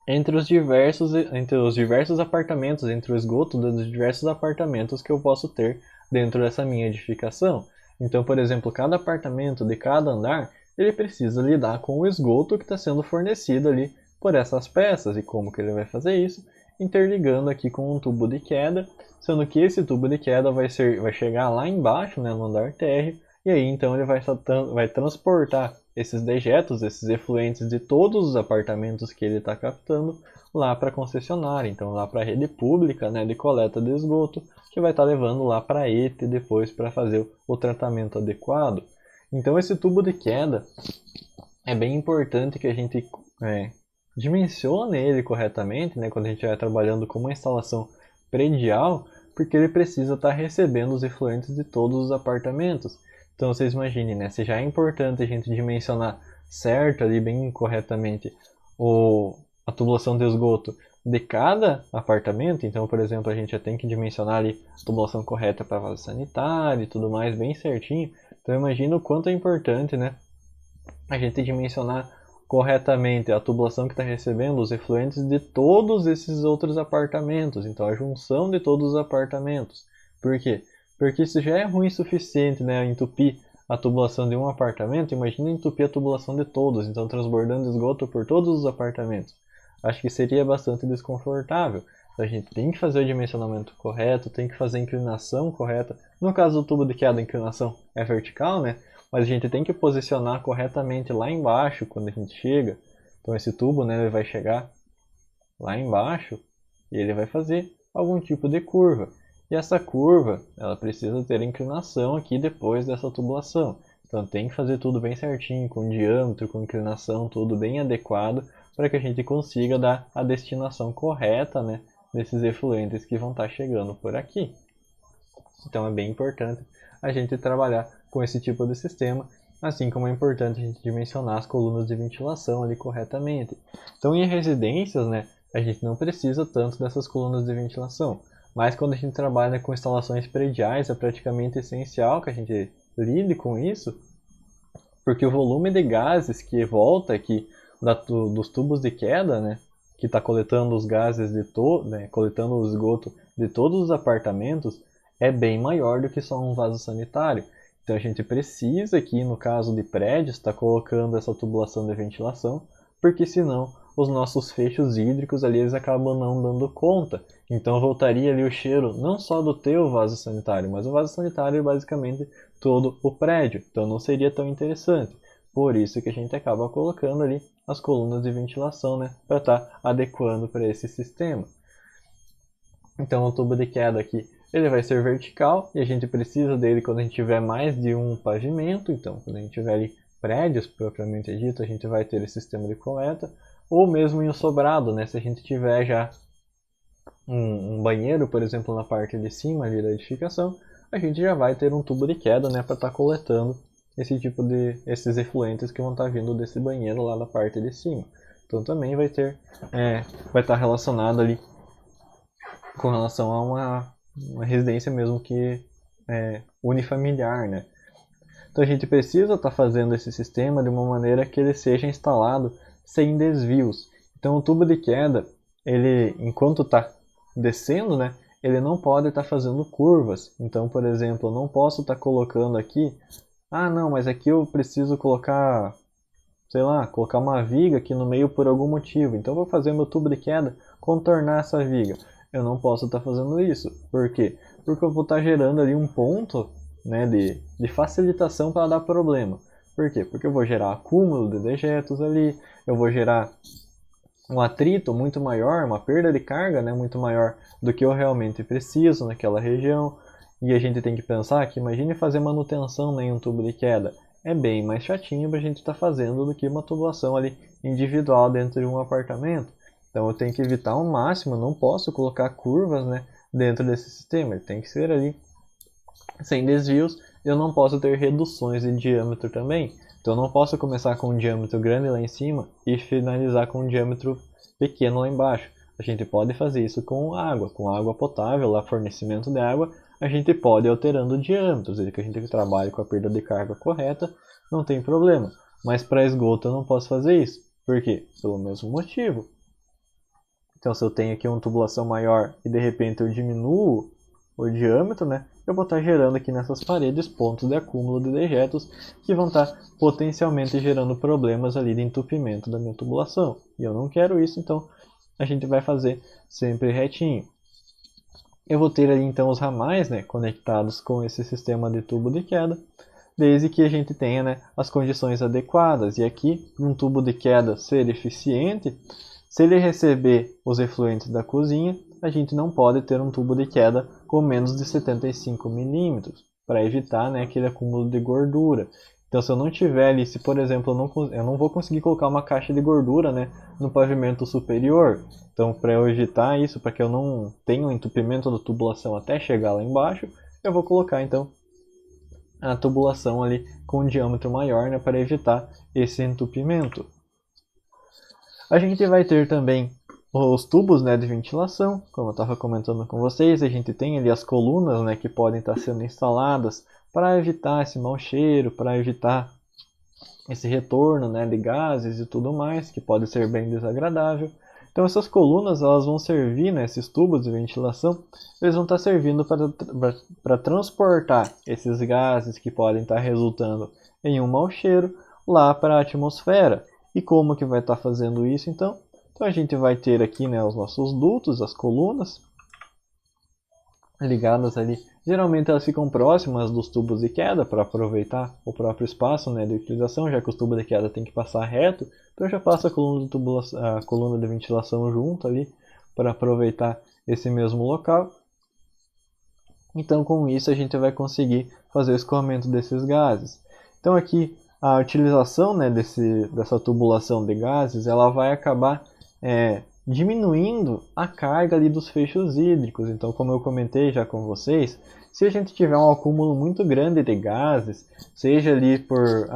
entre os diversos apartamentos, entre o esgoto dos diversos apartamentos que eu posso ter dentro dessa minha edificação. Então, por exemplo, cada apartamento de cada andar, ele precisa lidar com o esgoto que está sendo fornecido ali por essas peças. E como que ele vai fazer isso? Interligando aqui com um tubo de queda, sendo que esse tubo de queda vai chegar lá embaixo, né, no andar térreo, e aí então ele vai transportar esses dejetos, esses efluentes de todos os apartamentos que ele está captando lá para a concessionária, então lá para a rede pública, né, de coleta de esgoto, que vai estar levando lá para a ETE depois para fazer o tratamento adequado. Então esse tubo de queda é bem importante que a gente dimensione ele corretamente, né, quando a gente vai trabalhando com uma instalação predial, porque ele precisa estar recebendo os efluentes de todos os apartamentos. Então vocês imaginem, né, se já é importante a gente dimensionar certo ali, bem corretamente, a tubulação de esgoto de cada apartamento, então, por exemplo, a gente já tem que dimensionar ali a tubulação correta para vaso sanitário e tudo mais, bem certinho. Então imagina o quanto é importante, né, a gente dimensionar corretamente a tubulação que está recebendo os efluentes de todos esses outros apartamentos, então a junção de todos os apartamentos. Por quê? Porque se já é ruim o suficiente, né, entupir a tubulação de um apartamento, imagina entupir a tubulação de todos, então transbordando esgoto por todos os apartamentos. Acho que seria bastante desconfortável. Então a gente tem que fazer o dimensionamento correto, tem que fazer a inclinação correta. No caso do tubo de queda, a inclinação é vertical, né? Mas a gente tem que posicionar corretamente lá embaixo quando a gente chega. Então esse tubo, né, ele vai chegar lá embaixo e ele vai fazer algum tipo de curva. E essa curva, ela precisa ter inclinação aqui depois dessa tubulação. Então tem que fazer tudo bem certinho, com diâmetro, com inclinação, tudo bem adequado, para que a gente consiga dar a destinação correta, né, desses efluentes que vão estar chegando por aqui. Então é bem importante a gente trabalhar com esse tipo de sistema, assim como é importante a gente dimensionar as colunas de ventilação ali corretamente. Então em residências, né, a gente não precisa tanto dessas colunas de ventilação, mas quando a gente trabalha com instalações prediais é praticamente essencial que a gente lide com isso, porque o volume de gases que volta aqui dos tubos de queda, né, que está coletando os gases coletando o esgoto de todos os apartamentos, é bem maior do que só um vaso sanitário. Então a gente precisa aqui, no caso de prédios, estar colocando essa tubulação de ventilação, porque senão os nossos fechos hídricos ali eles acabam não dando conta. Então voltaria ali o cheiro não só do teu vaso sanitário, mas o vaso sanitário é basicamente todo o prédio. Então não seria tão interessante. Por isso que a gente acaba colocando ali as colunas de ventilação, né, para estar adequando para esse sistema. Então o tubo de queda aqui ele vai ser vertical e a gente precisa dele quando a gente tiver mais de um pavimento. Então quando a gente tiver ali prédios propriamente dito, a gente vai ter esse sistema de coleta, ou mesmo em um sobrado, né, se a gente tiver já um banheiro, por exemplo, na parte de cima ali da edificação, a gente já vai ter um tubo de queda, né, para estar coletando esses efluentes que vão estar vindo desse banheiro lá da parte de cima. Então também vai estar relacionado ali com relação a uma residência mesmo que é unifamiliar, né? Então a gente precisa estar fazendo esse sistema de uma maneira que ele seja instalado sem desvios. Então o tubo de queda, ele enquanto está descendo, né, ele não pode estar fazendo curvas. Então, por exemplo, eu não posso estar colocando aqui, não, mas aqui eu preciso colocar, sei lá, colocar uma viga aqui no meio por algum motivo. Então eu vou fazer meu tubo de queda contornar essa viga. Eu não posso estar fazendo isso. Por quê? Porque eu vou estar gerando ali um ponto, né, de facilitação para dar problema. Por quê? Porque eu vou gerar acúmulo de dejetos ali, eu vou gerar um atrito muito maior, uma perda de carga, né, muito maior do que eu realmente preciso naquela região. E a gente tem que pensar que imagine fazer manutenção em um tubo de queda. É bem mais chatinho para a gente estar fazendo do que uma tubulação ali individual dentro de um apartamento. Então eu tenho que evitar ao máximo, eu não posso colocar curvas, né, dentro desse sistema. Ele tem que ser ali sem desvios. Eu não posso ter reduções de diâmetro também. Então eu não posso começar com um diâmetro grande lá em cima e finalizar com um diâmetro pequeno lá embaixo. A gente pode fazer isso com água potável, lá fornecimento de água, a gente pode ir alterando diâmetros, desde que a gente trabalhe com a perda de carga correta, não tem problema. Mas para esgoto eu não posso fazer isso. Por quê? Pelo mesmo motivo. Então se eu tenho aqui uma tubulação maior e de repente eu diminuo o diâmetro, né, eu vou estar gerando aqui nessas paredes pontos de acúmulo de dejetos que vão estar potencialmente gerando problemas ali de entupimento da minha tubulação. E eu não quero isso, então a gente vai fazer sempre retinho. Eu vou ter ali então os ramais, né, conectados com esse sistema de tubo de queda, desde que a gente tenha, né, as condições adequadas. E aqui, um tubo de queda ser eficiente, se ele receber os efluentes da cozinha, a gente não pode ter um tubo de queda com menos de 75 milímetros, para evitar, né, aquele acúmulo de gordura. Então, se eu não tiver ali, se por exemplo eu não vou conseguir colocar uma caixa de gordura, né, no pavimento superior, então para eu evitar isso, para que eu não tenha um entupimento da tubulação até chegar lá embaixo, eu vou colocar então a tubulação ali com um diâmetro maior, né, para evitar esse entupimento. A gente vai ter também os tubos, né, de ventilação, como eu estava comentando com vocês. A gente tem ali as colunas, né, que podem estar sendo instaladas para evitar esse mau cheiro, para evitar esse retorno, né, de gases e tudo mais, que pode ser bem desagradável. Então essas colunas elas vão servir, né, esses tubos de ventilação, eles vão estar servindo para transportar esses gases que podem estar resultando em um mau cheiro lá para a atmosfera. E como que vai estar fazendo isso então? Então a gente vai ter aqui, né, os nossos dutos, as colunas ligadas ali. Geralmente elas ficam próximas dos tubos de queda para aproveitar o próprio espaço, né, de utilização, já que os tubos de queda tem que passar reto. Então já passa a coluna de ventilação junto ali para aproveitar esse mesmo local. Então com isso a gente vai conseguir fazer o escoamento desses gases. Então aqui a utilização, né, dessa tubulação de gases, ela vai acabar diminuindo a carga ali dos feixes hídricos. Então, como eu comentei já com vocês, se a gente tiver um acúmulo muito grande de gases, seja ali por,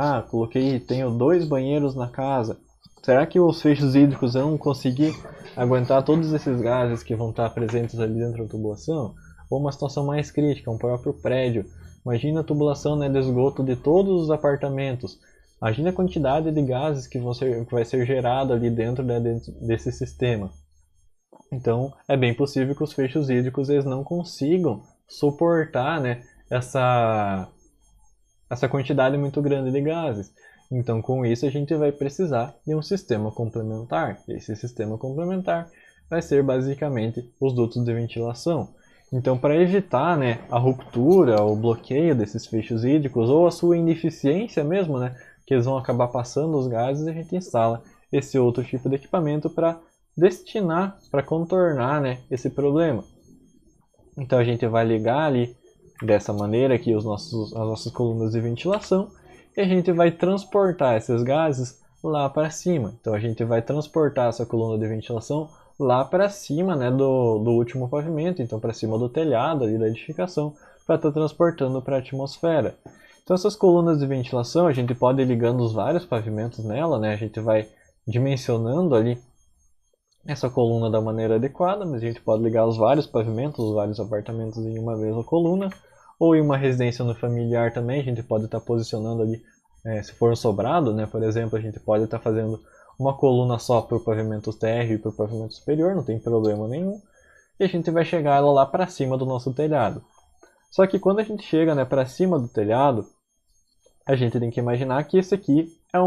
tenho 2 banheiros na casa, será que os feixes hídricos vão conseguir aguentar todos esses gases que vão estar presentes ali dentro da tubulação? Ou uma situação mais crítica, um próprio prédio. Imagina a tubulação, né, de esgoto de todos os apartamentos. Imagina a quantidade de gases que vai ser gerado ali dentro, né, desse sistema. Então, é bem possível que os feixes hídricos eles não consigam suportar, né, essa quantidade muito grande de gases. Então, com isso, a gente vai precisar de um sistema complementar. Esse sistema complementar vai ser basicamente os dutos de ventilação. Então, para evitar, né, a ruptura, o bloqueio desses feixes hídricos ou a sua ineficiência mesmo, né, que eles vão acabar passando os gases, a gente instala esse outro tipo de equipamento para para contornar, né, esse problema. Então a gente vai ligar ali dessa maneira aqui as nossas colunas de ventilação e a gente vai transportar esses gases lá para cima. Então a gente vai transportar essa coluna de ventilação lá para cima, né, do último pavimento, então para cima do telhado ali da edificação, para estar transportando para a atmosfera. Então essas colunas de ventilação a gente pode ir ligando os vários pavimentos nela, né, a gente vai dimensionando ali essa coluna da maneira adequada, mas a gente pode ligar os vários pavimentos, os vários apartamentos em uma mesma coluna, ou em uma residência no familiar também, a gente pode estar posicionando ali, se for um sobrado, né, por exemplo, a gente pode estar fazendo uma coluna só para o pavimento térreo e para o pavimento superior, não tem problema nenhum, e a gente vai chegar ela lá para cima do nosso telhado. Só que quando a gente chega, né, para cima do telhado, a gente tem que imaginar que esse aqui é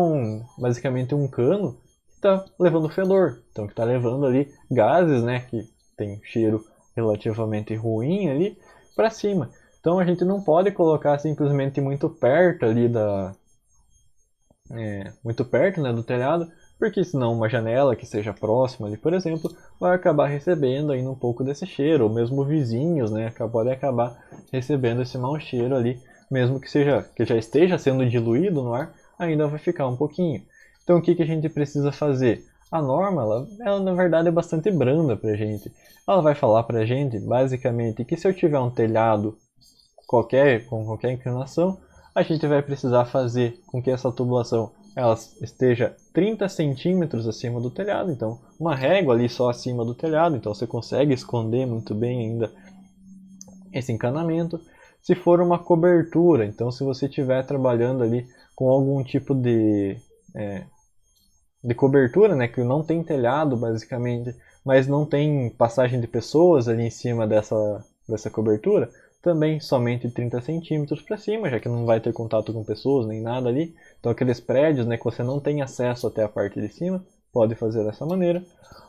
basicamente um cano que está levando fedor, então que está levando ali gases, né, que tem cheiro relativamente ruim ali para cima. Então a gente não pode colocar simplesmente muito perto ali muito perto, né, do telhado, porque senão uma janela que seja próxima ali, por exemplo, vai acabar recebendo ainda um pouco desse cheiro, ou mesmo vizinhos, né, podem acabar recebendo esse mau cheiro ali, mesmo que já esteja sendo diluído no ar, ainda vai ficar um pouquinho. Então o que a gente precisa fazer? A norma, ela na verdade é bastante branda pra gente. Ela vai falar pra gente, basicamente, que se eu tiver um telhado com qualquer inclinação, a gente vai precisar fazer com que essa tubulação ela esteja 30 centímetros acima do telhado, então uma régua ali só acima do telhado, então você consegue esconder muito bem ainda esse encanamento. Se for uma cobertura, então se você estiver trabalhando ali com algum tipo de cobertura, né, que não tem telhado basicamente, mas não tem passagem de pessoas ali em cima dessa cobertura, também somente 30 centímetros para cima, já que não vai ter contato com pessoas nem nada ali. Então aqueles prédios, né, que você não tem acesso até a parte de cima, pode fazer dessa maneira.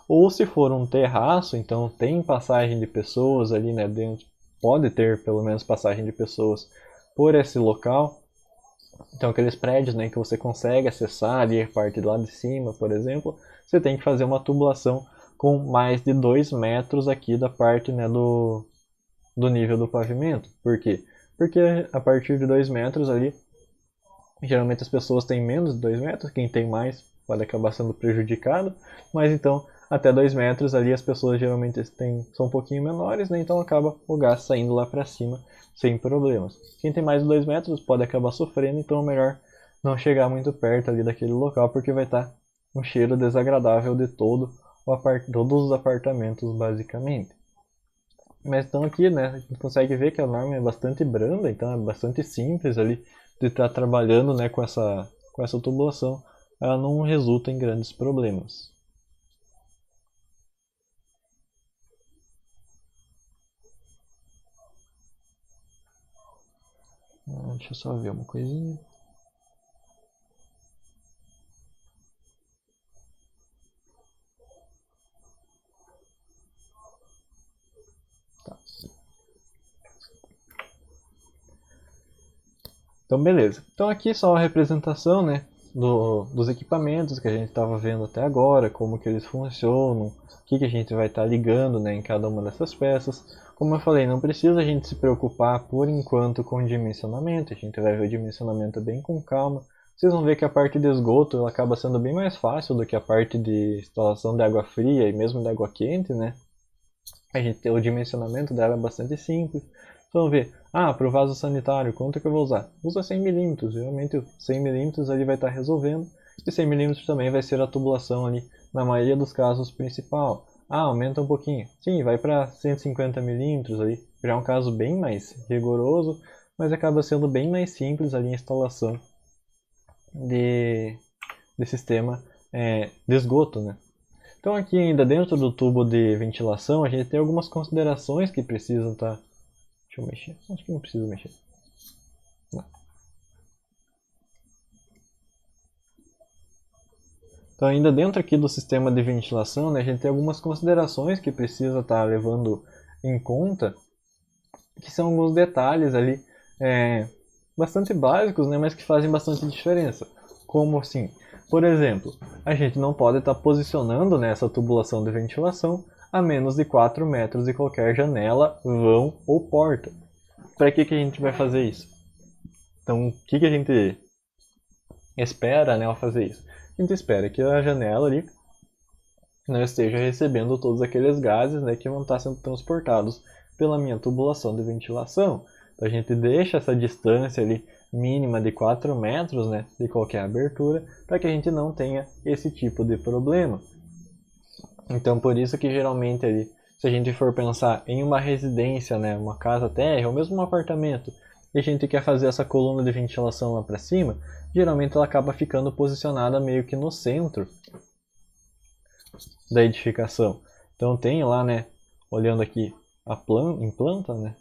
Ou se for um terraço, então tem passagem de pessoas ali, né, dentro, pode ter pelo menos passagem de pessoas por esse local. Então aqueles prédios, né, que você consegue acessar ali a parte lá de cima, por exemplo, você tem que fazer uma tubulação com mais de 2 metros aqui da parte, né, do nível do pavimento. Por quê? Porque a partir de 2 metros ali, geralmente as pessoas têm menos de 2 metros, quem tem mais pode acabar sendo prejudicado, mas então até 2 metros ali as pessoas geralmente são um pouquinho menores, né, então acaba o gás saindo lá para cima sem problemas. Quem tem mais de 2 metros pode acabar sofrendo, então é melhor não chegar muito perto ali daquele local, porque vai estar um cheiro desagradável de todos os apartamentos basicamente. Mas então aqui, né, a gente consegue ver que a norma é bastante branda, então é bastante simples ali de estar trabalhando, né, com essa tubulação. Ela não resulta em grandes problemas. Deixa eu só ver uma coisinha. Tá. Então beleza. Então aqui só a representação, né, dos equipamentos que a gente estava vendo até agora, como que eles funcionam, o que a gente vai estar ligando, né, em cada uma dessas peças. Como eu falei, não precisa a gente se preocupar por enquanto com o dimensionamento, a gente vai ver o dimensionamento bem com calma. Vocês vão ver que a parte de esgoto ela acaba sendo bem mais fácil do que a parte de instalação de água fria e mesmo de água quente, né? O dimensionamento dela é bastante simples. Então vamos ver, para o vaso sanitário, quanto que eu vou usar? Usa 100 milímetros, geralmente 100 milímetros ali vai estar resolvendo, e 100 milímetros também vai ser a tubulação ali, na maioria dos casos, principal. Aumenta um pouquinho. Sim, vai para 150 milímetros ali, já é um caso bem mais rigoroso, mas acaba sendo bem mais simples ali a instalação de sistema de esgoto, né? Então aqui ainda dentro do tubo de ventilação, a gente tem algumas considerações que precisam estar... Deixa eu mexer. Acho que não preciso mexer. Não. Então ainda dentro aqui do sistema de ventilação, né, a gente tem algumas considerações que precisa estar levando em conta, que são alguns detalhes ali bastante básicos, né, mas que fazem bastante diferença. Como assim? Por exemplo, a gente não pode estar posicionando nessa tubulação de ventilação a menos de 4 metros de qualquer janela, vão ou porta. Para que a gente vai fazer isso? Então, o que a gente espera, né, ao fazer isso? A gente espera que a janela ali não esteja recebendo todos aqueles gases, né, que vão estar sendo transportados pela minha tubulação de ventilação. Então a gente deixa essa distância ali mínima de 4 metros, né, de qualquer abertura, para que a gente não tenha esse tipo de problema. Então por isso que geralmente ali, se a gente for pensar em uma residência, né, uma casa térrea ou mesmo um apartamento, e a gente quer fazer essa coluna de ventilação lá para cima, geralmente ela acaba ficando posicionada meio que no centro da edificação. Então tem lá, né, olhando aqui em planta, né,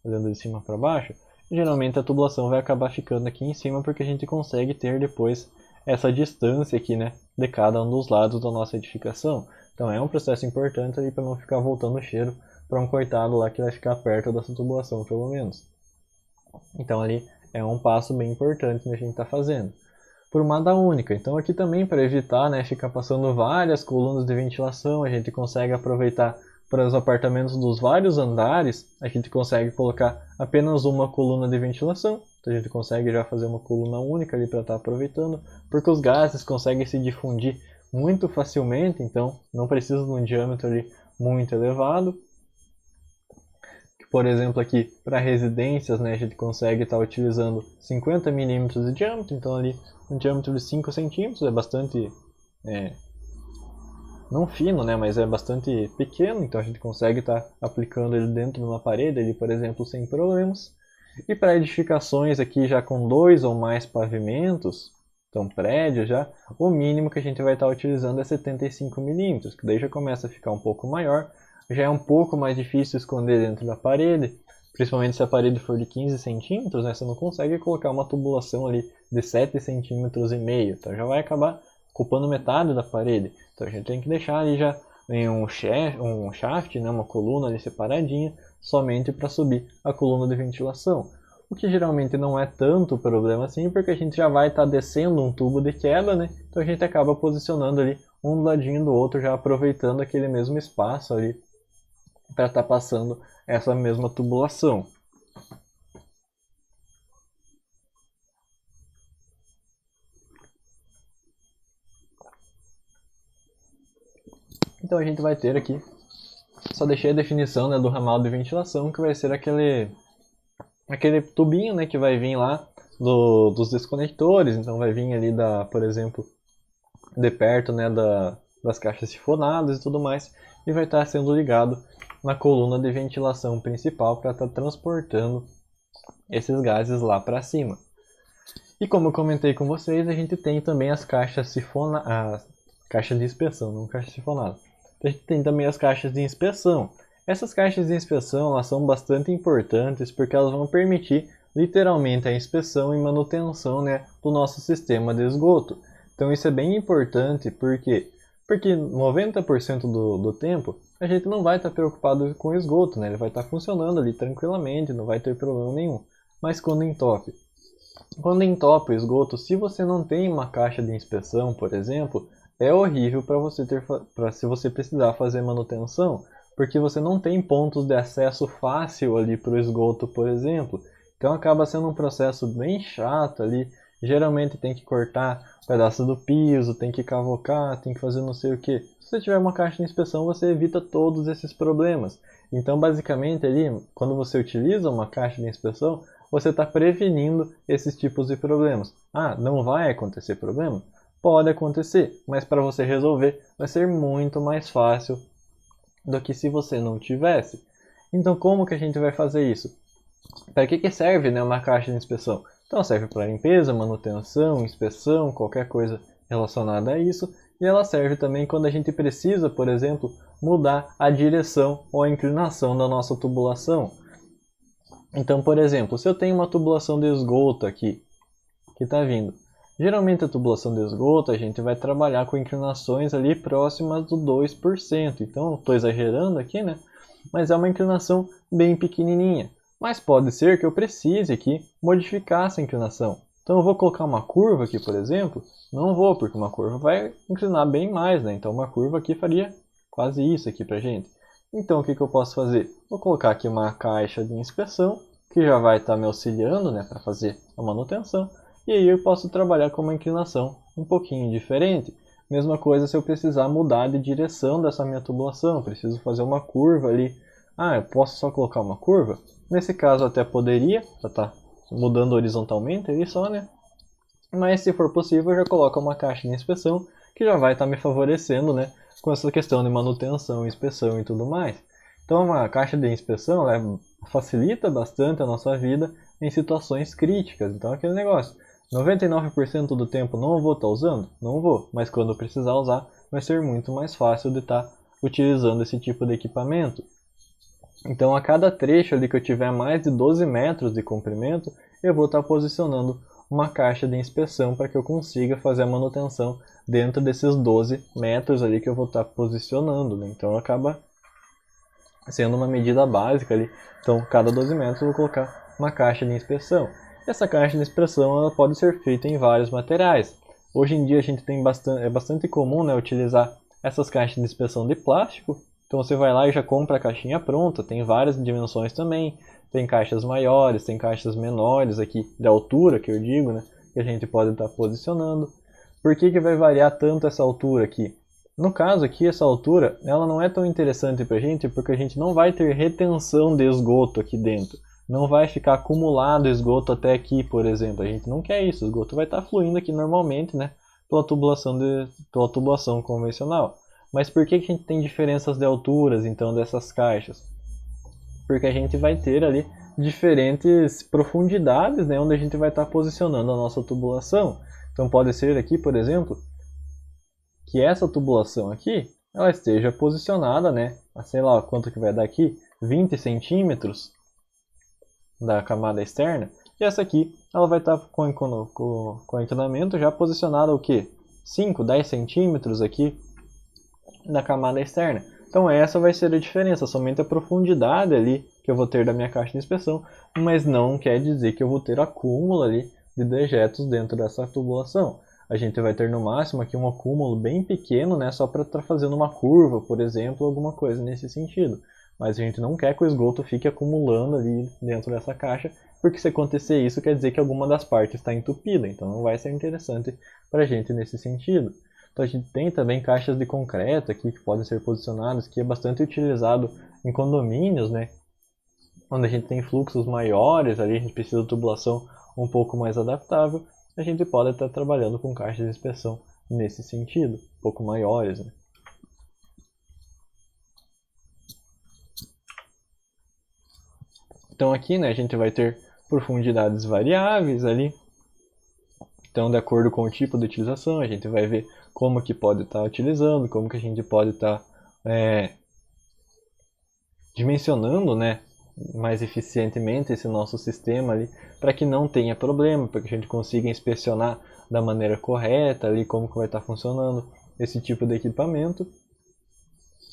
olhando de cima para baixo, geralmente a tubulação vai acabar ficando aqui em cima porque a gente consegue ter depois essa distância aqui, né, de cada um dos lados da nossa edificação. Então é um processo importante ali para não ficar voltando o cheiro para um coitado lá que vai ficar perto dessa tubulação, pelo menos. Então ali é um passo bem importante que a gente está fazendo. Formada única. Então aqui também para evitar, né, ficar passando várias colunas de ventilação, a gente consegue aproveitar para os apartamentos dos vários andares, a gente consegue colocar apenas uma coluna de ventilação. Então a gente consegue já fazer uma coluna única ali para estar aproveitando, porque os gases conseguem se difundir muito facilmente, então não precisa de um diâmetro ali muito elevado. Por exemplo, aqui para residências, né, a gente consegue estar utilizando 50 milímetros de diâmetro, então ali um diâmetro de 5 centímetros é bastante, não fino, né, mas é bastante pequeno, então a gente consegue estar aplicando ele dentro de uma parede, ali, por exemplo, sem problemas. E para edificações aqui já com 2 ou mais pavimentos, então prédio já, o mínimo que a gente vai estar utilizando é 75 milímetros, que daí já começa a ficar um pouco maior, já é um pouco mais difícil esconder dentro da parede, principalmente se a parede for de 15 centímetros, né, você não consegue colocar uma tubulação ali de 7 centímetros e meio, então já vai acabar ocupando metade da parede, então a gente tem que deixar ali já em um shaft, né, uma coluna ali separadinha, somente para subir a coluna de ventilação. O que geralmente não é tanto problema assim, porque a gente já vai estar descendo um tubo de queda, né? Então a gente acaba posicionando ali um do ladinho do outro, já aproveitando aquele mesmo espaço ali para estar passando essa mesma tubulação. Então a gente vai ter aqui, só deixei a definição, né, do ramal de ventilação, que vai ser aquele tubinho, né, que vai vir lá dos desconectores, então vai vir ali por exemplo, de perto, né, das caixas sifonadas e tudo mais, e vai estar sendo ligado na coluna de ventilação principal para estar transportando esses gases lá para cima. E como eu comentei com vocês, a gente tem também as caixas sifonadas, caixa de inspeção, não caixa sifonada. A gente tem também as caixas de inspeção. Essas caixas de inspeção elas são bastante importantes porque elas vão permitir literalmente a inspeção e manutenção, né, do nosso sistema de esgoto. Então isso é bem importante porque 90% do tempo a gente não vai estar preocupado com o esgoto, né? Ele vai estar funcionando ali tranquilamente, não vai ter problema nenhum. Mas quando entope o esgoto, se você não tem uma caixa de inspeção, por exemplo, é horrível para você se você precisar fazer manutenção, porque você não tem pontos de acesso fácil ali para o esgoto, por exemplo. Então acaba sendo um processo bem chato ali. Geralmente tem que cortar pedaços do piso, tem que cavocar, tem que fazer não sei o que. Se você tiver uma caixa de inspeção, você evita todos esses problemas. Então, basicamente, ali, quando você utiliza uma caixa de inspeção, você está prevenindo esses tipos de problemas. Ah, não vai acontecer problema? Pode acontecer, mas para você resolver vai ser muito mais fácil do que se você não tivesse. Então, como que a gente vai fazer isso? Para que serve, né, uma caixa de inspeção? Então, serve para limpeza, manutenção, inspeção, qualquer coisa relacionada a isso. E ela serve também quando a gente precisa, por exemplo, mudar a direção ou a inclinação da nossa tubulação. Então, por exemplo, se eu tenho uma tubulação de esgoto aqui, que está vindo. Geralmente a tubulação de esgoto a gente vai trabalhar com inclinações ali próximas do 2%. Então, estou exagerando aqui, né? Mas é uma inclinação bem pequenininha. Mas pode ser que eu precise aqui modificar essa inclinação. Então eu vou colocar uma curva aqui, por exemplo. Não vou, porque uma curva vai inclinar bem mais, né? Então uma curva aqui faria quase isso aqui pra gente. Então o que eu posso fazer? Vou colocar aqui uma caixa de inspeção, que já vai estar me auxiliando, né, para fazer a manutenção. E aí eu posso trabalhar com uma inclinação um pouquinho diferente. Mesma coisa se eu precisar mudar de direção dessa minha tubulação. Preciso fazer uma curva ali. Ah, eu posso só colocar uma curva? Nesse caso até poderia, já tá mudando horizontalmente ali só, né? Mas se for possível, eu já coloco uma caixa de inspeção que já vai estar me favorecendo, né, com essa questão de manutenção, inspeção e tudo mais. Então, uma caixa de inspeção facilita bastante a nossa vida em situações críticas. Então, aquele negócio, 99% do tempo não vou estar usando? Não vou, mas quando precisar usar, vai ser muito mais fácil de estar utilizando esse tipo de equipamento. Então, a cada trecho ali que eu tiver mais de 12 metros de comprimento, eu vou estar posicionando uma caixa de inspeção para que eu consiga fazer a manutenção dentro desses 12 metros ali que eu vou estar posicionando, né? Então acaba sendo uma medida básica ali. Então cada 12 metros eu vou colocar uma caixa de inspeção. Essa caixa de inspeção ela pode ser feita em vários materiais. Hoje em dia a gente tem é bastante comum, né, utilizar essas caixas de inspeção de plástico. Então você vai lá e já compra a caixinha pronta, tem várias dimensões também. Tem caixas maiores, tem caixas menores aqui, de altura que eu digo, né? Que a gente pode estar posicionando. Por que vai variar tanto essa altura aqui? No caso aqui, essa altura, ela não é tão interessante para a gente porque a gente não vai ter retenção de esgoto aqui dentro. Não vai ficar acumulado esgoto até aqui, por exemplo. A gente não quer isso. O esgoto vai estar fluindo aqui normalmente, né? Pela tubulação convencional. Mas por que a gente tem diferenças de alturas, então, dessas caixas? Porque a gente vai ter ali diferentes profundidades, né? Onde a gente vai estar posicionando a nossa tubulação. Então pode ser aqui, por exemplo, que essa tubulação aqui, ela esteja posicionada, né, a sei lá quanto que vai dar aqui, 20 centímetros da camada externa, e essa aqui, ela vai estar com o inclinamento já posicionada o quê? 5, 10 centímetros aqui da camada externa. Então essa vai ser a diferença, somente a profundidade ali que eu vou ter da minha caixa de inspeção, mas não quer dizer que eu vou ter acúmulo ali de dejetos dentro dessa tubulação. A gente vai ter no máximo aqui um acúmulo bem pequeno, né, só para estar fazendo uma curva, por exemplo, alguma coisa nesse sentido. Mas a gente não quer que o esgoto fique acumulando ali dentro dessa caixa, porque se acontecer isso quer dizer que alguma das partes está entupida, então não vai ser interessante para a gente nesse sentido. Então a gente tem também caixas de concreto aqui que podem ser posicionadas, que é bastante utilizado em condomínios, né? Onde a gente tem fluxos maiores, ali a gente precisa de tubulação um pouco mais adaptável, a gente pode estar trabalhando com caixas de inspeção nesse sentido, um pouco maiores, né? Então aqui, né, a gente vai ter profundidades variáveis ali. Então, de acordo com o tipo de utilização, a gente vai ver como que pode estar utilizando, como que a gente pode estar dimensionando, né, mais eficientemente esse nosso sistema ali, para que não tenha problema, para que a gente consiga inspecionar da maneira correta ali como que vai estar funcionando esse tipo de equipamento.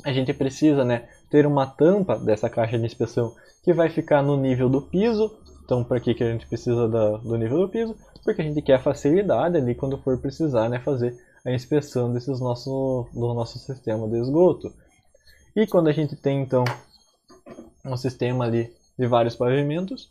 A gente precisa, né, ter uma tampa dessa caixa de inspeção que vai ficar no nível do piso. Então, para que a gente precisa do nível do piso? Porque a gente quer facilidade ali quando for precisar, né, fazer a inspeção do nosso sistema de esgoto. E quando a gente tem, então, um sistema ali de vários pavimentos,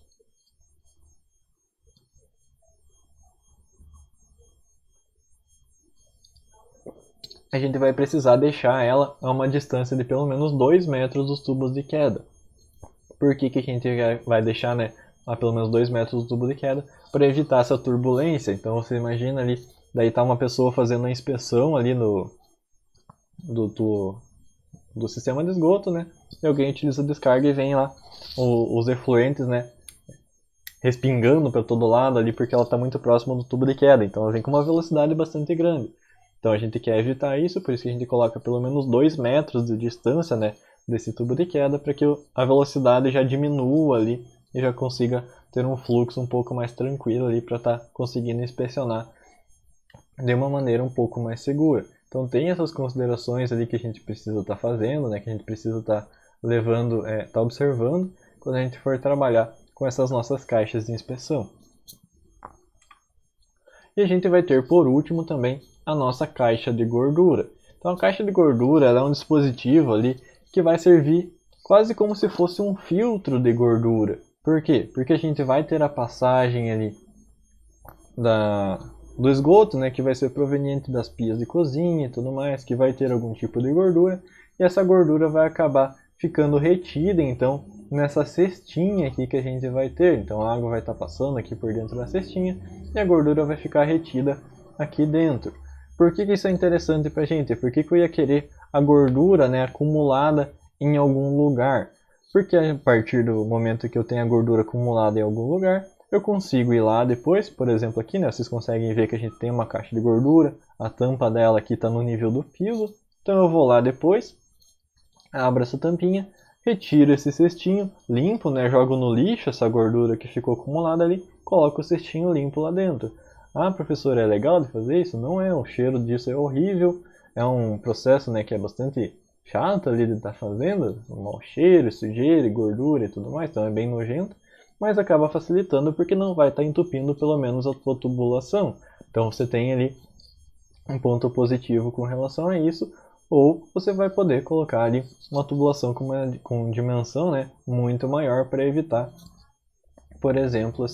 a gente vai precisar deixar ela a uma distância de pelo menos 2 metros dos tubos de queda. Por que a gente vai deixar, né, a pelo menos 2 metros do tubo de queda? Para evitar essa turbulência. Então você imagina ali, daí tá uma pessoa fazendo a inspeção ali do sistema de esgoto, né? E alguém utiliza a descarga e vem lá os efluentes, né, respingando para todo lado ali porque ela está muito próxima do tubo de queda. Então ela vem com uma velocidade bastante grande. Então a gente quer evitar isso, por isso que a gente coloca pelo menos 2 metros de distância, né, desse tubo de queda, para que a velocidade já diminua ali e já consiga ter um fluxo um pouco mais tranquilo ali para estar conseguindo inspecionar de uma maneira um pouco mais segura. Então tem essas considerações ali que a gente precisa estar fazendo, né, que a gente precisa estar levando, estar observando quando a gente for trabalhar com essas nossas caixas de inspeção. E a gente vai ter por último também a nossa caixa de gordura. Então a caixa de gordura é um dispositivo ali que vai servir quase como se fosse um filtro de gordura. Por quê? Porque a gente vai ter a passagem ali do esgoto, né, que vai ser proveniente das pias de cozinha e tudo mais, que vai ter algum tipo de gordura, e essa gordura vai acabar ficando retida, então, nessa cestinha aqui que a gente vai ter. Então a água vai estar passando aqui por dentro da cestinha e a gordura vai ficar retida aqui dentro. Por que isso é interessante para a gente? Por que eu ia querer a gordura, né, acumulada em algum lugar? Porque a partir do momento que eu tenho a gordura acumulada em algum lugar, eu consigo ir lá depois, por exemplo aqui, né, vocês conseguem ver que a gente tem uma caixa de gordura, a tampa dela aqui está no nível do piso, então eu vou lá depois, abro essa tampinha, retiro esse cestinho, limpo, né, jogo no lixo essa gordura que ficou acumulada ali, coloco o cestinho limpo lá dentro. Ah, professor, é legal de fazer isso? Não é, o cheiro disso é horrível, é um processo, né, que é bastante chato ali de estar fazendo, um mau cheiro, sujeira, gordura e tudo mais, então é bem nojento, mas acaba facilitando porque não vai estar entupindo pelo menos a tua tubulação. Então você tem ali um ponto positivo com relação a isso, ou você vai poder colocar ali uma tubulação com dimensão, né, muito maior para evitar, por exemplo,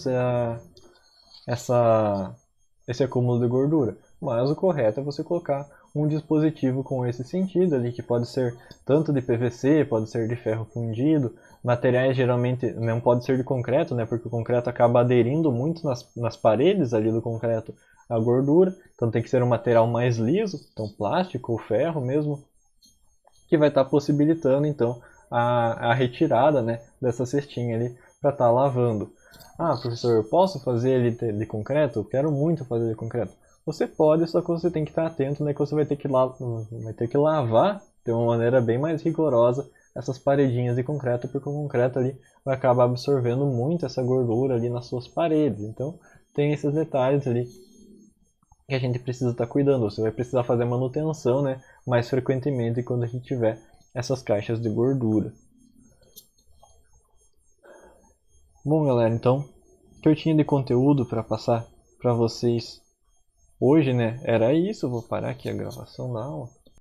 esse acúmulo de gordura. Mas o correto é você colocar um dispositivo com esse sentido ali, que pode ser tanto de PVC, pode ser de ferro fundido, materiais geralmente não pode ser de concreto, né, porque o concreto acaba aderindo muito nas paredes ali do concreto a gordura, então tem que ser um material mais liso, então plástico ou ferro mesmo, que vai estar possibilitando então a retirada, né, dessa cestinha ali para estar lavando. Ah, professor, eu posso fazer ele de concreto? Eu quero muito fazer de concreto. Você pode, só que você tem que estar atento, né, que você vai ter que lavar de uma maneira bem mais rigorosa essas paredinhas de concreto, porque o concreto ali vai acabar absorvendo muito essa gordura ali nas suas paredes. Então, tem esses detalhes ali que a gente precisa estar cuidando. Você vai precisar fazer manutenção, né, mais frequentemente quando a gente tiver essas caixas de gordura. Bom, galera, então, o que eu tinha de conteúdo para passar para vocês hoje, né, era isso. Eu vou parar aqui a gravação da aula.